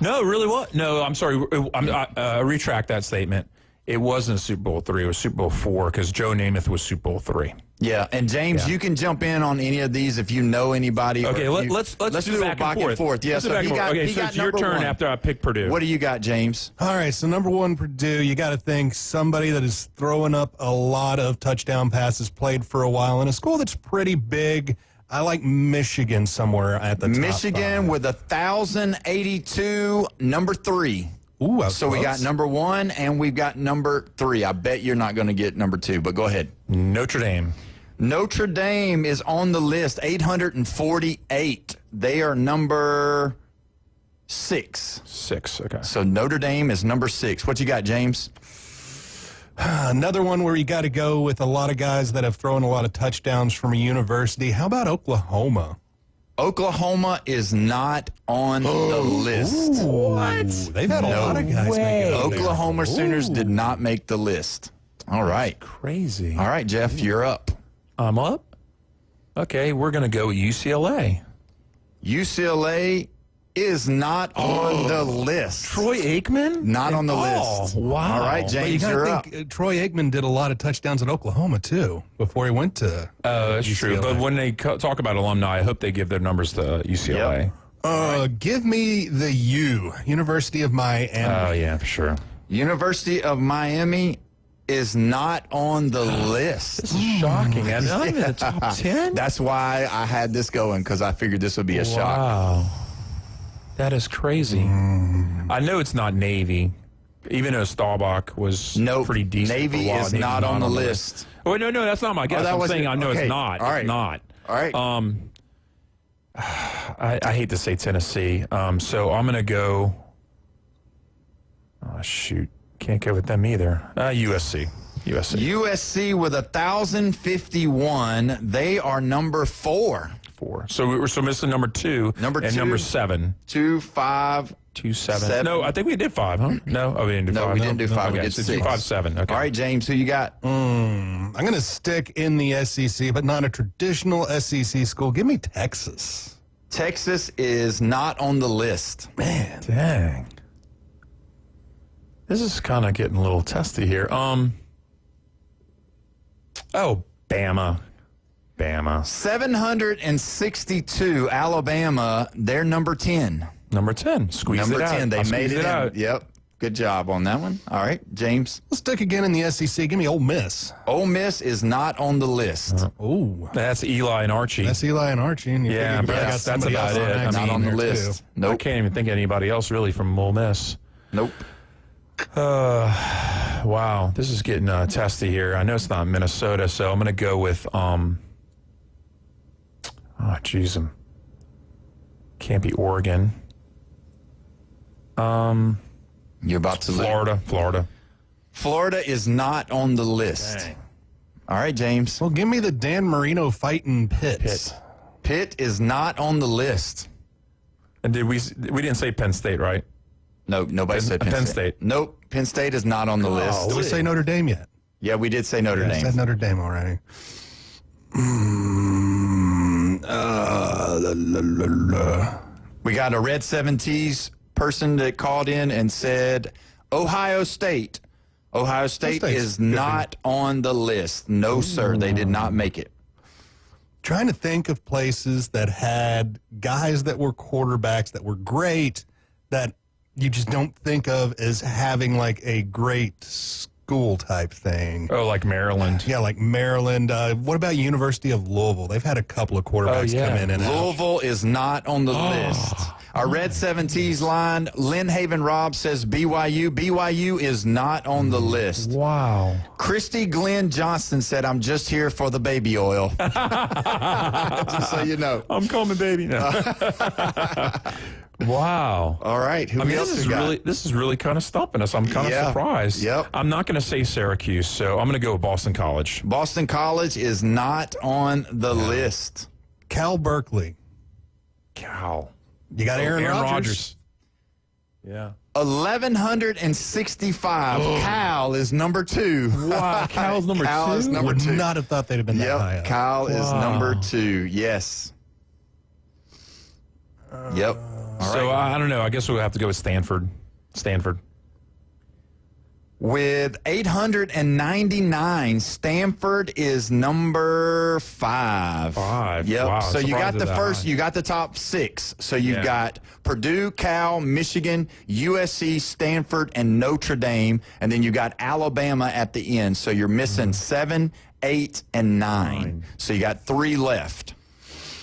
No, it really was. No, I'm sorry. I retract that statement. It wasn't Super Bowl III. It was Super Bowl IV because Joe Namath was Super Bowl III. Yeah, and James, you can jump in on any of these if you know anybody. Okay, let's do back and forth. Yeah, so he got, okay, so it's your turn after I pick Purdue. What do you got, James? All right, so number 1, Purdue. You got to think somebody that is throwing up a lot of touchdown passes, played for a while in a school that's pretty big. I like Michigan somewhere at the top. Michigan with 1,082, number 3. Ooh, so we got number 1 and we've got number 3. I bet you're not going to get number 2, but go ahead. Notre Dame. Notre Dame is on the list, 848. They are number 6. 6, okay. So Notre Dame is number 6. What you got, James? Another one where you got to go with a lot of guys that have thrown a lot of touchdowns from a university. How about Oklahoma? Oklahoma is not on the list. What? They've had a lot of guys make it. Oklahoma Sooners did not make the list. All right. Crazy. All right, Jeff, you're up. I'm up? Okay, we're going to go UCLA. UCLA is not on the list. Troy Aikman? Not on the list. Wow. All right, James, you you're up. Troy Aikman did a lot of touchdowns at Oklahoma, too, before he went to that's UCLA. true. But when they talk about alumni, I hope they give their numbers to UCLA. Give me the University of Miami. Oh, yeah, for sure. University of Miami is not on the list. This is shocking. Not even the top 10? That's why I had this going, because I figured this would be a shock. Wow. That is crazy. I know it's not Navy, even though Staubach was pretty decent. Navy is not on the list. Oh, no, that's not my guess. I'm saying I know it's not. All right. It's not. All right. I hate to say Tennessee, so I'm going to go. Oh, shoot. Can't go with them either. USC. USC with 1,051. They are number 4. So we were missing number 2. Number 2. And number 7. 2, 5, 2, 7. No, I think we did 5, huh? No, we didn't do 5. No, we didn't do 5. Okay, We did so 6. 5, 7. Okay. All right, James, who you got? I'm going to stick in the SEC, but not a traditional SEC school. Give me Texas. Texas is not on the list. Man. Dang. This is kind of getting a little testy here. Bama. 762, Alabama. They're number 10. Number 10. Squeeze number it out. 10. They made it out. Yep. Good job on that one. All right, James. Let's stick again in the SEC. Give me Ole Miss. Ole Miss is not on the list. That's Eli and Archie. That's Eli and Archie. And yeah, but that's about it. Not on the list. Nope. I can't even think of anybody else really from Ole Miss. Nope. Wow, this is getting testy here. I know it's not Minnesota, so I'm going to go with can't be Oregon. You're about to Florida. Florida is not on the list. Dang. All right, James. Well, give me the Dan Marino fighting Pitt. Pitt is not on the list. And we didn't say Penn State, right? No, nobody said Penn State. Nope, Penn State is not on the list. Did we say Notre Dame yet? Yeah, we did say Notre Dame. I said Notre Dame already. We got a Red 70s person that called in and said Ohio State. Ohio State is not on the list. No, sir. They did not make it. Trying to think of places that had guys that were quarterbacks that were great that you just don't think of as having like a great school type thing. Oh, like Maryland. Yeah, like Maryland. What about University of Louisville? They've had a couple of quarterbacks come in and out. Louisville is not on the list. Our Red 70s line, Lynn Haven Robb says BYU. BYU is not on the list. Wow. Christy Glenn Johnson said, I'm just here for the baby oil. Just so you know. I'm coming, baby. No. Wow. All right. Who else this is really kind of stumping us. I'm kind of surprised. Yep. I'm not going to say Syracuse, so I'm going to go with Boston College. Boston College is not on the list. Cal Berkeley. Cal. You got Aaron Rodgers. Yeah. 1,165. Cal is number 2. Wow, Cal's number 2? Cal is number Would 2. not have thought they'd have been that high up. Cal is number 2. Yes. Yep. All So right. I don't know. I guess we'll have to go with Stanford. Stanford. With 899, Stanford is number 5. 5. Yep. Wow, So you got surprised the they're that first, high. you got the top 6. So you've Yeah. got Purdue, Cal, Michigan, USC, Stanford, and Notre Dame. And then you got Alabama at the end. So you're missing 7, 8, and 9. So you got 3 left.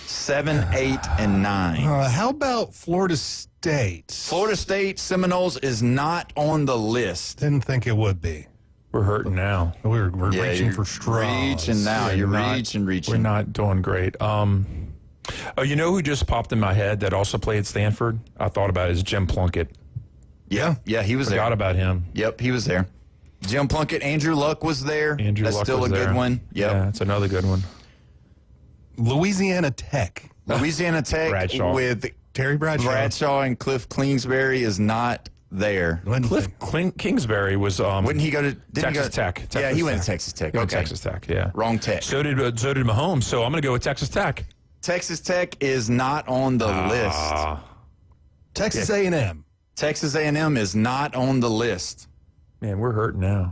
7, 8, and 9. How about Florida State? Florida State Seminoles is not on the list. Didn't think it would be. We're hurting now. We're Yeah, reaching you're for straws. Reaching now. You're reaching. We're not doing great. Oh, you know who just popped in my head that also played at Stanford? I thought about it is Jim Plunkett. Yeah, he was Forgot there. about him. Yep, he was there. Jim Plunkett, Andrew Luck was there. That's Luck still was a there. good one. Yep. Yeah, it's another good one. Louisiana Tech. Louisiana Tech Bradshaw. with Terry Bradshaw. And Cliff Kingsbury is not there. Cliff Kingsbury was. Wouldn't he go to Texas Tech? Yeah, he went to Texas Texas Tech. He went to Okay. Texas Tech. Yeah. Wrong Tech. So did Mahomes. So I'm going to go with Texas Tech. Texas Tech is not on the list. Texas A&M. Texas A&M is not on the list. Man, we're hurting now.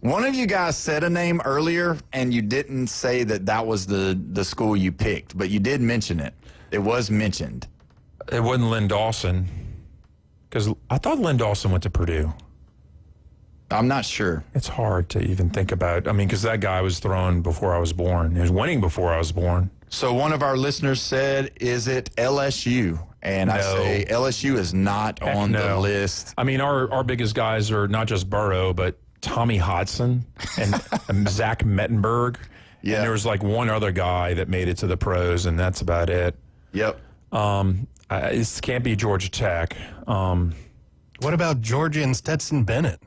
One of you guys said a name earlier, and you didn't say that was the school you picked, but you did mention it. It was mentioned. It wasn't Lynn Dawson, because I thought Lynn Dawson went to Purdue. I'm not sure. It's hard to even think about. I mean, because that guy was throwing before I was born. He was winning before I was born. So one of our listeners said, is it LSU? And I say LSU is not on the list. I mean, our biggest guys are not just Burrow, but Tommy Hodson and Zach Mettenberg. Yeah. And there was like one other guy that made it to the pros, and that's about it. Yep. It can't be Georgia Tech. What about Georgia and Stetson Bennett?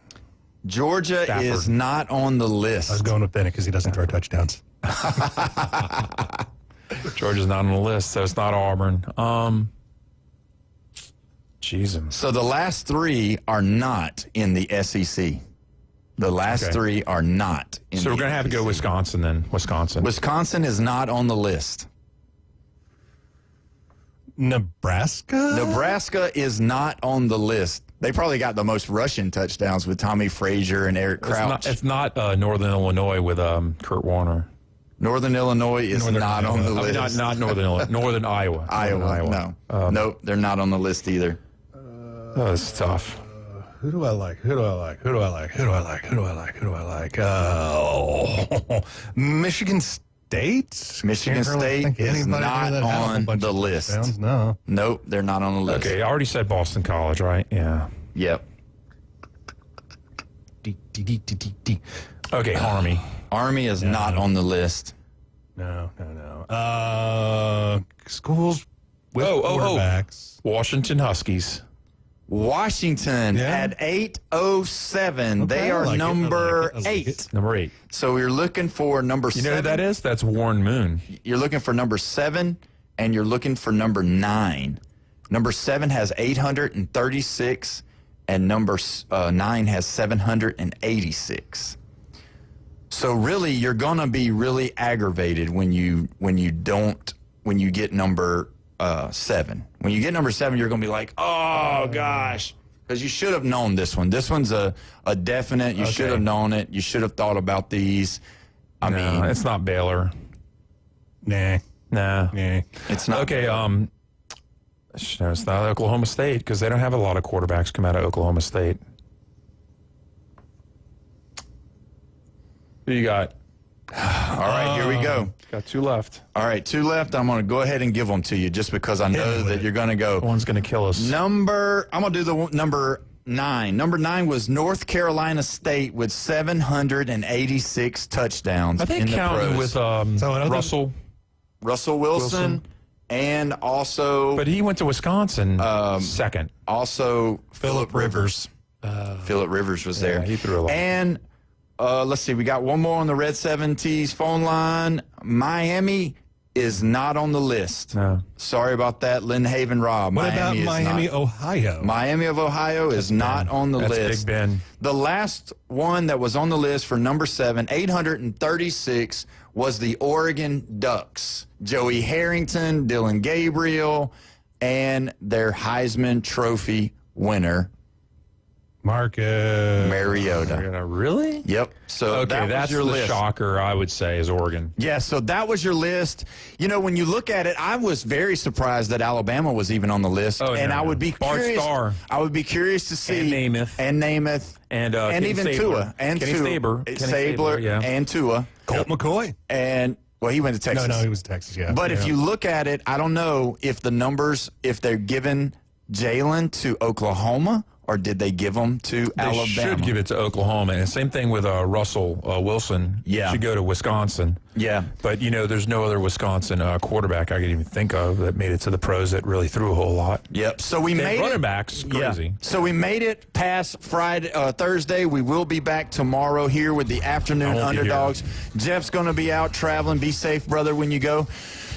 Georgia Stafford. is not on the list. I was going with Bennett because he doesn't throw touchdowns. Georgia's not on the list, so it's not Auburn. Jesus. So the last 3 are not in the SEC. The last 3 are not in So we're going to have to go Wisconsin then. Wisconsin. Wisconsin is not on the list. Nebraska? Nebraska is not on the list. They probably got the most rushing touchdowns with Tommy Frazier and Eric Crouch. It's not Northern Illinois with Kurt Warner. Northern Illinois is not on the list. Not Northern Illinois. Northern Iowa. Iowa. No. Nope, they're not on the list either. That's tough. Who do I like? Michigan State? Michigan State is not on the list. No. Nope, they're not on the list. Okay, I already said Boston College, right? Yeah. Yep. Okay, Army. Army is not on the list. No. Schools with quarterbacks. Washington Huskies. Washington at 807. Okay, they I are like it. number I like 8. it. Number 8. So you're looking for number 7. You know who that is? That's Warren Moon. You're looking for number 7, and you're looking for number 9. Number 7 has 836, and number 9 has 786. So really, you're gonna be really aggravated when you get number 7. When you get number 7, you're gonna be like, oh gosh, because you should have known this one. This one's a definite. You should have known it. You should have thought about these. I mean, it's not Baylor. Nah. It's not. Okay. It's not Oklahoma State because they don't have a lot of quarterbacks come out of Oklahoma State. Who you got? All right, here we go. Got 2 left. All right, 2 left. I'm going to go ahead and give them to you just because I know that you're going to go. One's going to kill us. I'm going to do the number 9. Number 9 was North Carolina State with 786 touchdowns. I think in the counting pros. with Russell Wilson, and also. But he went to Wisconsin second. Also, Phillip Rivers. Phillip Rivers was there. He threw a lot. And let's see, we got one more on the Red 70s phone line. Miami is not on the list. No. Sorry about that, Lynn Haven Rob. What about is Miami, not. Ohio? Miami of Ohio is not on the That's list. Big Ben. The last one that was on the list for number 7, 836, was the Oregon Ducks. Joey Harrington, Dylan Gabriel, and their Heisman Trophy winner, Marcus Mariota. Really? Yep. So Okay, that's was your the list. shocker, I would say, is Oregon. Yeah, so that was your list. You know, when you look at it, I was very surprised that Alabama was even on the list. Oh, and no, I would be Bart curious. Starr. I would be curious to see Namath. and Kenny even Stabler. Tua and Kenny Tua, Stabler, yeah. and Tua. Colt McCoy. And well, he went to Texas. No, he was Texas. Yeah. But if Yeah. you look at it, I don't know if the numbers, if they're giving Jalen to Oklahoma or did they give them to They Alabama? should give it to Oklahoma. And same thing with Russell Wilson. Yeah. Should go to Wisconsin. Yeah. But, there's no other Wisconsin quarterback I could even think of that made it to the pros that really threw a whole lot. Yep. So we They made running it. backs, crazy. Yeah. So we made it past Thursday. We will be back tomorrow here with the Afternoon I won't be Underdogs. Jeff's going to be out traveling. Be safe, brother, when you go.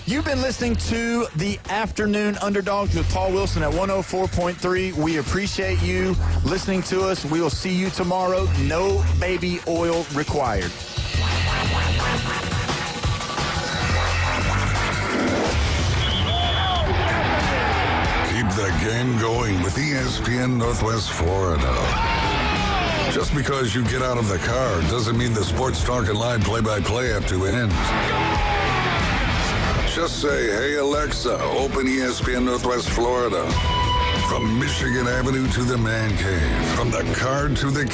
You've been listening to the Afternoon Underdogs with Paul Wilson at 104.3. We appreciate you listening to us. We will see you tomorrow. No baby oil required. Keep the game going with ESPN Northwest Florida. Just because you get out of the car doesn't mean the Sports Talk and Live play-by-play have to end. Just say, hey, Alexa, open ESPN Northwest Florida. From Michigan Avenue to the Man Cave, from the car to the